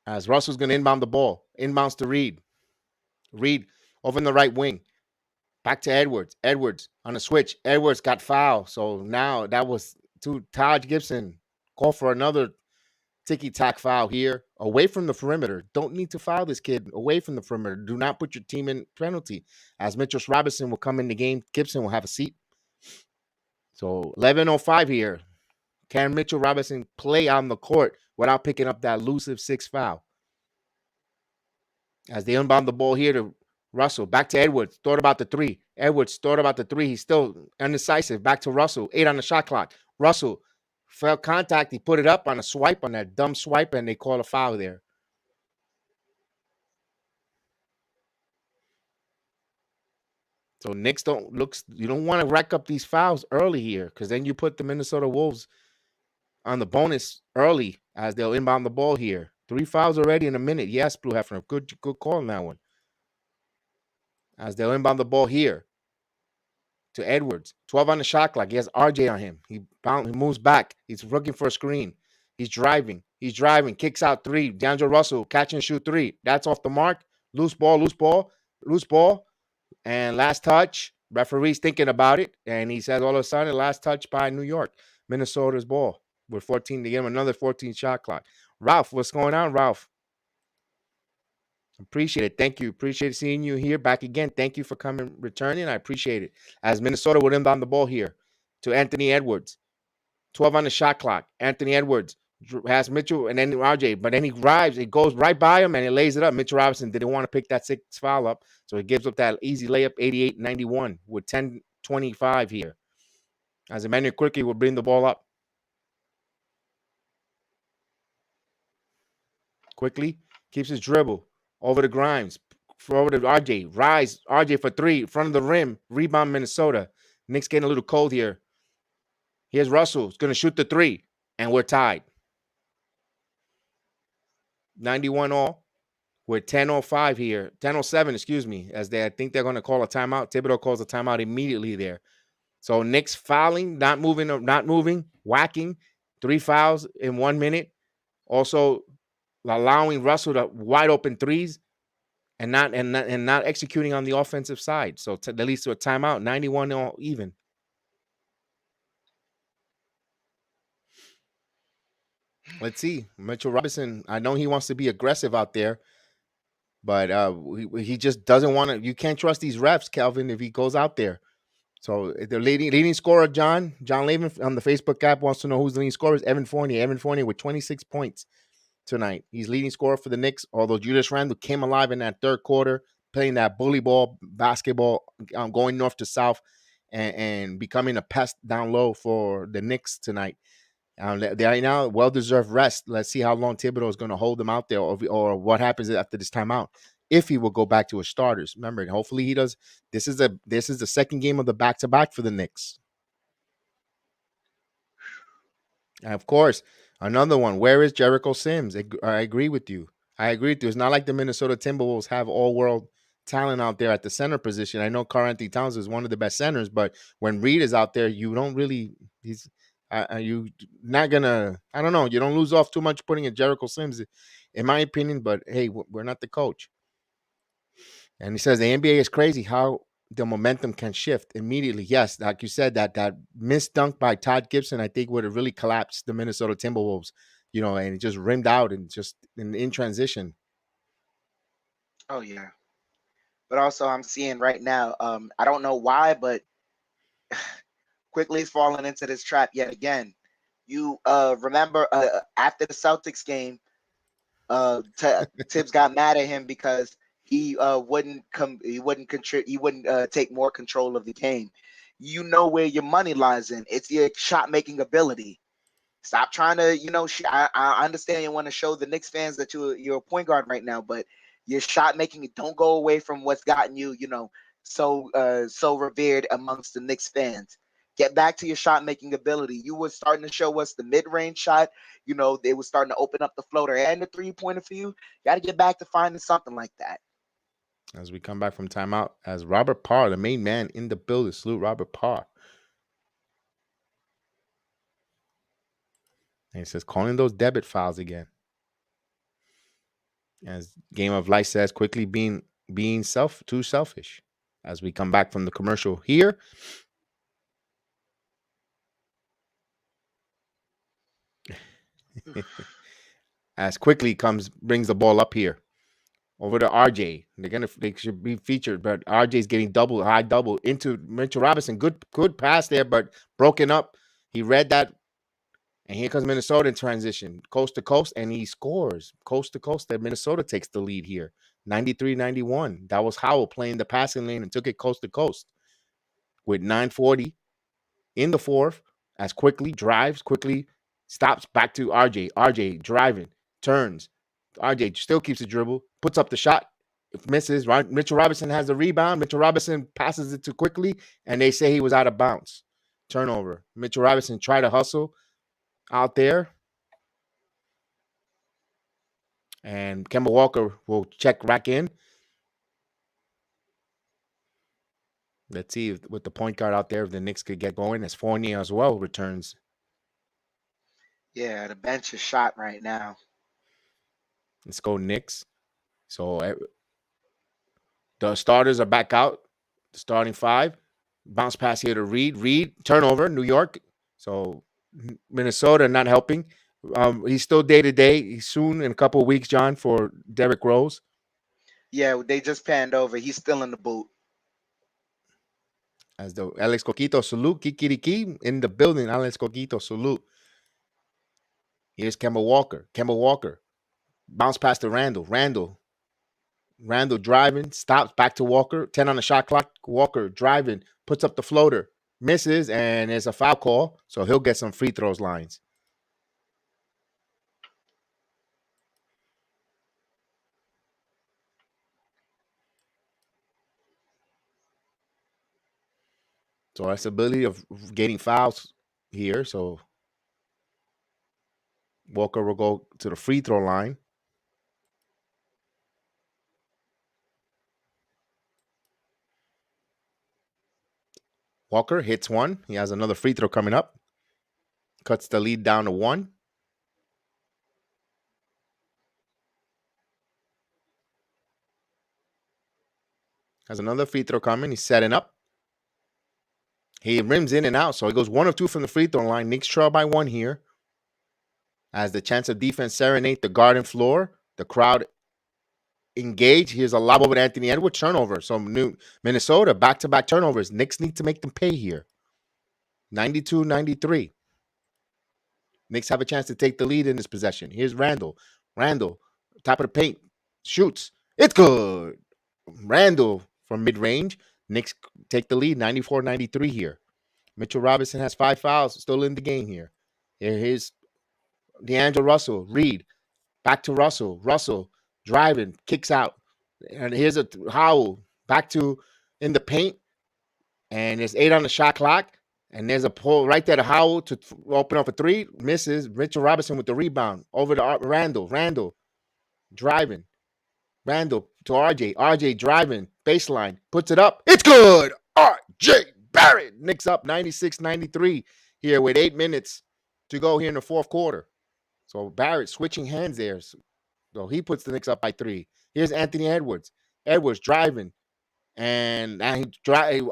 As Russell's going to inbound the ball. Inbounds to Reed. Reed over in the right wing. Back to Edwards. Edwards on a switch. Edwards got fouled. So now that was to Taj Gibson. Call for another ticky-tack foul here. Away from the perimeter. Don't need to foul this kid. Away from the perimeter. Do not put your team in penalty. As Mitchell Robinson will come in the game, Gibson will have a seat. So 11:05 here. Can Mitchell Robinson play on the court without picking up that elusive 6th foul? As they unbound the ball here to Russell. Back to Edwards. Thought about the 3. Edwards thought about the 3. He's still undecisive. Back to Russell. 8 on the shot clock. Russell felt contact. He put it up on a swipe, on that dumb swipe, and they call a foul there. So Knicks you don't want to rack up these fouls early here, because then you put the Minnesota Wolves on the bonus early as they'll inbound the ball here. 3 fouls already in a minute. Yes, Blue Heifer. Good call on that one. As they'll inbound the ball here to Edwards. 12 on the shot clock. He has RJ on him. He moves back. He's looking for a screen. He's driving. Kicks out 3. D'Angelo Russell, catch and shoot 3. That's off the mark. Loose ball. And last touch. Referee's thinking about it. And he says all of a sudden, last touch by New York. Minnesota's ball. With 14 to give him another 14 shot clock. Ralph, what's going on, Ralph? Appreciate it. Thank you. Appreciate seeing you here back again. Thank you for returning. I appreciate it. As Minnesota would inbound the ball here to Anthony Edwards. 12 on the shot clock. Anthony Edwards has Mitchell and then RJ, but then he drives. It goes right by him and it lays it up. Mitchell Robinson didn't want to pick that 6th foul up, so he gives up that easy layup, 88-91 with 10:25 here. As Emmanuel quickly will bring the ball up. Quickly keeps his dribble. Over to Grimes. Forward to RJ. Rise. RJ for 3. In front of the rim. Rebound Minnesota. Knicks getting a little cold here. Here's Russell. He's going to shoot the 3. And we're tied. 91 all. We're 10:05 here. 10:07, excuse me. I think they're going to call a timeout. Thibodeau calls a timeout immediately there. So Knicks fouling, not moving, whacking. 3 fouls in 1 minute. Also allowing Russell to wide open 3s and not executing on the offensive side. So that leads to a timeout, 91 all even. Let's see. Mitchell Robinson, I know he wants to be aggressive out there, but he just doesn't want to. You can't trust these refs, Kelvin, if he goes out there. So the leading scorer, John Lavin on the Facebook app wants to know who's the leading scorer. Is Evan Fournier. Evan Fournier with 26 points tonight. He's leading scorer for the Knicks, although Julius Randle came alive in that 3rd quarter, playing that bully ball basketball, going north to south and becoming a pest down low for the Knicks tonight. They are now well-deserved rest. Let's see how long Thibodeau is going to hold them out there or what happens after this timeout. If he will go back to his starters. Remember, hopefully he does. This is the 2nd game of the back-to-back for the Knicks. And of course, another one. Where is Jericho Sims? I agree with you. It's not like the Minnesota Timberwolves have all-world talent out there at the center position. I know Karl-Anthony Towns is one of the best centers, but when Reed is out there, you don't really – you not going to – I don't know. You don't lose off too much putting in Jericho Sims, in my opinion, but, hey, we're not the coach. And he says the NBA is crazy how the momentum can shift immediately. Yes, like you said, that missed dunk by Todd Gibson, I think, would have really collapsed the Minnesota Timberwolves, and it just rimmed out and just in transition. Oh, yeah. But also I'm seeing right now, I don't know why, but quickly is falling into this trap yet again. You remember after the Celtics game, Tibbs got mad at him because he wouldn't take more control of the game. You know where your money lies in. It's your shot making ability. Stop trying to, I understand you want to show the Knicks fans that you're a point guard right now, but your shot making, don't go away from what's gotten you, so revered amongst the Knicks fans. Get back to your shot making ability. You were starting to show us the mid-range shot. They were starting to open up the floater and the 3-pointer for you. You got to get back to finding something like that. As we come back from timeout, as Robert Parr, the main man in the building, salute Robert Parr. And he says, calling those debit files again. As Game of Life says, quickly being being too selfish. As we come back from the commercial here, as quickly brings the ball up here over to RJ. They should be featured, but RJ's getting high double into Mitchell Robinson. Good pass there, but broken up. He read that, and here comes Minnesota in transition, coast to coast, and he scores coast to coast. That Minnesota takes the lead here, 93-91. That was Howell playing the passing lane and took it coast to coast with 9:40 in the fourth. As quickly stops back to RJ. RJ driving, turns. RJ still keeps the dribble, puts up the shot, misses. Right? Mitchell Robinson has the rebound. Mitchell Robinson passes it too quickly, and they say he was out of bounds. Turnover. Mitchell Robinson tried to hustle out there, and Kemba Walker will check back in. Let's see with the point guard out there if the Knicks could get going, as Fournier as well returns. Yeah, the bench is shot right now. Let's go Knicks. So the starters are back out. The starting five. Bounce pass here to Reed. Reed, turnover, New York. So Minnesota not helping. He's still day-to-day. He's soon in a couple of weeks, John, for Derrick Rose. Yeah, they just panned over. He's still in the boot. As the Alex Coquito salute, Kikiriki in the building. Alex Coquito salute. Here's Kemba Walker. Kemba Walker. Bounce pass to Randle. Randle driving, stops back to Walker. 10 on the shot clock. Walker driving, puts up the floater, misses, and there's a foul call. So he'll get some free throws lines. So that's the ability of getting fouls here. So Walker will go to the free throw line. Walker hits one. He has another free throw coming up. Cuts the lead down to 1. Has another free throw coming. He's setting up. He rims in and out. So he goes 1 of 2 from the free throw line. Knicks trail by 1 here. As the chance of defense serenade the garden floor. The crowd engage. Here's a lob over to Anthony Edwards. Turnover. So Minnesota, back-to-back turnovers. Knicks need to make them pay here. 92-93. Knicks have a chance to take the lead in this possession. Here's Randle. Randle, top of the paint. Shoots. It's good. Randle from mid-range. Knicks take the lead, 94-93 here. Mitchell Robinson has 5 fouls, still in the game here. Here's D'Angelo Russell. Reed. Back to Russell. Russell driving, kicks out. And here's a Howell. Back to in the paint. And there's 8 on the shot clock. And there's a pull right there to Howell to open up a 3. Misses. Mitchell Robinson with the rebound. Over to Randle. Randle driving. Randle to RJ. RJ driving. Baseline. Puts it up. It's good. RJ Barrett. Knicks up 96-93 here with 8 minutes to go here in the fourth quarter. So Barrett switching hands there. So he puts the Knicks up by 3. Here's Anthony Edwards. Edwards driving. And he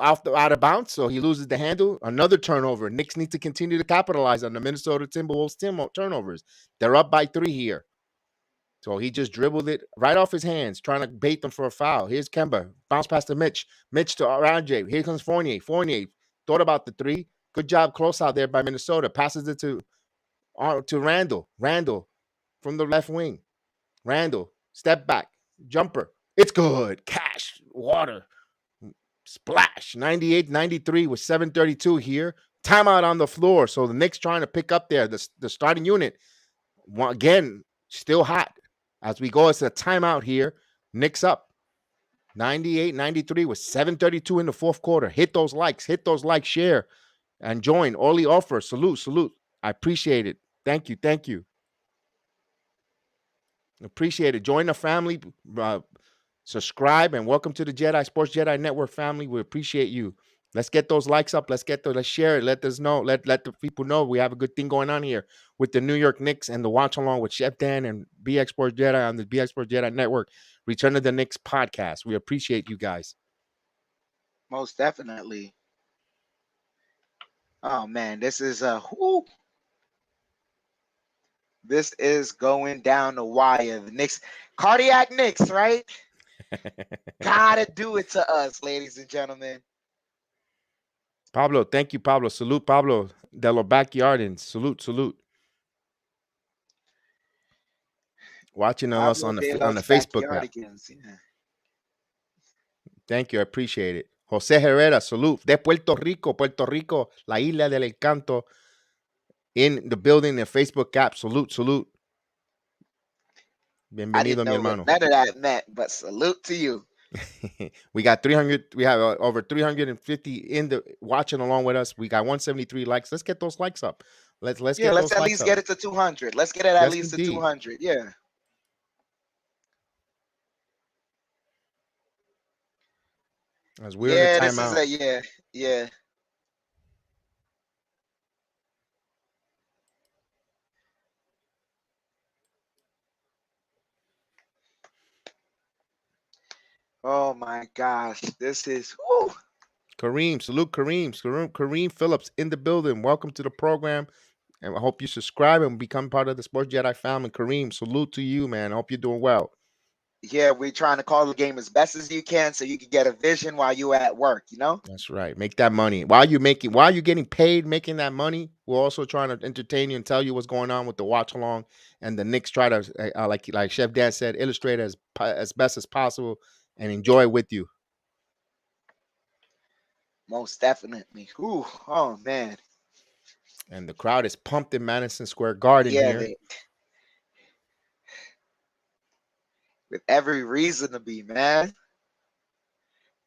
out of bounds, so he loses the handle. Another turnover. Knicks need to continue to capitalize on the Minnesota Timberwolves turnovers. They're up by 3 here. So he just dribbled it right off his hands, trying to bait them for a foul. Here's Kemba. Bounce pass to Mitch. Mitch to RJ. Here comes Fournier. Fournier thought about the 3. Good job close out there by Minnesota. Passes it to Randle. Randle from the left wing. Randle, step back. Jumper. It's good. Cash. Water. Splash. 98-93 with 7:32 here. Timeout on the floor. So the Knicks trying to pick up there. The starting unit, again, still hot. As we go, it's a timeout here. Knicks up 98-93 with 7:32 in the fourth quarter. Hit those likes, share, and join. Oli Offer, salute. I appreciate it. Thank you. Appreciate it. Join the family. Subscribe and welcome to the Sports Jedi Network family. We appreciate you. Let's get those likes up. Let's share it. Let us know. Let the people know we have a good thing going on here with the New York Knicks and the watch along with Chef Dan and BX Sports Jedi on the BX Sports Jedi Network. Return to the Knicks podcast. We appreciate you guys. Most definitely. Oh man, this is this is going down the wire. The Knicks, cardiac Knicks, right? Gotta do it to us, ladies and gentlemen. Pablo, thank you, Pablo. Salute, Pablo de los Backyardins. Salute. Watching us Pablo on de the los Facebook app. Backyardigans, yeah. Thank you, I appreciate it. Jose Herrera, salute. De Puerto Rico, la isla del encanto. In the building, the Facebook app. Salute. I Bienvenido, didn't mi know hermano. what none of that meant, but salute to you. We got 300. We have over 350 in the watching along with us. We got 173 likes. Let's get those likes up. Let's Yeah, get let's those at likes least up. get it to 200. Let's get it at Yes, least indeed. to 200. Yeah. As we're in a This is timeout. yeah. Oh my gosh, this is whew. Kareem, salute Kareem Phillips in the building. Welcome to the program. And I hope you subscribe and become part of the Sports Jedi family. Kareem, salute to you, man. I hope you're doing well. Yeah, we're trying to call the game as best as you can so you can get a vision while you're at work, you know? That's right. Make that money. While you're getting paid making that money, we're also trying to entertain you and tell you what's going on with the watch along. And the Knicks try to, like Chef Dan said, illustrate as best as possible and enjoy with you. Most definitely. Ooh, oh man. And the crowd is pumped in Madison Square Garden here. With every reason to be, man.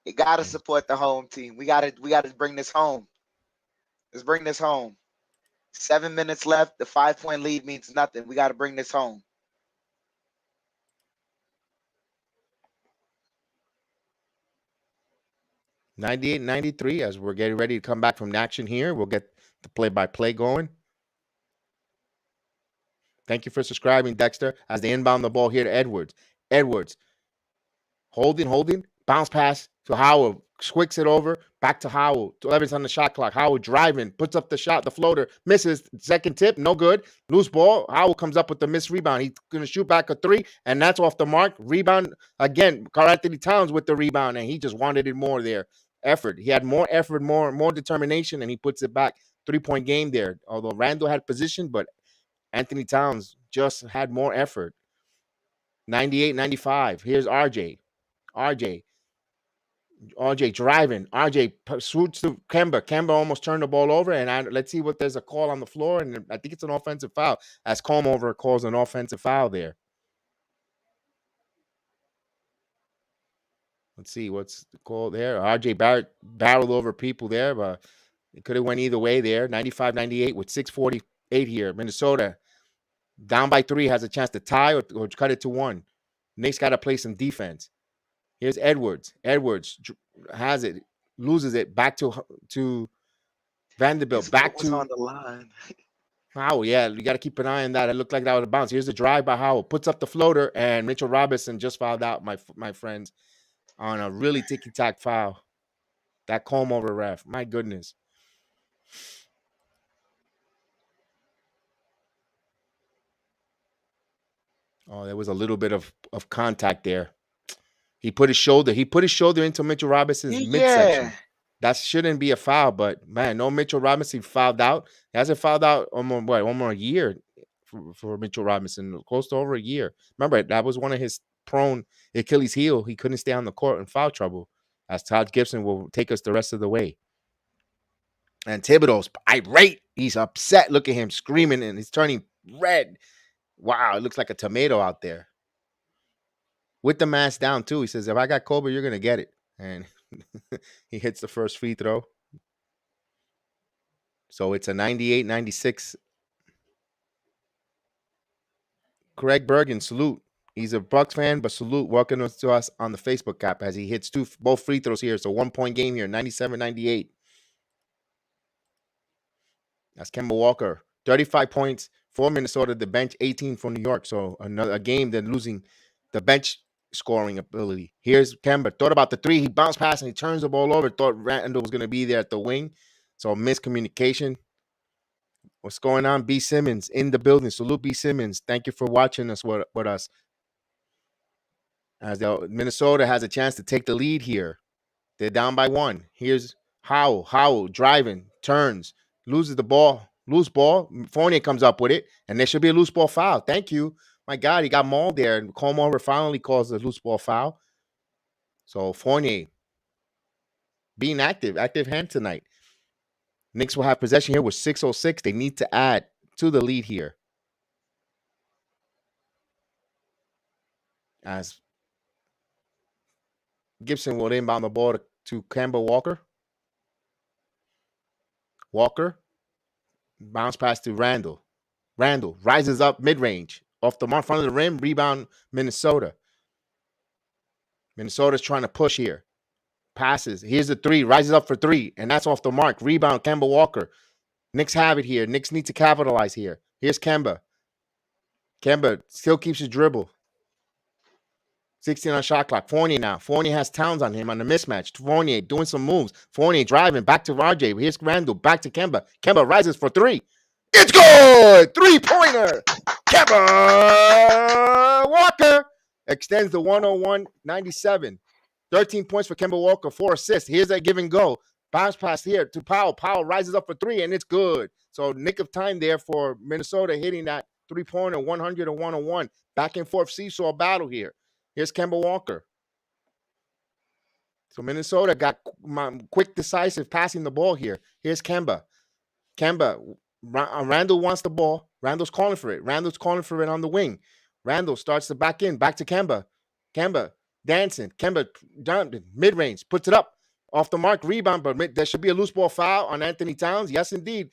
You gotta support the home team. We gotta bring this home. Let's bring this home. 7 minutes left. The 5-point lead means nothing. We gotta bring this home. '98-'93, as we're getting ready to come back from action here. We'll get the play-by-play going. Thank you for subscribing, Dexter, as they inbound the ball here to Edwards. Edwards, holding, bounce pass to Howard, squicks it over, back to Howard. 11's on the shot clock. Howard driving, puts up the shot, the floater, misses. Second tip, no good. Loose ball. Howard comes up with the missed rebound. He's going to shoot back a three, and that's off the mark. Rebound again. Karl-Anthony Towns with the rebound, and he just wanted it more there. Effort. He had more effort, more determination, and he puts it back. 3-point game there. Although Randle had position, but Anthony Towns just had more effort. 98-95. Here's RJ driving. RJ swoops to Kemba. Kemba almost turned the ball over, and let's see what there's a call on the floor, and I think it's an offensive foul, as Comover calls an offensive foul there. Let's see what's the call there. RJ Barrett barreled over people there, but it could have went either way there. 95-98 with 6:48 here. Minnesota down by 3 has a chance to tie or cut it to 1. Knicks got to play some defense. Here's Edwards. Edwards has it, loses it back to Vanderbilt. Back to on the line. Howell. Yeah, you got to keep an eye on that. It looked like that was a bounce. Here's the drive by Howell. Puts up the floater, and Mitchell Robinson just fouled out, my friends, on a really ticky-tack foul. That comb over ref. My goodness. Oh, there was a little bit of contact there. He put his shoulder into Mitchell Robinson's midsection. That shouldn't be a foul, but man, no Mitchell Robinson fouled out. He hasn't fouled out almost a year for Mitchell Robinson, close to over a year. Remember, that was one of his prone Achilles heel. He couldn't stay on the court in foul trouble, as Todd Gibson will take us the rest of the way. And Thibodeau's irate. He's upset. Look at him screaming, and he's turning red. Wow, it looks like a tomato out there. With the mask down, too. He says, if I got Kobe, you're going to get it. And he hits the first free throw. So it's a 98-96. Craig Bergen, salute. He's a Bucks fan, but salute. Welcome to us on the Facebook app as he hits both free throws here. So 1-point game here, 97-98. That's Kemba Walker. 35 points for Minnesota. The bench 18 for New York. So a game they're losing the bench scoring ability. Here's Kemba. Thought about the three. He bounced past and he turns the ball over. Thought Randle was going to be there at the wing. So miscommunication. What's going on? B. Simmons in the building. Salute B. Simmons. Thank you for watching us with us. As Minnesota has a chance to take the lead here. They're down by one. Here's Howell. Howell driving, turns, loses the ball. Loose ball. Fournier comes up with it, and there should be a loose ball foul. Thank you. My God, he got mauled there. And Coleman finally calls the loose ball foul. So Fournier being active hand tonight. Knicks will have possession here with 6:06. They need to add to the lead here. As Gibson will inbound the ball to Kemba Walker. Walker. Bounce pass to Randle. Randle rises up mid-range. Off the front of the rim. Rebound Minnesota. Minnesota's trying to push here. Passes. Here's the three. Rises up for three. And that's off the mark. Rebound Kemba Walker. Knicks have it here. Knicks need to capitalize here. Here's Kemba. Kemba still keeps his dribble. 16 on shot clock. Fournier now. Fournier has Towns on him on the mismatch. Fournier doing some moves. Fournier driving back to RJ. Here's Randle. Back to Kemba. Kemba rises for three. It's good! Three-pointer! Kemba Walker extends the 101-97. 13 points for Kemba Walker, 4 assists. Here's that give and go. Bounce pass here to Powell. Powell rises up for three, and it's good. So nick of time there for Minnesota hitting that three-pointer, 100 and 101. Back and forth seesaw battle here. Here's Kemba Walker. So Minnesota got quick, decisive passing the ball here. Here's Kemba. Randle wants the ball. Randle's calling for it. Randle's calling for it on the wing. Randle starts to back in. Back to Kemba. Kemba dancing. Kemba mid-range. Puts it up. Off the mark. Rebound. But there should be a loose ball foul on Anthony Towns. Yes, indeed.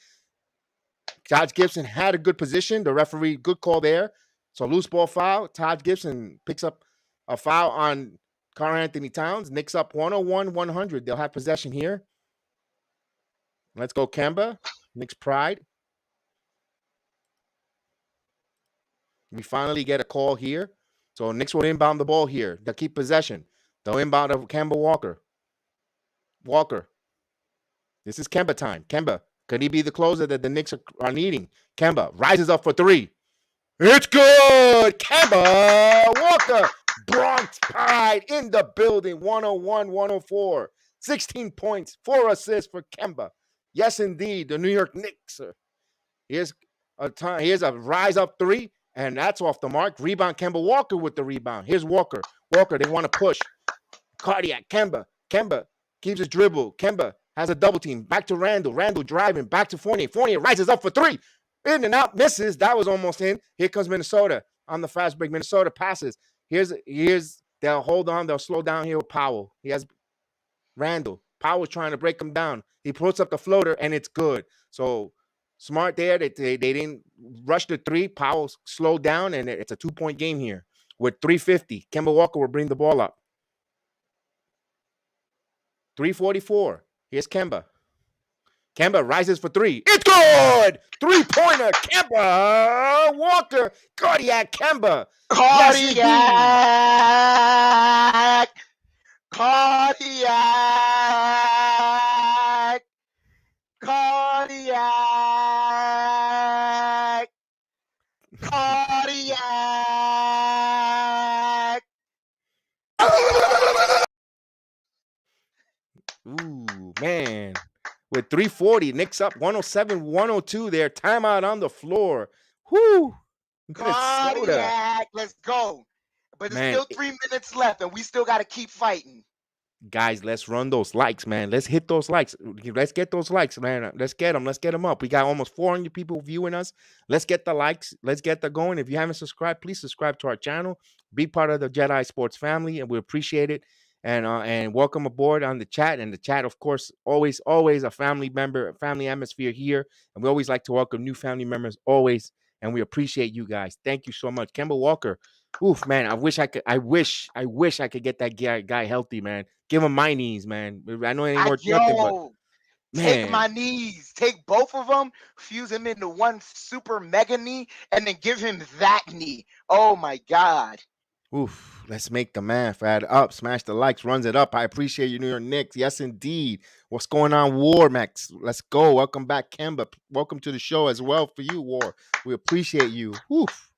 Todd Gibson had a good position. The referee, good call there. So loose ball foul. Todd Gibson picks up a foul on Karl-Anthony Towns. Knicks up 101-100. They'll have possession here. Let's go Kemba. Knicks pride. We finally get a call here. So Knicks will inbound the ball here. They'll keep possession. They'll inbound of Kemba Walker. This is Kemba time. Kemba. Could he be the closer that the Knicks are needing? Kemba rises up for three. It's good. Kemba Walker. Bronx pride in the building. 101-104. 16 points, 4 assists for Kemba. Yes, indeed. The New York Knicks. Here's a rise up three, and that's off the mark. Rebound Kemba Walker with the rebound. Here's Walker. They want to push. Cardiac. Kemba keeps his dribble. Kemba has a double team. Back to Randle. Randle driving. Back to Fournier. Fournier rises up for three. In and out. Misses. That was almost in. Here comes Minnesota on the fast break. Minnesota passes. They'll hold on. They'll slow down here with Powell. He has Randle. Powell's trying to break him down. He puts up the floater, and it's good. So smart there. They didn't rush the three. Powell slowed down, and it's a 2-point game here with 3:50. Kemba Walker will bring the ball up. 3:44. Here's Kemba. Kemba rises for three. It's good! Three-pointer. Kemba Walker. Cardiac Kemba. Cardiac. Ooh, man. With 3:40, Knicks up 107-102 there. Timeout on the floor. Whoo! Cardiac. Let's go. But there's still 3 minutes left, and we still got to keep fighting. Guys, let's run those likes, man. Let's hit those likes. Let's get those likes, man. Let's get them. Let's get them up. We got almost 400 people viewing us. Let's get the likes. Let's get the going. If you haven't subscribed, please subscribe to our channel. Be part of the Jedi Sports family, and we appreciate it. And welcome aboard on the chat. And the chat, of course, always a family member, a family atmosphere here. And we always like to welcome new family members always. And we appreciate you guys. Thank you so much. Kemba Walker. Oof, man. I wish I could get that guy healthy, man. Give him my knees, man. I know it ain't worth nothing, but Take Man, my knees. Take both of them, fuse them into one super mega knee, and then give him that knee. Oh my God. oof. Let's make the math add up. Smash the likes, runs it up. I appreciate you, New York Knicks. Yes, indeed. What's going on, War Max? Let's go. Welcome back, Kemba. Welcome to the show as well for you, War. We appreciate you. Oof.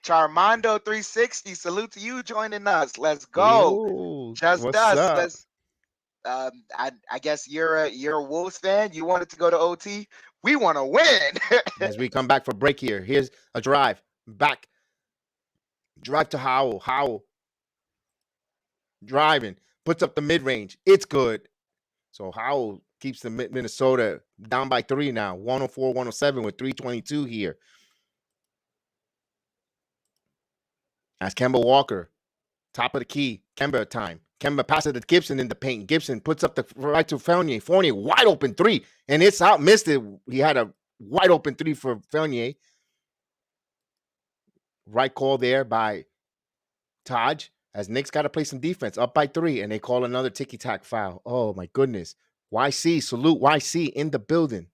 Charmando 360, salute to you joining us. Let's go. Yo, Just what's us. up? Let's I guess you're a Wolves fan. You wanted to go to OT. We want to win. As we come back for break here, here's a drive. Back. Drive to Howell. Howell. Driving. Puts up the mid range. It's good. So Howell keeps the Minnesota down by 3 now. 104-107 with 3:22 here. As Kemba Walker, top of the key. Kemba time. Kemba passes to Gibson in the paint. Gibson puts up the right to Fournier. Fournier, wide open 3. And it's out. Missed it. He had a wide open 3 for Fournier. Right call there by Taj. As Knicks got to play some defense. Up by 3. And they call another ticky-tack foul. Oh, my goodness. YC, salute YC in the building.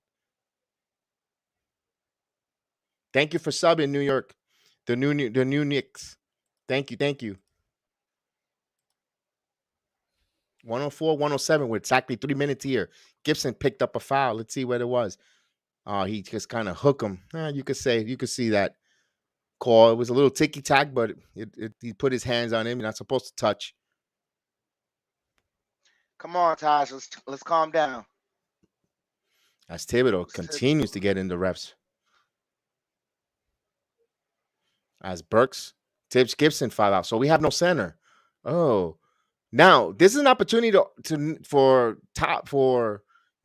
Thank you for subbing, New York. The new Knicks. Thank you. 104-107 with exactly 3 minutes here. Gibson picked up a foul. Let's see what it was. He just kind of hooked him. You could see that call. It was a little ticky-tack, but he put his hands on him. You're not supposed to touch. Come on, Taj. Let's calm down. As Thibodeau continues to get in the refs. As Burks, Tibbs, Gibson foul out. So we have no center. Oh. Now, this is an opportunity for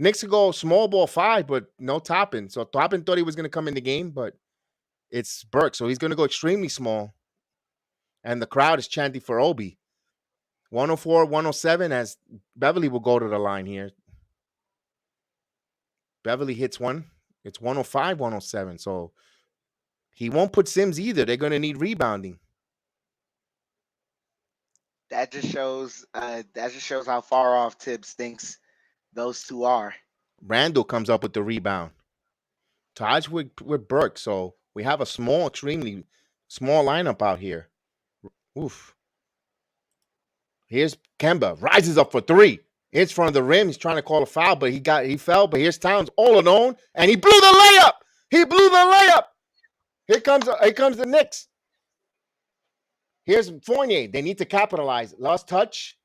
Knicks to go small ball 5, but no Toppin. So Toppin thought he was going to come in the game, but it's Burke. So he's going to go extremely small. And the crowd is chanting for Obi. 104-107 as Beverly will go to the line here. Beverly hits one. It's 105-107. So he won't put Sims either. They're going to need rebounding. That just shows how far off Tibbs thinks those two are. Randle comes up with the rebound. Taj with Burke. So we have a extremely small lineup out here. Oof. Here's Kemba. Rises up for 3. It's front of the rim. He's trying to call a foul, but he fell. But here's Towns all alone, and he blew the layup. Here comes the Knicks. Here's Fournier. They need to capitalize. Last touch.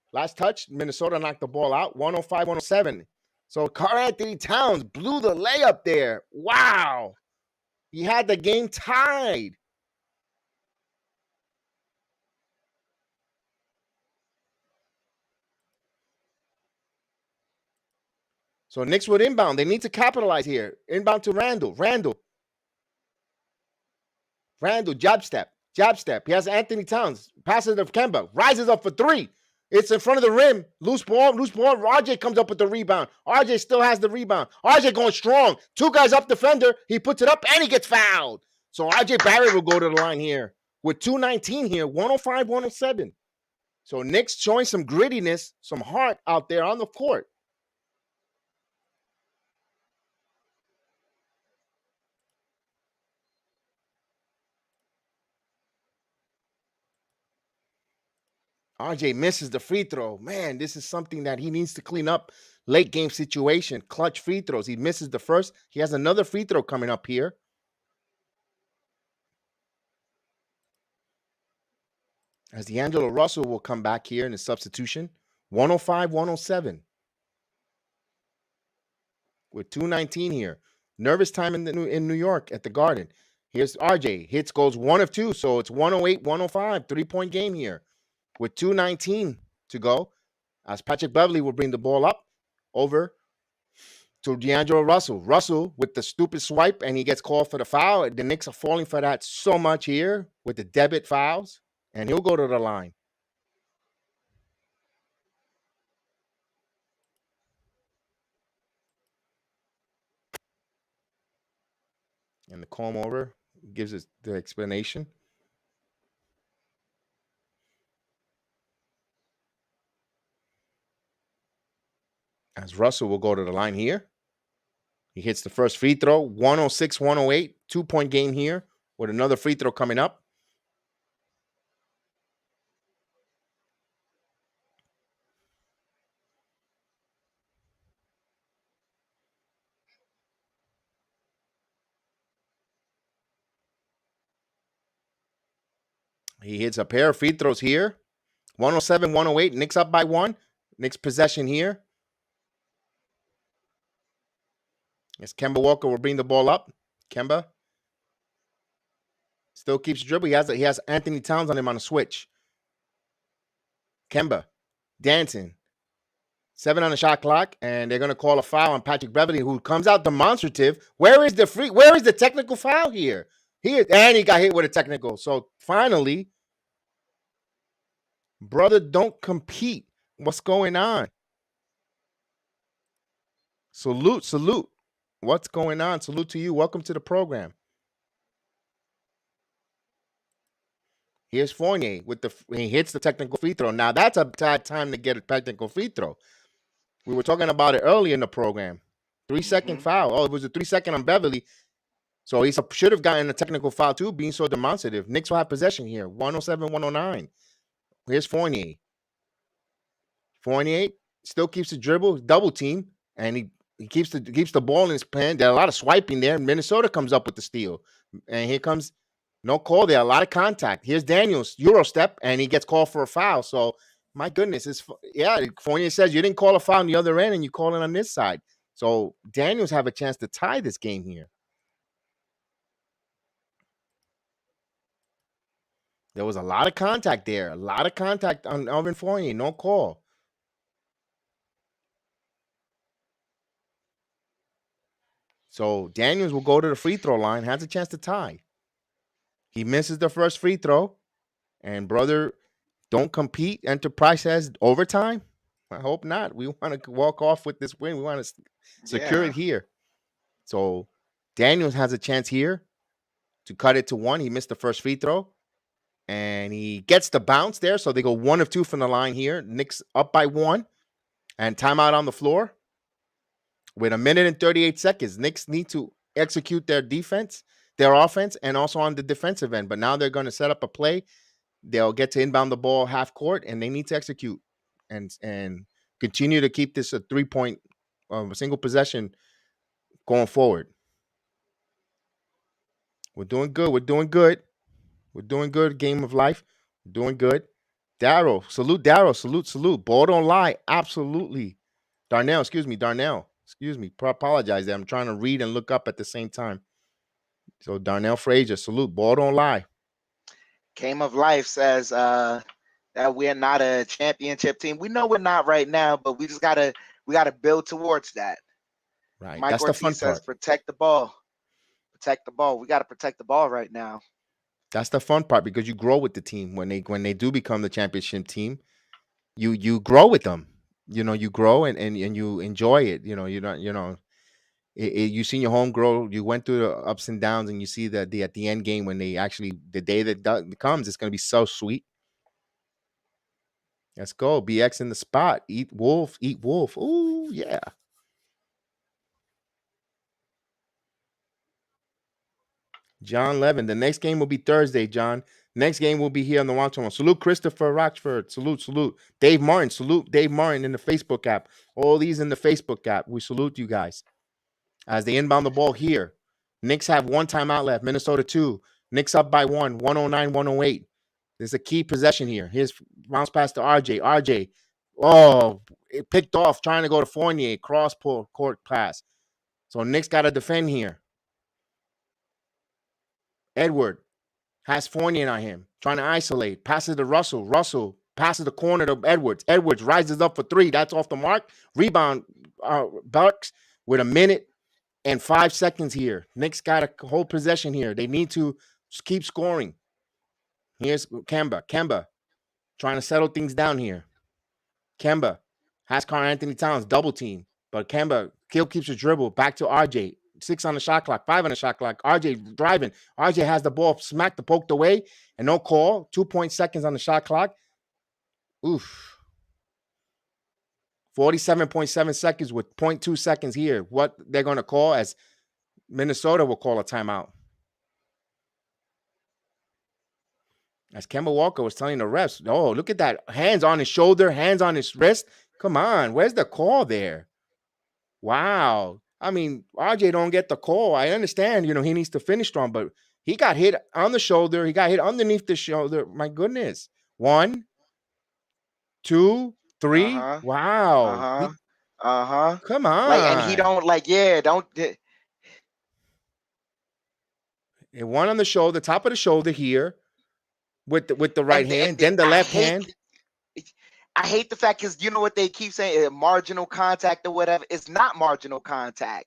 Minnesota knocked the ball out. 105-107. So Karl-Anthony Towns blew the layup there. Wow. He had the game tied. So Knicks would inbound. They need to capitalize here. Inbound to Randle. Randle, jab step. He has Anthony Towns. Passes to Kemba. Rises up for 3. It's in front of the rim. Loose ball. RJ comes up with the rebound. RJ still has the rebound. RJ going strong. 2 guys up defender. He puts it up and he gets fouled. So RJ Barrett will go to the line here with 2:19 here. 105-107. So Knicks showing some grittiness, some heart out there on the court. RJ misses the free throw. Man, this is something that he needs to clean up. Late game situation, clutch free throws. He misses the first. He has another free throw coming up here. As D'Angelo Russell will come back here in the substitution. 105-107. With 2:19 here. Nervous time in New York at the Garden. Here's RJ. Hits goes 1 of 2. So it's 108-105. 3-point game here. With 2:19 to go, as Patrick Beverly will bring the ball up over to D'Angelo Russell. Russell with the stupid swipe, and he gets called for the foul. The Knicks are falling for that so much here with the debit fouls, and he'll go to the line. And the comb over gives us the explanation. as Russell will go to the line here. He hits the first free throw, 106-108, 2-point game here with another free throw coming up. He hits a pair of free throws here. 107-108. Knicks up by 1. Knicks possession here. As Kemba Walker will bring the ball up. Kemba still keeps dribble. He has Anthony Towns on him on a switch. Kemba dancing. 7 on the shot clock, and they're going to call a foul on Patrick Beverley, who comes out demonstrative. Where is the technical foul here? And he got hit with a technical. So finally, brother, don't compete. What's going on? Salute. What's going on? Salute to you. Welcome to the program. Here's Fournier he hits the technical free throw. Now that's a bad time to get a technical free throw. We were talking about it earlier in the program. 3-second foul. Oh, it was a 3-second on Beverley. So he should have gotten a technical foul too, being so demonstrative. Knicks will have possession here. 107-109. Here's Fournier. Fournier still keeps the dribble, double team, and he keeps the ball in his hand. There's a lot of swiping there. Minnesota comes up with the steal. And here comes no call there. A lot of contact. Here's Daniels, Euro step, and he gets called for a foul. So my goodness, Fournier says you didn't call a foul on the other end and you call it on this side. So Daniels have a chance to tie this game here. There was a lot of contact there. A lot of contact on Evan Fournier. No call. So Daniels will go to the free throw line, has a chance to tie. He misses the first free throw. And brother, don't compete. Enterprise says overtime. I hope not. We want to walk off with this win. We want to secure it here. So Daniels has a chance here to cut it to 1. He missed the first free throw. And he gets the bounce there. So they go 1 of 2 from the line here. Knicks up by 1. And timeout on the floor. With 1 minute and 38 seconds. Knicks need to execute their offense, and also on the defensive end. But now they're going to set up a play. They'll get to inbound the ball half court, and they need to execute and continue to keep this a 3-point single possession going forward. We're doing good. Game of life. We're doing good. Darryl. Salute. Ball don't lie. Absolutely. Darnell. Apologize there. I'm trying to read and look up at the same time. So Darnell Frazier, salute. Ball don't lie. Game of Life says that we're not a championship team. We know we're not right now, but we gotta build towards that. Right. Mike That's Ortiz the fun says part. protect the ball. We got to protect the ball right now. That's the fun part, because you grow with the team when they do become the championship team. You grow with them. You grow and you enjoy it. You seen your home grow. You went through the ups and downs, and you see that at the end game when they actually, the day that comes, it's going to be so sweet. Let's go. BX in the spot. Eat wolf. Ooh, yeah. John Levin. The next game will be Thursday, John. Next game will be here on the One to One. Salute Christopher Rochford. Salute. Dave Martin. Salute Dave Martin in the Facebook app. All these in the Facebook app. We salute you guys. As they inbound the ball here. Knicks have 1 timeout left. Minnesota 2. Knicks up by 1. 109-108. There's a key possession here. Here's bounce pass to RJ. RJ. Oh, it picked off trying to go to Fournier. Cross court pass. So Knicks got to defend here. Edward has Fournier on him. Trying to isolate. Passes to Russell. Russell passes the corner to Edwards. Edwards rises up for 3. That's off the mark. Rebound. Bucks with 1 minute and 5 seconds here. Knicks got a whole possession here. They need to keep scoring. Here's Kemba. Kemba trying to settle things down here. Kemba has Karl-Anthony Towns double team. But Kemba still keeps his dribble. Back to RJ. 6 on the shot clock. 5 on the shot clock. RJ driving. RJ has the ball smacked, poked away. And no call. 2 seconds on the shot clock. Oof. 47.7 seconds with 0.2 seconds here. What they're going to call as Minnesota will call a timeout. As Kemba Walker was telling the refs, oh, look at that. Hands on his shoulder, hands on his wrist. Come on. Where's the call there? Wow. I mean, RJ don't get the call. I understand, he needs to finish strong, but he got hit on the shoulder. He got hit underneath the shoulder. My goodness. 1, 2, 3. Uh-huh. Wow. Uh-huh. Uh-huh. Come Like, and he on. don't don't. One on the shoulder, top of the shoulder here with the right hand, then the left hand. I hate the fact because you know what they keep saying, marginal contact or whatever. It's not marginal contact.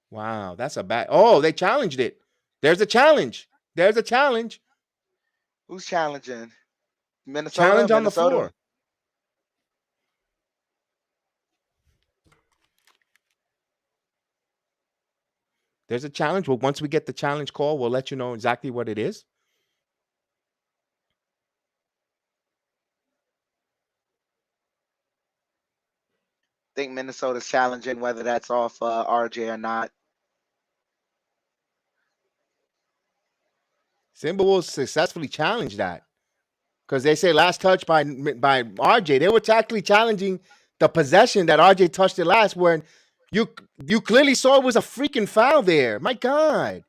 Wow, that's a bad. Oh, they challenged it. There's a challenge. There's a challenge. Who's challenging? Minnesota. Challenge on the floor. There's a challenge. Well, once we get the challenge call, we'll let you know exactly what it is. I think Minnesota's challenging whether that's off RJ or not. Timberwolves successfully challenged that because they say last touch by RJ. They were actually challenging the possession that RJ touched it last, where you clearly saw it was a freaking foul there. My God.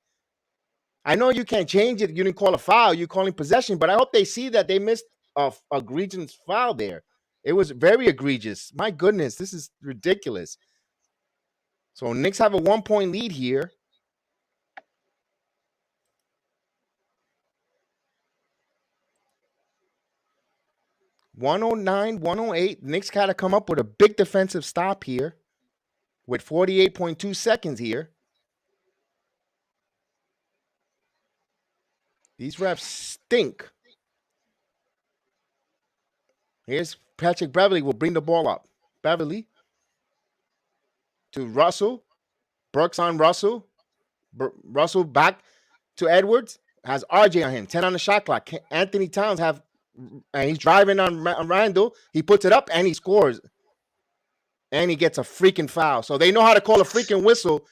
I know you can't change it. You didn't call a foul. You're calling possession, but I hope they see that they missed a egregious foul there. It was very egregious. My goodness, this is ridiculous. So Knicks have a 1-point lead here. $109, $108. Knicks got to come up with a big defensive stop here with 48.2 seconds here. These refs stink. Here's Patrick Beverly will bring the ball up. Beverly to Russell. Brooks on Russell. Russell back to Edwards. Has RJ on him. 10 on the shot clock. Anthony Towns and he's driving on Randle. He puts it up and he scores. And he gets a freaking foul. So they know how to call a freaking whistle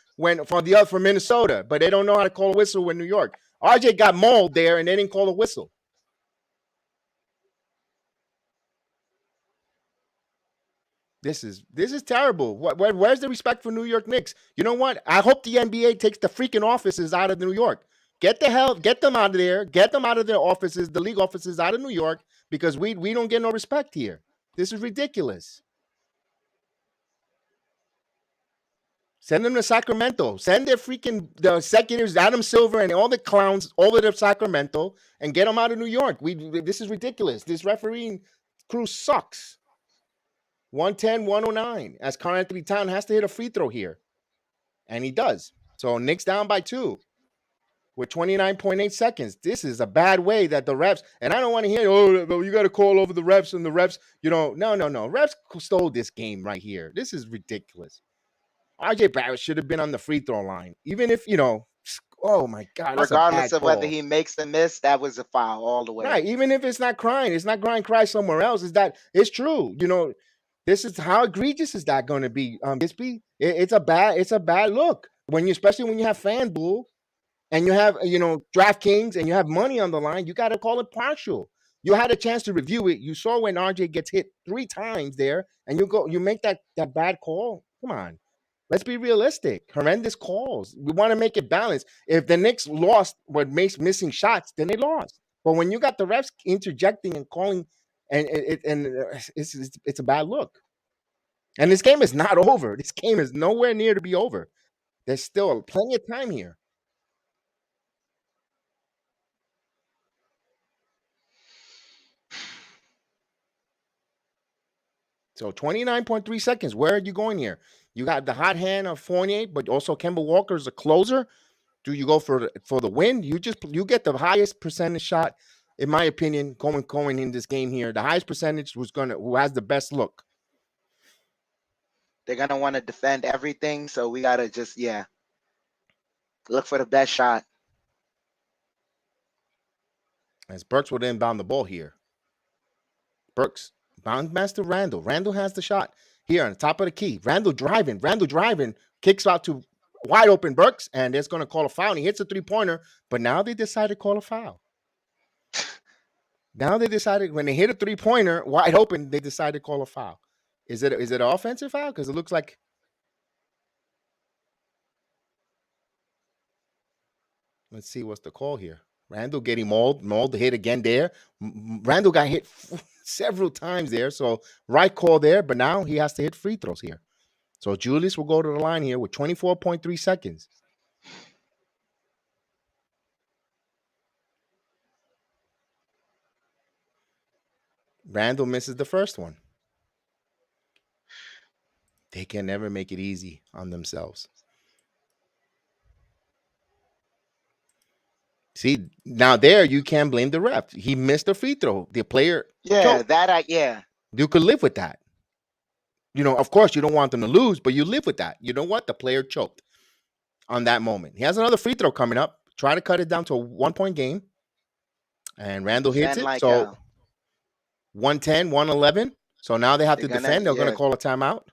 for Minnesota, but they don't know how to call a whistle with New York. RJ got mauled there and they didn't call a whistle. This is terrible. Where's the respect for New York Knicks? You know what? I hope the NBA takes the freaking offices out of New York. Get them out of there. Get them out of their offices, the league offices out of New York, because we don't get no respect here. This is ridiculous. Send them to Sacramento. Send the executives, Adam Silver and all the clowns over to Sacramento and get them out of New York. This is ridiculous. This refereeing crew sucks. 110, 109. As Karl-Anthony Towns has to hit a free throw here. And he does. So Knicks down by 2 with 29.8 seconds. This is a bad way that the refs, and I don't want to hear, you got to call over the refs and the refs, no. Refs stole this game right here. This is ridiculous. RJ Barrett should have been on the free throw line. Even if, oh my God. Regardless of whether he makes the miss, that was a foul all the way. Right. Even if it's not crying cry somewhere else. It's true. This is how egregious is that going to be? It's a bad look especially when you have FanDuel and you have DraftKings and you have money on the line. You got to call it partial. You had a chance to review it. You saw when RJ gets hit 3 times there, and you make that bad call. Come on, let's be realistic. Horrendous calls. We want to make it balanced. If the Knicks lost what makes missing shots, then they lost. But when you got the refs interjecting and calling. And it's a bad look. And this game is not over. This game is nowhere near to be over. There's still plenty of time here. So 29.3 seconds. Where are you going here? You got the hot hand of Fournier, but also Kemba Walker is a closer. Do you go for the win? You get the highest percentage shot. In my opinion, going in this game here, the highest percentage who has the best look. They're gonna want to defend everything, so we gotta just look for the best shot. As Burks would inbound the ball here. Burks bounce pass to Randle. Randle has the shot here on the top of the key. Randle driving, kicks out to wide open Burks, and it's going to call a foul. And he hits a 3-pointer, but now they decide to call a foul. Now they decided when they hit a 3-pointer wide open, they decide to call a foul. Is it an offensive foul? Because it looks like. Let's see what's the call here. Randle getting mauled, hit again there. Randle got hit several times there, so right call there, but now he has to hit free throws here. So Julius will go to the line here with 24.3 seconds. Randle misses the first one. They can never make it easy on themselves. See, now there you can't blame the ref. He missed a free throw. The player, Yeah, you could live with that. Of course, you don't want them to lose, but you live with that. You know what? The player choked on that moment. He has another free throw coming up. Try to cut it down to a 1-point game. And Randle hits it. So 110, 111. So now they have to defend. They're going to call a timeout.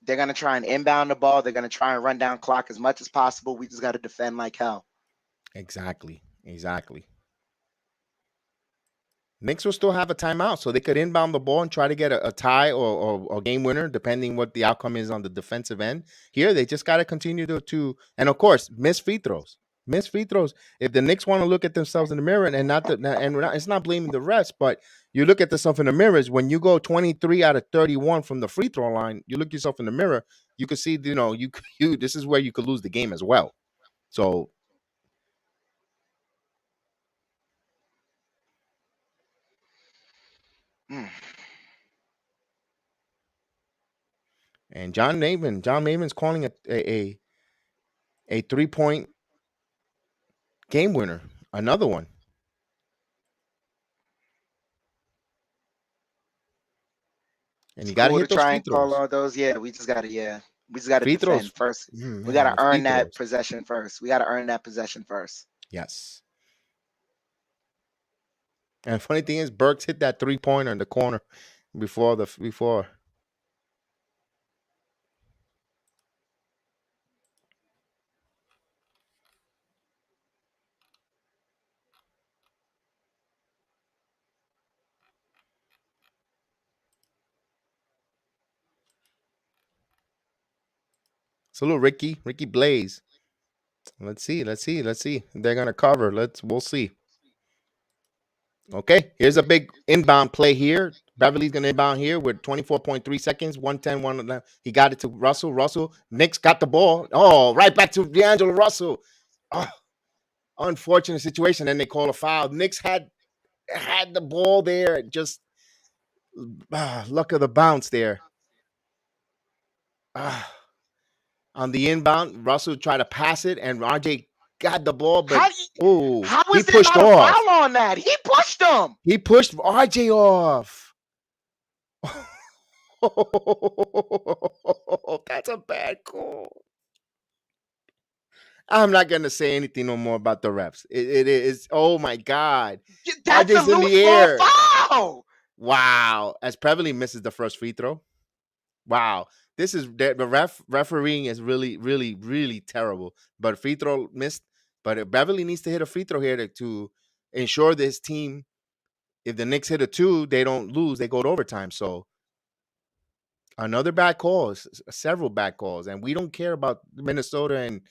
They're going to try and inbound the ball. They're going to try and run down clock as much as possible. We just got to defend like hell. Exactly. Knicks will still have a timeout, so they could inbound the ball and try to get a tie or game winner, depending what the outcome is on the defensive end. Here, they just got to continue to, and of course, miss free throws. If the Knicks want to look at themselves in the mirror, it's not blaming the refs, but you look at yourself in the mirrors. When you go 23 out of 31 from the free throw line, you look yourself in the mirror. You can see, this is where you could lose the game as well. So. And John Maven's calling a 3-point game winner, another one. And you got to hit those free throws. Call all those. Yeah, we just got to defend first. We got to earn that possession first. Yes. And funny thing is, Burks hit that 3-pointer in the corner before. Salute Ricky Blaze. Let's see. They're gonna cover. We'll see. Okay, here's a big inbound play here. Beverly's gonna inbound here with 24.3 seconds, 110, 111. He got it to Russell. Knicks got the ball. Oh, right back to D'Angelo Russell. Oh, unfortunate situation. Then they call a foul. Knicks had the ball there. Just luck of the bounce there. On the inbound, Russell tried to pass it, and RJ got the ball, but how he pushed off. Foul on that? He pushed him. He pushed RJ off. That's a bad call. I'm not gonna say anything no more about the refs. It is. Oh my God! That's RJ's in the air. Foul. Wow! As Beverly misses the first free throw. Wow. This is the refereeing is really, really, really terrible. But free throw missed. But Beverly needs to hit a free throw here to ensure this team, if the Knicks hit a 2, they don't lose. They go to overtime. So another bad call, several bad calls. And we don't care about Minnesota and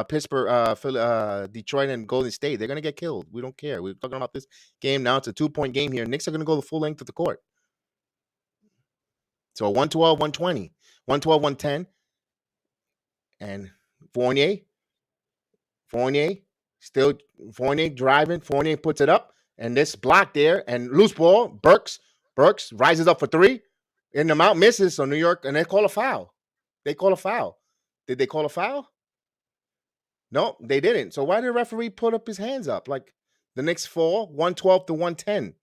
Pittsburgh, Detroit and Golden State. They're going to get killed. We don't care. We're talking about this game now. It's a 2-point game here. Knicks are going to go the full length of the court. So 112, 120, 112, 110. And Fournier driving. Fournier puts it up. And this block there. And loose ball. Burks rises up for 3. In the mount, misses. So New York. And they call a foul. Did they call a foul? No, they didn't. So why did the referee put up his hands up? Like the Knicks fall 112 to 110.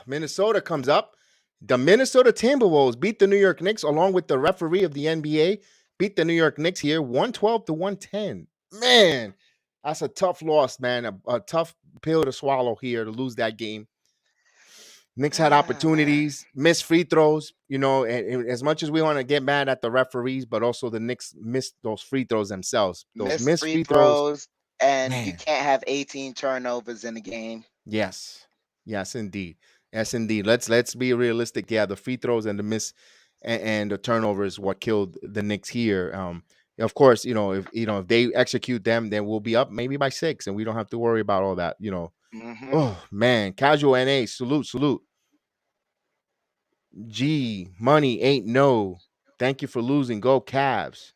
Minnesota comes up. The Minnesota Timberwolves beat the New York Knicks along with the referee of the NBA. Beat the New York Knicks here 112 to 110. Man, That's a tough loss, man. A tough pill to swallow here to lose that game. Knicks had Ah, man. opportunities, missed free throws. And as much as we want to get mad at the referees, but also the Knicks missed those free throws themselves. Those Missed missed free free throws, throws, and you man. can't have 18 turnovers in a game. Yes, yes, indeed, yes, indeed. Let's be realistic. Yeah, the free throws and the miss and the turnovers what killed the Knicks here. Of course, if they execute them, then we'll be up maybe by 6, and we don't have to worry about all that. Hmm. Oh man, casual NA, salute, salute. G money ain't no. Thank you for losing. Go Cavs.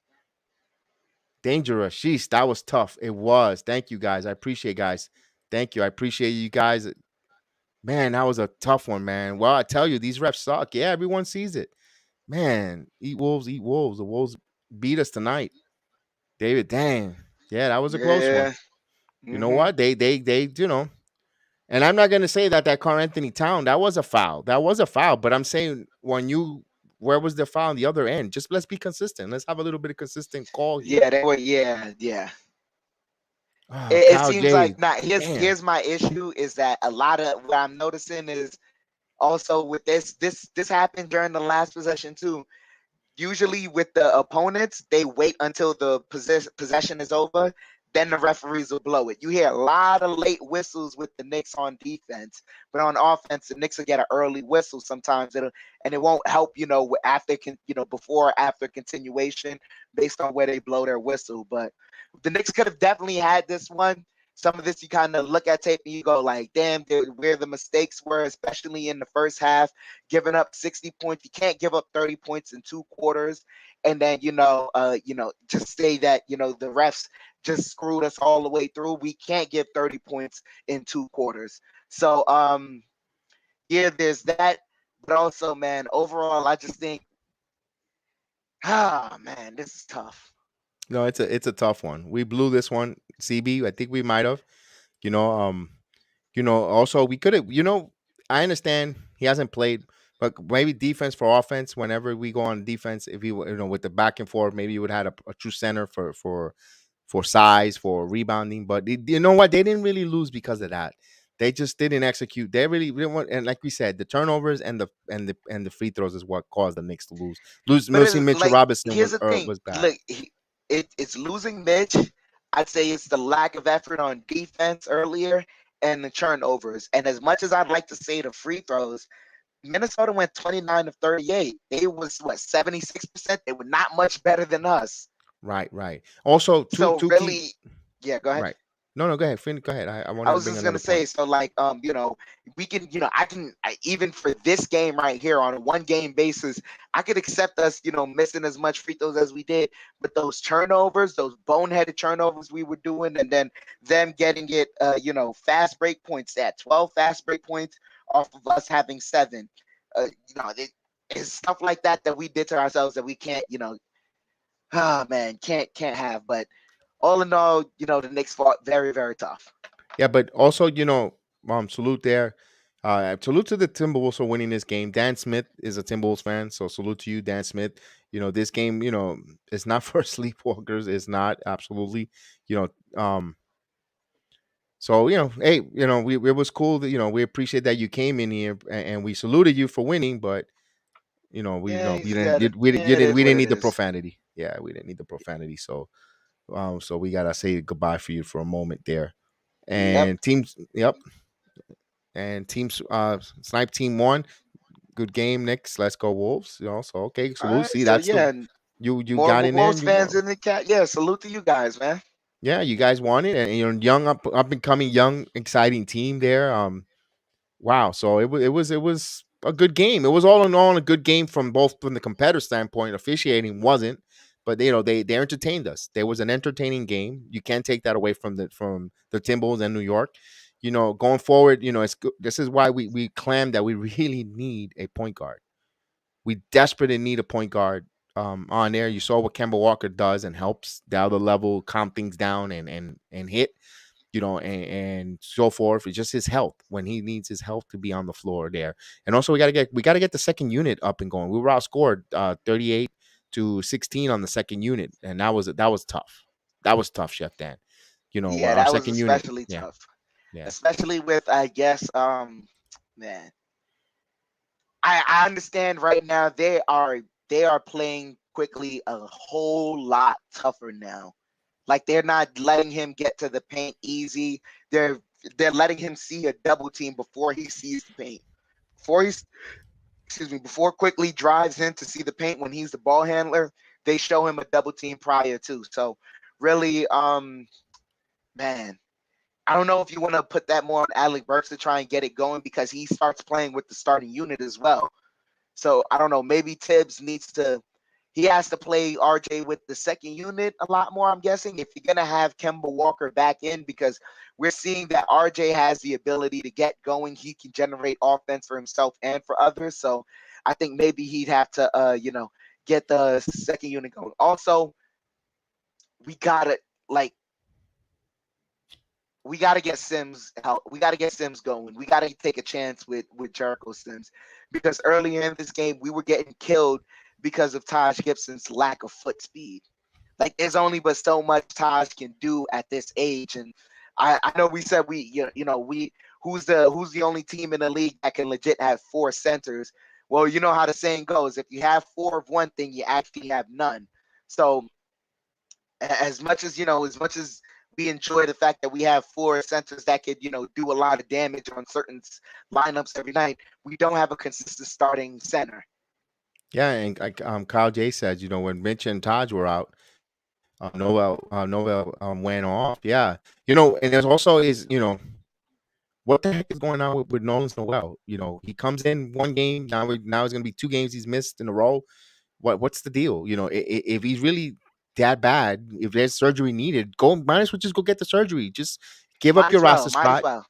Dangerous. Sheesh, that was tough. It was. Thank you guys. I appreciate guys. Thank you. I appreciate you guys. Man, that was a tough one, man. Well, I tell you, these refs suck. Yeah, everyone sees it. Man, eat wolves, eat wolves. The Wolves beat us tonight. David, dang. Yeah, that was a close one. Yeah. You know Hmm. what? They. And I'm not gonna say that Karl-Anthony Town, that was a foul. That was a foul. But I'm saying where was the foul on the other end? Just let's be consistent. Let's have a little bit of consistent call here. Yeah, they were. Yeah, yeah. Oh, It Kyle seems like J. not. Damn. Here's my issue is that a lot of what I'm noticing is also with this happened during the last possession too. Usually with the opponents, they wait until the possession is over, then the referees will blow it. You hear a lot of late whistles with the Knicks on defense, but on offense, the Knicks will get an early whistle sometimes. It won't help, before or after continuation based on where they blow their whistle. But the Knicks could have definitely had this one. Some of this you kind of look at tape and you go like, damn, where the mistakes were, especially in the first half, giving up 60 points. You can't give up 30 points in 2 quarters. And then, just say that, the refs just screwed us all the way through. We can't give 30 points in 2 quarters. So, yeah, there's that. But also, man, overall, I just think, man, this is tough. No, it's a tough one. We blew this one, CB. I think we might have. You know, also we could have, I understand he hasn't played, but maybe defense for offense, whenever we go on defense, if with the back and forth, maybe you would have had a true center for size, for rebounding. But you know what? They didn't really lose because of that. They just didn't execute. They really didn't want, and like we said, the turnovers and the free throws is what caused the Knicks to lose. But Missing it's Mitchell like, Robinson here's was the thing. was bad. Look, it's losing Mitch. I'd say it's the lack of effort on defense earlier and the turnovers. And as much as I'd like to say the free throws, Minnesota went 29 of 38. They was what 76%. They were not much better than us. Right, right. Also, So two key. really, yeah, go ahead. Right. No, no, go ahead. Go ahead. I I wanted to was bring just gonna another point. say, so like, we can, even for this game right here on a 1 game basis, I could accept us, missing as much free throws as we did, but those turnovers, those boneheaded turnovers we were doing, and then them getting it, fast break points at 12 fast break points off of us having 7, it's stuff like that we did to ourselves that we can't, man, can't have. But all in all, the Knicks fought very, very tough. Yeah, but also, salute there. Salute to the Timberwolves for winning this game. Dan Smith is a Timberwolves fan, so salute to you, Dan Smith. This game, it's not for sleepwalkers. It's not absolutely, you know. So hey, it was cool that we appreciate that you came in here and we saluted you for winning, but Yeah, we yeah, didn't it is we what didn't it need the is. profanity. Yeah, we didn't need the profanity. So we gotta say goodbye for you for a moment there. Yep. And teams, yep. And teams, snipe team won. Good game, Knicks. Let's go Wolves. So okay, All salute. right. See, So that's the yeah, and you more got in there, Wolves and fans in the cat. Yeah, salute to you guys, man. yeah, you guys won it, and young up and coming young exciting team there. Wow. So it was a good game. It was all in all a good game from the competitor standpoint. Officiating wasn't, but they entertained us. There was an entertaining game. You can't take that away from the Timberwolves and New York. Going forward, it's good. This is why we claim that we really need a point guard. We desperately need a point guard on there. You saw what Kemba Walker does and helps the other level, calm things down and hit and so forth. It's just his health when he needs his health to be on the floor there. And also we gotta get the second unit up and going. We were outscored 38-16 on the second unit, and that was tough. That was tough, Chef Dan. Yeah, our that was second unit. especially Yeah, tough, yeah, especially with, I guess, man, I understand right now they are playing quickly a whole lot tougher now. Like they're not letting him get to the paint easy. They're they're letting him see a double team before he sees the paint. Before he's before quickly drives in to see the paint when he's the ball handler, they show him a double team prior to. So really, man, I don't know if you want to put that more on Alec Burks to try and get it going because he starts playing with the starting unit as well. So I don't know. Maybe Tibbs needs to. He has to play RJ with the second unit a lot more. I'm guessing if you're gonna have Kemba Walker back in because we're seeing that RJ has the ability to get going. He can generate offense for himself and for others. So I think maybe he'd have to, get the second unit going. Also, we gotta like we got to get Sims out. We got to get Sims going. We got to take a chance with Jericho Sims because earlier in this game we were getting killed because of Taj Gibson's lack of foot speed. Like there's only but so much Taj can do at this age, and I know we said we who's the only team in the league that can legit have four centers. Well, you know how the saying goes: if you have four of one thing, you actually have none. So as much as as much as we enjoy the fact that we have four centers that could do a lot of damage on certain lineups every night, we don't have a consistent starting center. yeah. And like Kyle J said, when Mitch and Taj were out, Noel went off. Yeah, and there's also what the heck is going on with Nolan's Noel? He comes in one game now it's gonna be two games he's missed in a row. What's the deal? If he's really that bad, if there's surgery needed, might as well just go get the surgery. Just give up Might your as well. roster Might as spot. well.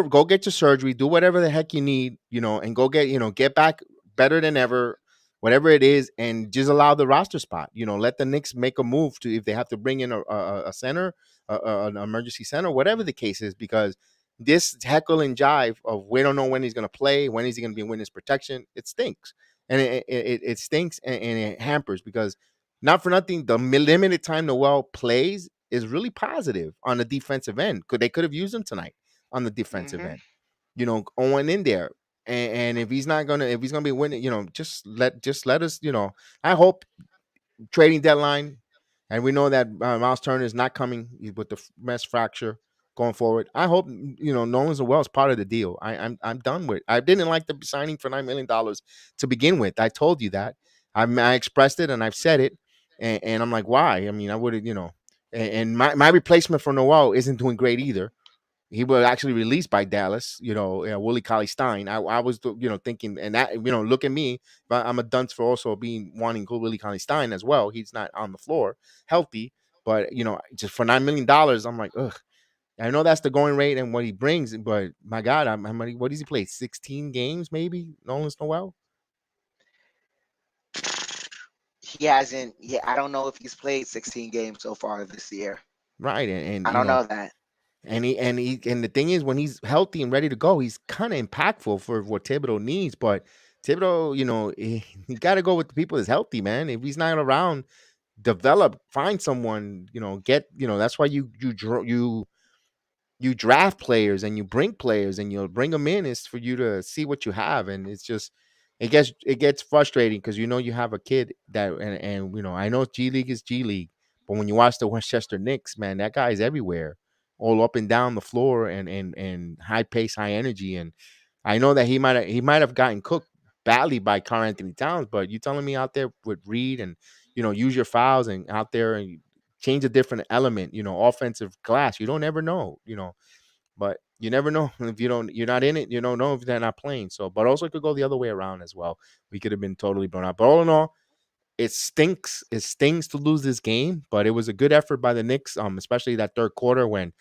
Go get your surgery, do whatever the heck you need, and go get back better than ever, whatever it is, and just allow the roster spot. Let the Knicks make a move to if they have to bring in a center, an emergency center, whatever the case is, because this heckle and jive of we don't know when he's going to play, when is he going to be in witness protection, it stinks, and it stinks and it hampers because not for nothing, the limited time Noel plays is really positive on the defensive end. They could have used him tonight on the defensive Hmm. end, going in there. And if he's gonna be winning, just let us, I hope trading deadline, and we know that Miles Turner is not coming with the mesh fracture going forward. I hope Nolan's well is part of the deal. I'm done with. I didn't like the signing for $9 million to begin with. I told you that. I expressed it and I've said it, and I'm like, why? I mean, I would have, and my replacement for Noel isn't doing great either. He was actually released by Dallas, Willie Cauley Stein. I was, thinking, and that, look at me, but I'm a dunce for also being wanting Willie Cauley Stein as well. He's not on the floor, healthy, but just for $9 million, I'm like, ugh. I know that's the going rate and what he brings, but my God, what does he play? 16 games, maybe? Nolan Noel, He hasn't. Yeah, I don't know if he's played 16 games so far this year. right? And I don't know that. and the thing is, when he's healthy and ready to go, he's kind of impactful for what Thibodeau needs. But Thibodeau, you got to go with the people that's healthy, man. If he's not around, develop, find someone, that's why you draft players and you bring players and you'll bring them in is for you to see what you have. And it's just it gets frustrating because you have a kid that and I know G League is G League, but when you watch the Westchester Knicks, man, that guy is everywhere, all up and down the floor and high pace, high energy. And I know that he might have gotten cooked badly by Karl-Anthony Towns, but you telling me out there with Reed and use your fouls and out there and change a different element, offensive glass. You don't ever know, but you never know if you're not in it. You don't know if they're not playing. So, but also it could go the other way around as well. We could have been totally blown out. But all in all, it stinks. It stings to lose this game, but it was a good effort by the Knicks, especially that third quarter when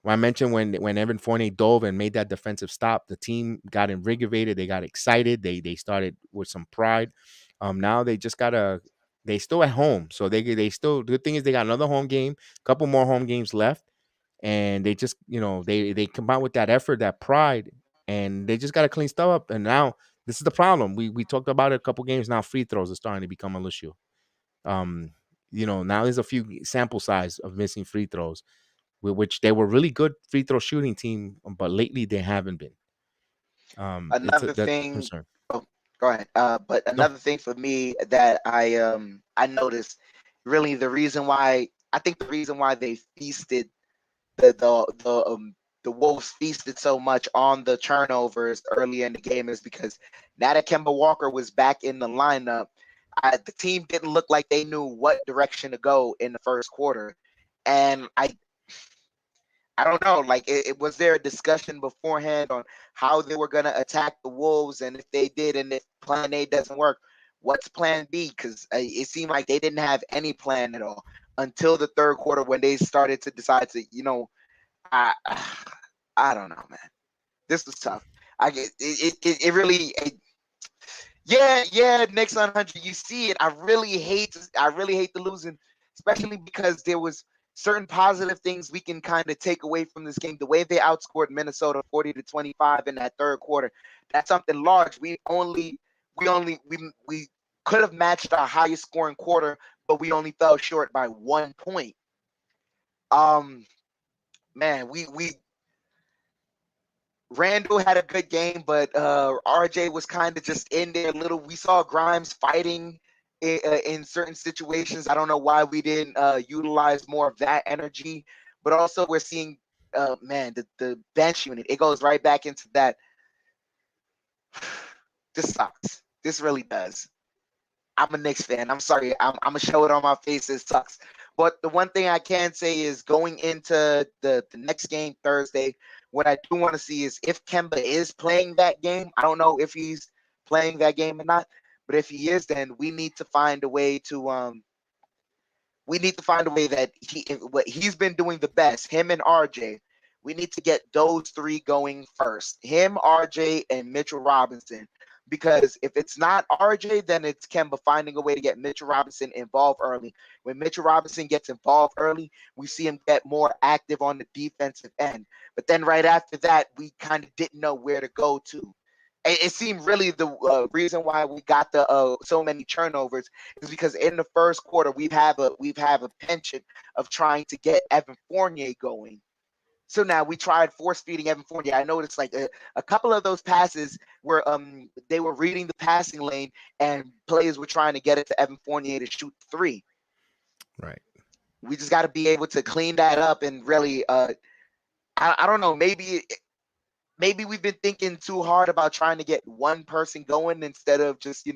I mentioned when Evan Fournier dove and made that defensive stop. The team got invigorated. They got excited. They started with some pride. Now they just gotta. They still at home, so they still. The good thing is they got another home game, a couple more home games left, and they just they combine with that effort, that pride, and they just got to clean stuff up. And now this is the problem. We talked about it a couple games now. Free throws are starting to become an issue. Um, now there's a few sample size of missing free throws. which they were really good free throw shooting team, but lately they haven't been. Another That's a thing. concern. Oh, go ahead. But No, another thing for me that I noticed, really the reason why they feasted the Wolves feasted so much on the turnovers early in the game is because now that Kemba Walker was back in the lineup, the team didn't look like they knew what direction to go in the first quarter, and I don't know. Like, it was there a discussion beforehand on how they were going to attack the Wolves, and if they did, and if Plan A doesn't work, what's Plan B? Because it seemed like they didn't have any plan at all until the third quarter when they started to decide to, I I don't know, man. This was tough. I get it really. Yeah, Knicks 100. You see it. I really hate the losing, especially because there was certain positive things we can kind of take away from this game. The way they outscored Minnesota 40-25 in that third quarter, that's something large. We could have matched our highest scoring quarter, but we only fell short by 1 point. Man, we Randall had a good game, but RJ was kind of just in there a little. We saw Grimes fighting in certain situations. I don't know why we didn't utilize more of that energy, but also we're seeing, the bench unit. It goes right back into that. This sucks. This really does. I'm a Knicks fan. I'm sorry. I'm gonna show it on my face. It sucks. But the one thing I can say is going into the next game Thursday, what I do want to see is if Kemba is playing that game. I don't know if he's playing that game or not, but if he is, then we need to find a way that what he's been doing the best, him and RJ. We need to get those three going first. Him, RJ, and Mitchell Robinson. Because if it's not RJ, then it's Kemba finding a way to get Mitchell Robinson involved early. When Mitchell Robinson gets involved early, we see him get more active on the defensive end. But then right after that, we kind of didn't know where to go to. It seemed really the reason why we got the so many turnovers is because in the first quarter we've have a penchant of trying to get Evan Fournier going. So now we tried force feeding Evan Fournier. I noticed like a couple of those passes where they were reading the passing lane and players were trying to get it to Evan Fournier to shoot three. right. We just got to be able to clean that up and really I don't know, maybe we've been thinking too hard about trying to get one person going instead of just,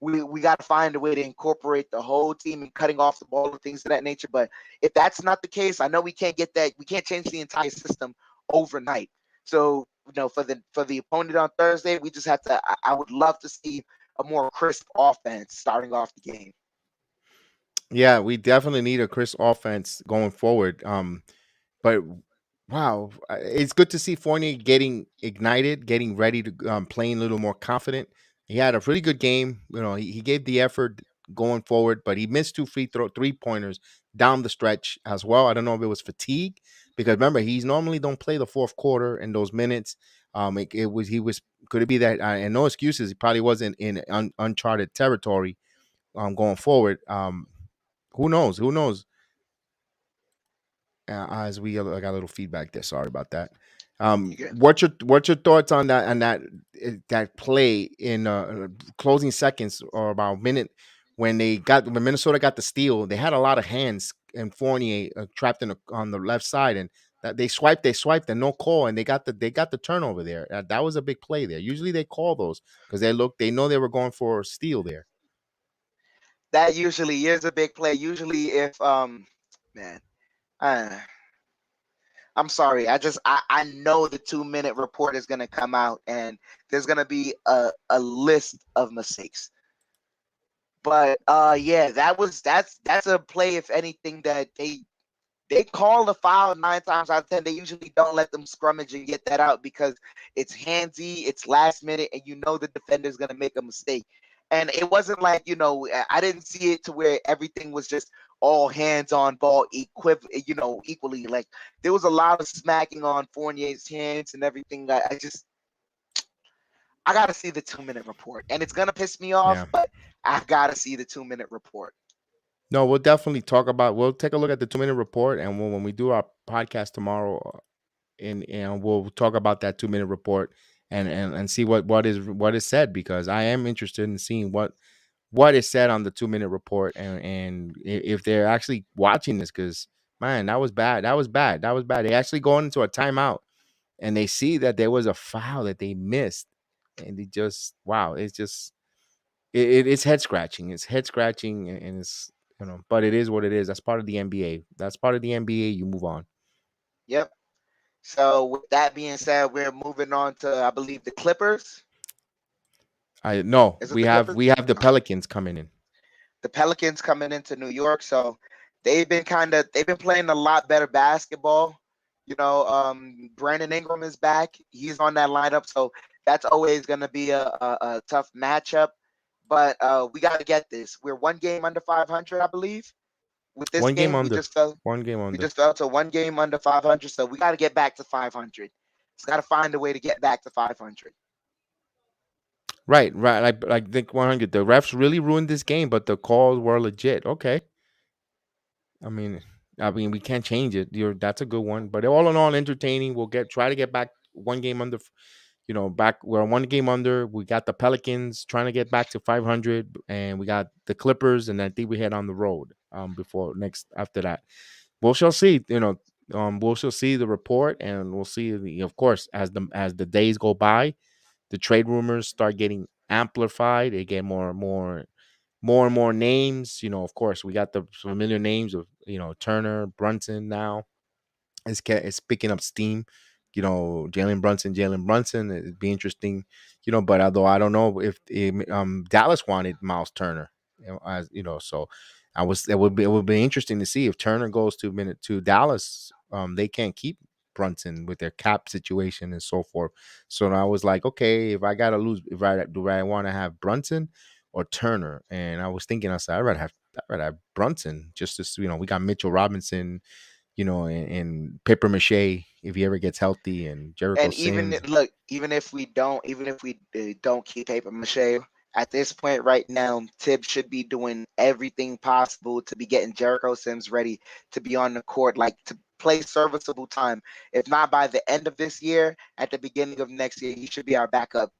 we got to find a way to incorporate the whole team and cutting off the ball and things of that nature. But if that's not the case, I know we can't get that. We can't change the entire system overnight. So, for the opponent on Thursday, we just have to. I would love to see a more crisp offense starting off the game. Yeah, we definitely need a crisp offense going forward. But wow, it's good to see Fournier getting ignited, getting ready to playing a little more confident. He had a really good game. He gave the effort going forward, but he missed two free throw 3-pointers down the stretch as well. I don't know if it was fatigue because remember he's normally don't play the fourth quarter in those minutes. It was he was could it be that and no excuses. He probably wasn't in uncharted territory going forward. Who knows? Who knows? As we I got a little feedback there. Sorry about that. What's your thoughts on that play in closing seconds or about a minute when Minnesota got the steal? They had a lot of hands and Fournier trapped on the left side, and that they swiped, and no call, and they got the turnover there. That was a big play there. Usually they call those because they know they were going for a steal there. That usually is a big play. Usually, if man. Uh, I'm sorry. I know the 2-minute report is gonna come out and there's gonna be a list of mistakes. But yeah, that's a play, if anything, that they call a foul 9 times out of 10. They usually don't let them scrummage and get that out because it's handsy, it's last minute, and the defender's gonna make a mistake. And it wasn't like, I didn't see it to where everything was just all hands on ball equally. Like there was a lot of smacking on Fournier's hands and everything. I gotta see the 2-minute report. And it's gonna piss me off, Yeah. but I gotta see the 2-minute report. No, we'll definitely talk about. We'll take a look at the 2 minute report, and when we do our podcast tomorrow, and we'll talk about that 2 minute report and see what is said, because I am interested in seeing what is said on the 2 minute report, and if they're actually watching this, because man, that was bad. That was bad. That was bad. They actually go into a timeout and they see that there was a foul that they missed, and they just wow, it's just it's head scratching. It's head scratching, and it's but it is what it is. That's part of the NBA. That's part of the NBA. You move on. Yep. So with that being said, we're moving on to, I believe, the Clippers. I no, Is it we the have Clippers? we have the No. Pelicans coming in. The Pelicans coming into New York. So they've been playing a lot better basketball. Brandon Ingram is back. He's on that lineup. So that's always going to be a tough matchup. But we got to get this. We're one game under 500, I believe. With this One game game, under. One game we under. just fell to one game under 500. So we got to get back to 500. It's got to find a way to get back to 500. Right, right. I think 100. The refs really ruined this game, but the calls were legit. Okay. I mean, we can't change it. That's a good one. But all in all, entertaining. We'll try to get back one game under. Back we're one game under. We got the Pelicans trying to get back to 500, and we got the Clippers, and I think we head on the road. Before next after that, we shall see. We shall see the report, and we'll see. Of course, as the days go by, the trade rumors start getting amplified. They get more and more names. Of course, we got the familiar names of Turner, Brunson now. It's picking up steam. Jalen Brunson. It'd be interesting. But although I don't know if Dallas wanted Miles Turner, so it would be interesting to see if Turner goes to Dallas. They can't keep Brunson with their cap situation and so forth. So I was like, okay, if I gotta lose, if I do I want to have Brunson or Turner? And I was thinking, I said, I'd rather have Brunson, just to we got Mitchell Robinson, and paper mache if he ever gets healthy, and Jericho And even Sims. look, even if we don't keep paper mache at this point right now, Tibbs should be doing everything possible to be getting Jericho Sims ready to be on the court, like to play serviceable time. If not by the end of this year, at the beginning of next year, he should be our backup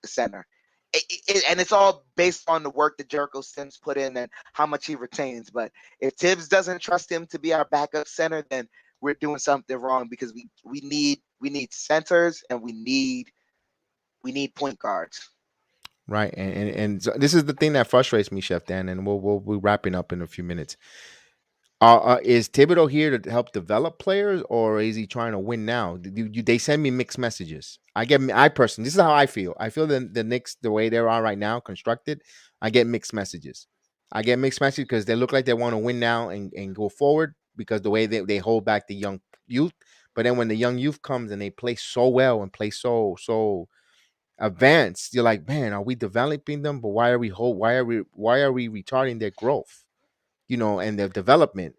center. And it's all based on the work that Jericho Sims put in and how much he retains. But if Tibbs doesn't trust him to be our backup center, then we're doing something wrong, because we need centers, and we need point guards. Right, and so this is the thing that frustrates me, Chef Dan, and we'll be wrapping up in a few minutes. Is Thibodeau here to help develop players, or is he trying to win now? They send me mixed messages. I personally, this is how I feel. I feel the Knicks, the way they are right now, constructed, I get mixed messages. I get mixed messages because they look like they want to win now and go forward, because the way they hold back the young youth. But then when the young youth comes and they play so well and play so advanced, you're like, man, are we developing them? But why are we retarding their growth? And their development.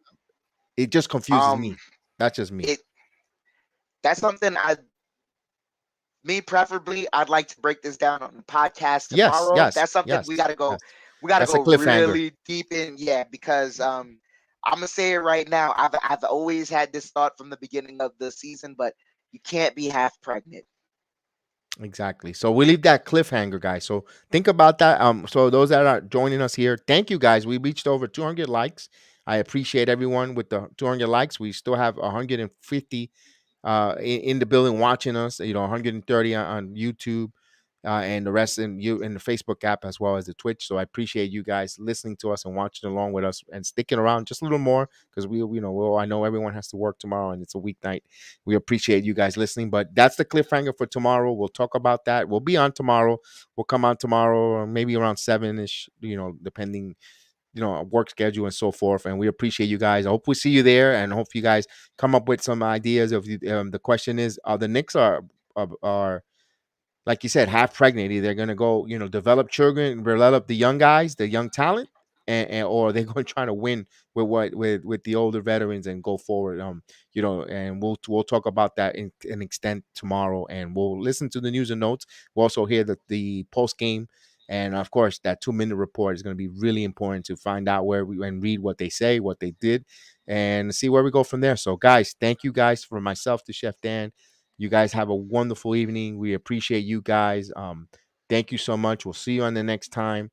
It just confuses Um, me. That's just me. it that's something me preferably, I'd like to break this down on the podcast Yes, tomorrow. yes, That's something yes, yes. we gotta That's a go cliffhanger. really deep in, yeah, because I'm gonna say it right now. I've always had this thought from the beginning of the season, but you can't be half pregnant. Exactly. So we leave that cliffhanger, guys. So think about that. So those that are joining us here, thank you, guys. We reached over 200 likes. I appreciate everyone with the 200 likes. We still have 150 in the building watching us. 130 on YouTube, and the rest in the Facebook app, as well as the Twitch. So I appreciate you guys listening to us and watching along with us and sticking around just a little more, because I know everyone has to work tomorrow and it's a weeknight. We appreciate you guys listening, but that's the cliffhanger for tomorrow. We'll talk about that. We'll be on tomorrow. We'll come on tomorrow, maybe around 7ish. Depending work schedule and so forth. And we appreciate you guys. I hope we see you there, and hope you guys come up with some ideas of the question is, the Knicks are like you said, half pregnant. They're going to go, develop children, develop the young guys, the young talent, or they're going to try to win with the older veterans and go forward. And we'll talk about that in extent tomorrow, and we'll listen to the news and notes. We'll also hear the post game And of course, that 2-minute report is going to be really important to find out where we and read what they say, what they did, and see where we go from there. So, guys, thank you guys for myself to Chef Dan. You guys have a wonderful evening. We appreciate you guys. Thank you so much. We'll see you on the next time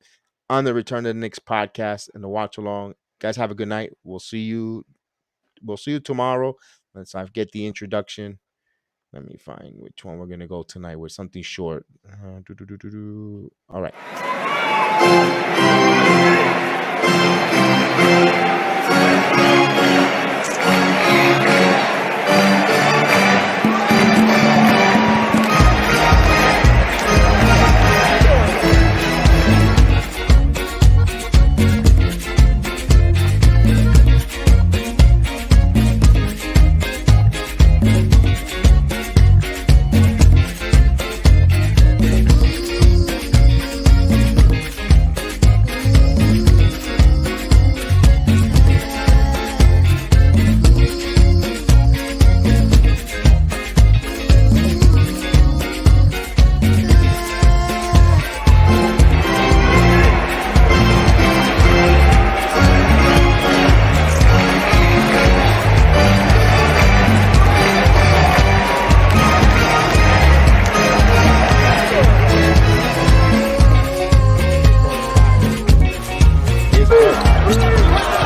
on the Return to the Knicks podcast and the watch along. Guys, have a good night. We'll see you tomorrow. Let's get the introduction. Let me find which one we're gonna go tonight with something short. All right.